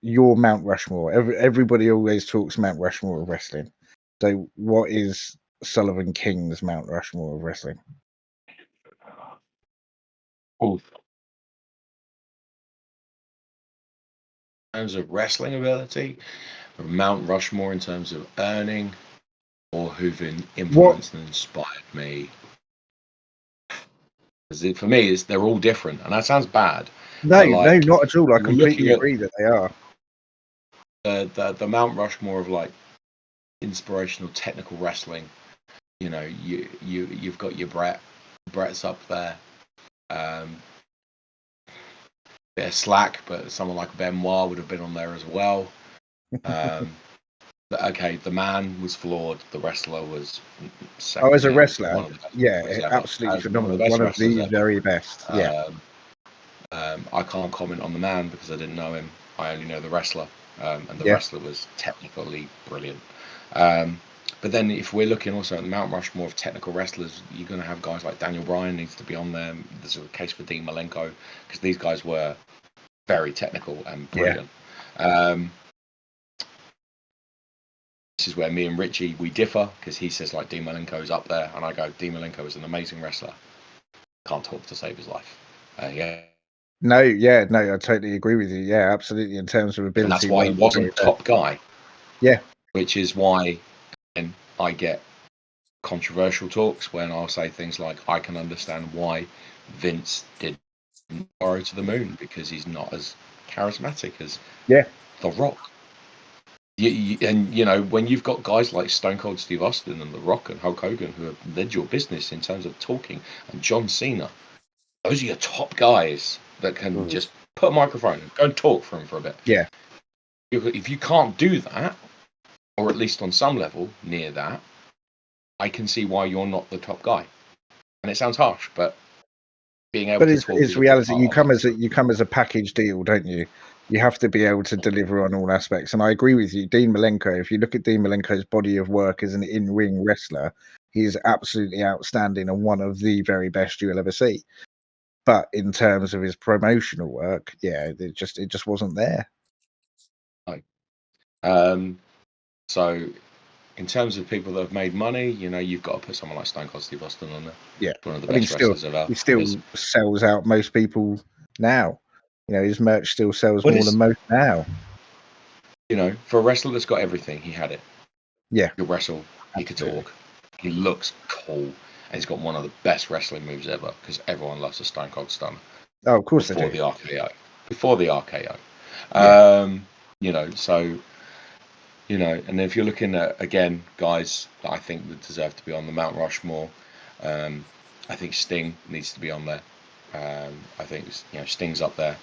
Your Mount Rushmore. Everybody always talks Mount Rushmore of wrestling. So, what is Sullivan King's Mount Rushmore of wrestling? In terms of wrestling ability, Mount Rushmore in terms of earning, or who've influenced and inspired me. For me, they're all different, and that sounds bad. No, not at all. I completely agree that they are. The Mount Rushmore of like inspirational technical wrestling. You've got your Brett. Brett's up there. Bit of slack, but someone like Benoit would have been on there as well. But okay, the man was flawed. The wrestler was second. As a wrestler, absolutely phenomenal. One of the very best. I can't comment on the man because I didn't know him. I only know the wrestler, and the wrestler was technically brilliant. But then if we're looking also at the Mount Rushmore of technical wrestlers, you're going to have guys like Daniel Bryan needs to be on there. There's a case for Dean Malenko because these guys were very technical and brilliant. This is where me and Richie, we differ because he says like Dean Malenko's up there and I go, Dean Malenko is an amazing wrestler. Can't talk to save his life. No, I totally agree with you. Yeah, absolutely. In terms of ability. And that's why he wasn't top guy. Yeah. Which is why I get controversial talks when I'll say things like, I can understand why Vince didn't borrow to the moon because he's not as charismatic as The Rock. When you've got guys like Stone Cold Steve Austin and The Rock and Hulk Hogan who have led your business in terms of talking, and John Cena, those are your top guys that can just put a microphone and go and talk for him for a bit. Yeah. If you can't do that, or at least on some level near that, I can see why you're not the top guy. And it sounds harsh, but being able to talk is reality. You come as a package deal, don't you? You have to be able to deliver on all aspects. And I agree with you. Dean Malenko, if you look at Dean Malenko's body of work as an in-ring wrestler, he is absolutely outstanding and one of the very best you'll ever see. But in terms of his promotional work, it just wasn't there. So in terms of people that have made money, you've got to put someone like Stone Cold Steve Austin on there. Yeah. One of the best wrestlers ever. He still sells out most people now. His merch still sells more than most now. For a wrestler that's got everything, he had it. Yeah. He could wrestle, he could talk, he looks cool, and he's got one of the best wrestling moves ever because everyone loves a Stone Cold Stunner. Oh, of course they do. Before the RKO. And if you're looking at, again, guys that I think that deserve to be on the Mount Rushmore, I think Sting needs to be on there. I think Sting's up there.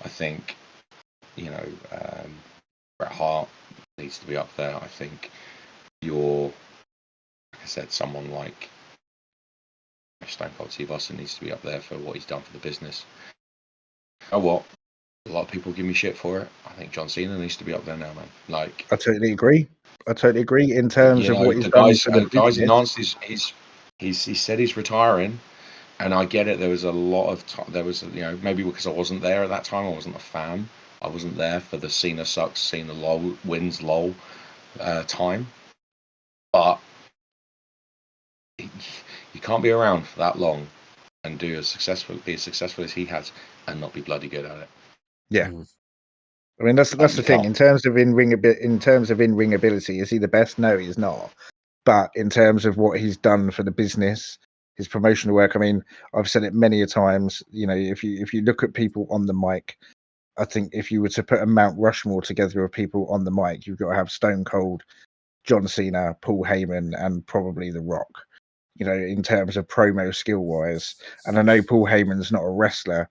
I think Bret Hart needs to be up there. I think like I said, someone like Stone Cold Steve Austin needs to be up there for what he's done for the business. know what? A lot of people give me shit for it. I think John Cena needs to be up there now, man. Like, I totally agree. In terms of what he's the done for the guys business. announced he said he's retiring, and I get it. There was a lot of there was maybe because I wasn't there at that time. I wasn't a fan. I wasn't there for the Cena sucks, Cena lol wins lol time. But you can't be around for that long and be as successful as he has and not be bloody good at it. Yeah. I mean, that's the thing. In terms of in ring ability, is he the best? No, he's not. But in terms of what he's done for the business, his promotional work, I mean, I've said it many a times. If you look at people on the mic, I think if you were to put a Mount Rushmore together of people on the mic, you've got to have Stone Cold, John Cena, Paul Heyman, and probably The Rock. In terms of promo skill wise, and I know Paul Heyman's not a wrestler,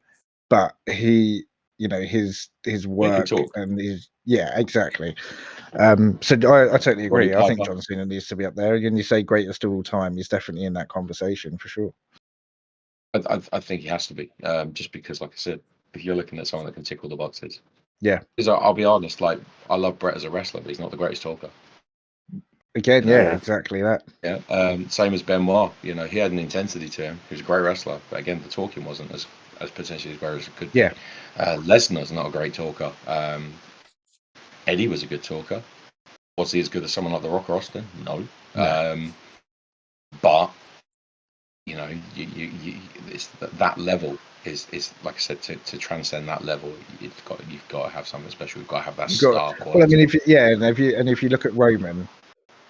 but he, his work and his exactly. So I totally agree. I think John Cena needs to be up there. And you say greatest of all time, he's definitely in that conversation for sure. I think he has to be, just because, like I said, if you're looking at someone that can tick all the boxes. Yeah. Because I'll be honest, like, I love Brett as a wrestler, but he's not the greatest talker. Again, exactly that. Yeah. Same as Benoit. He had an intensity to him. He was a great wrestler, but again, the talking wasn't as potentially as great as it could be. Yeah. Lesnar's not a great talker. Eddie was a good talker. Was he as good as someone like The Rock or Austin? No. But it's that level is like I said, to transcend that level, you've got to have something special. You've got to have that star quality. Well, I mean, if you look at Roman,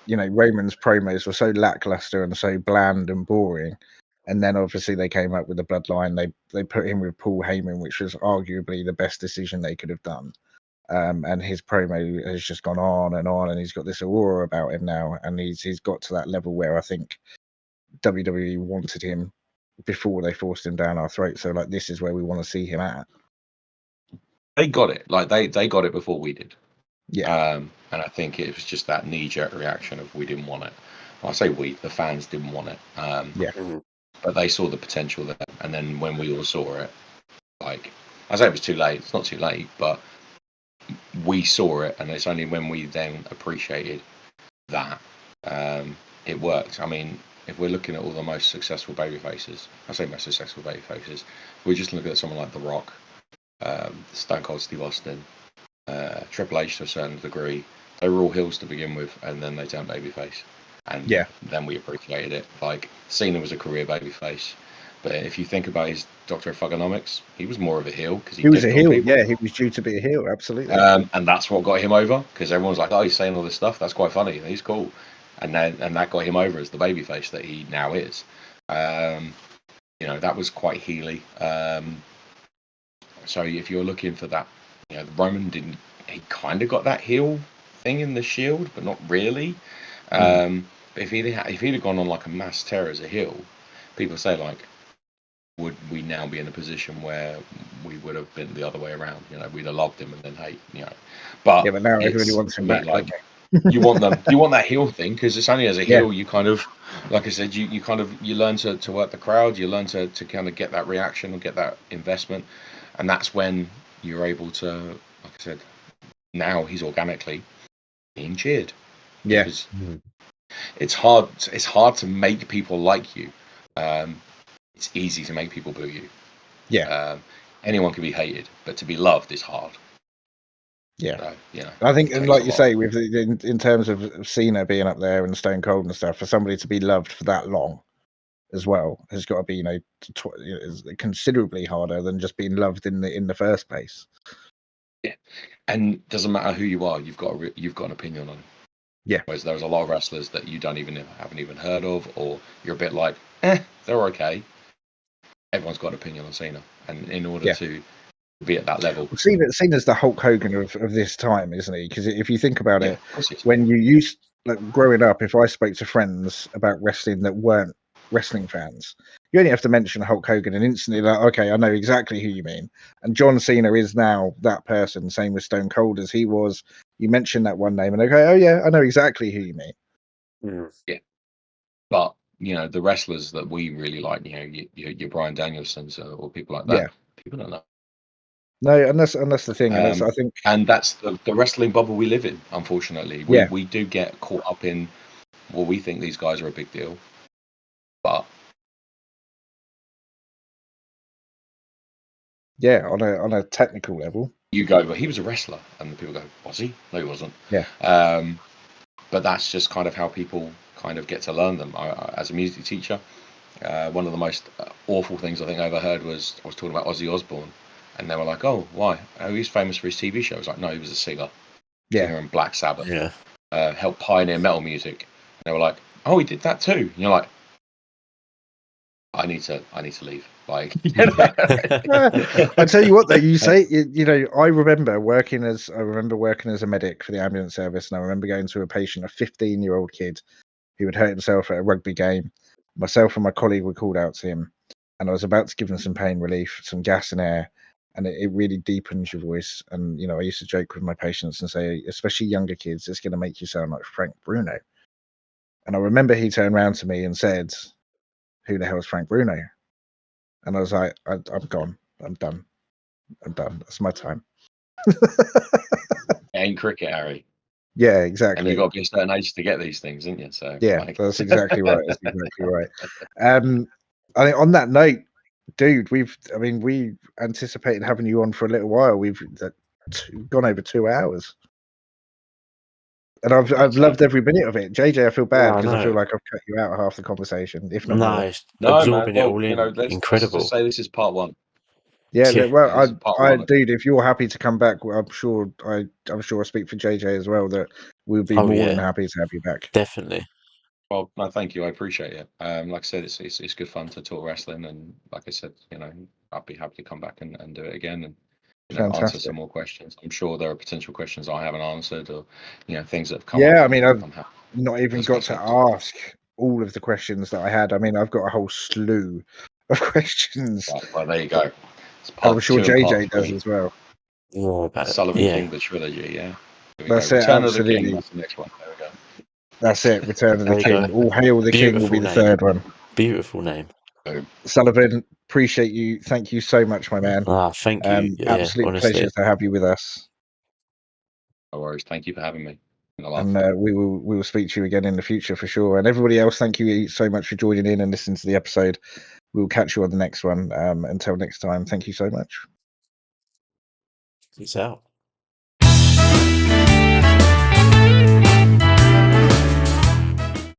Roman's promos were so lackluster and so bland and boring, and then obviously they came up with the Bloodline. They put him with Paul Heyman, which was arguably the best decision they could have done. And his promo has just gone on, and he's got this aura about him now, and he's got to that level where I think WWE wanted him before they forced him down our throat. So like, this is where we want to see him at. They got it. Like they got it before we did. Yeah. And I think it was just that knee-jerk reaction of we didn't want it. Well, I say we, the fans didn't want it. But they saw the potential there, and then when we all saw it, like I say, it was too late. It's not too late, but we saw it, and it's only when we then appreciated that it worked. I mean, if we're looking at all the most successful baby faces, I say most successful baby faces, we're just looking at someone like The Rock, Stone Cold Steve Austin, Triple H to a certain degree. They were all heels to begin with, and then they turned babyface, and then we appreciated it. Like Cena was a career babyface, but if you think about his Doctor of Thugonomics, he was more of a heel because he was a heel. Yeah, he was due to be a heel. Absolutely. And that's what got him over, because everyone's like, "Oh, he's saying all this stuff. That's quite funny. He's cool," and that got him over as the babyface that he now is. That was quite heely. So if you're looking for that, Roman didn't. He kind of got that heel thing in the Shield, but not really. But if he'd have gone on like a mass tear as a heel, people say like, would we now be in a position where we would have been the other way around? We'd have loved him and then hate. But now everybody wants him back. Like, you want that heel thing, because it's only as a heel you kind of, like I said, you kind of learn to work the crowd. You learn to kind of get that reaction and get that investment. And that's when you're able to, like I said, now he's organically being cheered. Yeah. Because it's hard to make people like you. It's easy to make people boo you. Yeah. Anyone can be hated, but to be loved is hard. Yeah. So, I think, and like you say, with in terms of Cena being up there and Stone Cold and stuff, for somebody to be loved for that long as well has got to be considerably harder than just being loved in the first place. Yeah, and doesn't matter who you are, you've got an opinion on it. Yeah. Whereas there's a lot of wrestlers that you haven't even heard of, or you're a bit like, they're okay. Everyone's got an opinion on Cena, and in order to be at that level, Cena's the Hulk Hogan of this time, isn't he? Because if you think about it, when you used growing up, if I spoke to friends about wrestling that weren't wrestling fans, you only have to mention Hulk Hogan and instantly like, okay, I know exactly who you mean. And John Cena is now that person. Same with Stone Cold as he was. You mention that one name and they go, oh yeah, I know exactly who you mean. Yeah, but the wrestlers that we really like, your Bryan Danielsons or people like that, people don't know No, and that's the thing, and I think, and that's the wrestling bubble we live in. Unfortunately, we do get caught up in, well, we think these guys are a big deal, but yeah, on a technical level, you go, but he was a wrestler, and the people go, was he? No, he wasn't. Yeah. But that's just kind of how people kind of get to learn them. As a music teacher, one of the most awful things I think I ever heard was, I was talking about Ozzy Osbourne, and they were like, "Oh, why? Oh, he's famous for his TV show." I was like, "No, he was a singer in Black Sabbath. Yeah. Helped pioneer metal music." And they were like, "Oh, he did that too." And you're like, I need to leave. Like, I tell you what, though, you say, you know, I remember working as a medic for the ambulance service, and I remember going to a patient, a 15-year-old kid who had hurt himself at a rugby game. Myself and my colleague were called out to him, and I was about to give him some pain relief, some gas and air, and it really deepens your voice. And, you know, I used to joke with my patients and say, especially younger kids, it's going to make you sound like Frank Bruno. And I remember he turned around to me and said, "Who the hell is Frank Bruno?" And I was like, I'm gone. I'm done. That's my time. ain't cricket, Harry. Yeah, exactly. And you've got to be a certain age to get these things, isn't you? So yeah, that's exactly right. That's exactly right. I think on that note, dude, we anticipated having you on for a little while. We've gone over 2 hours. And I've loved every minute of it. JJ, I feel bad because I feel like I've cut you out half the conversation, if not more. No, absorbing man. it all in. Let's Incredible. just say this is part one. Yeah, well, I dude, if you're happy to come back, I'm sure I speak for JJ as well that we'll be more than happy to have you back. Definitely. Well, no, thank you. I appreciate it. Like I said, it's good fun to talk wrestling, and like I said, you know, I'd be happy to come back and do it again and answer some more questions. I'm sure there are potential questions I haven't answered, or things that have come up. Yeah, I mean, I've not even got to ask all of the questions that I had. I mean, I've got a whole slew of questions. Right, well, there you go. I'm sure JJ does as well. Sullivan King, the trilogy, yeah. That's Return it, of the King, that's the next one. There we go. That's it, Return of the King. All Hail the King will be the third one. Beautiful name. Sullivan, appreciate you. Thank you so much, my man. Thank you. Absolute pleasure to have you with us. No worries. Thank you for having me. And we will speak to you again in the future for sure. And everybody else, thank you so much for joining in and listening to the episode. We'll catch you on the next one. Until next time, thank you so much. Peace out.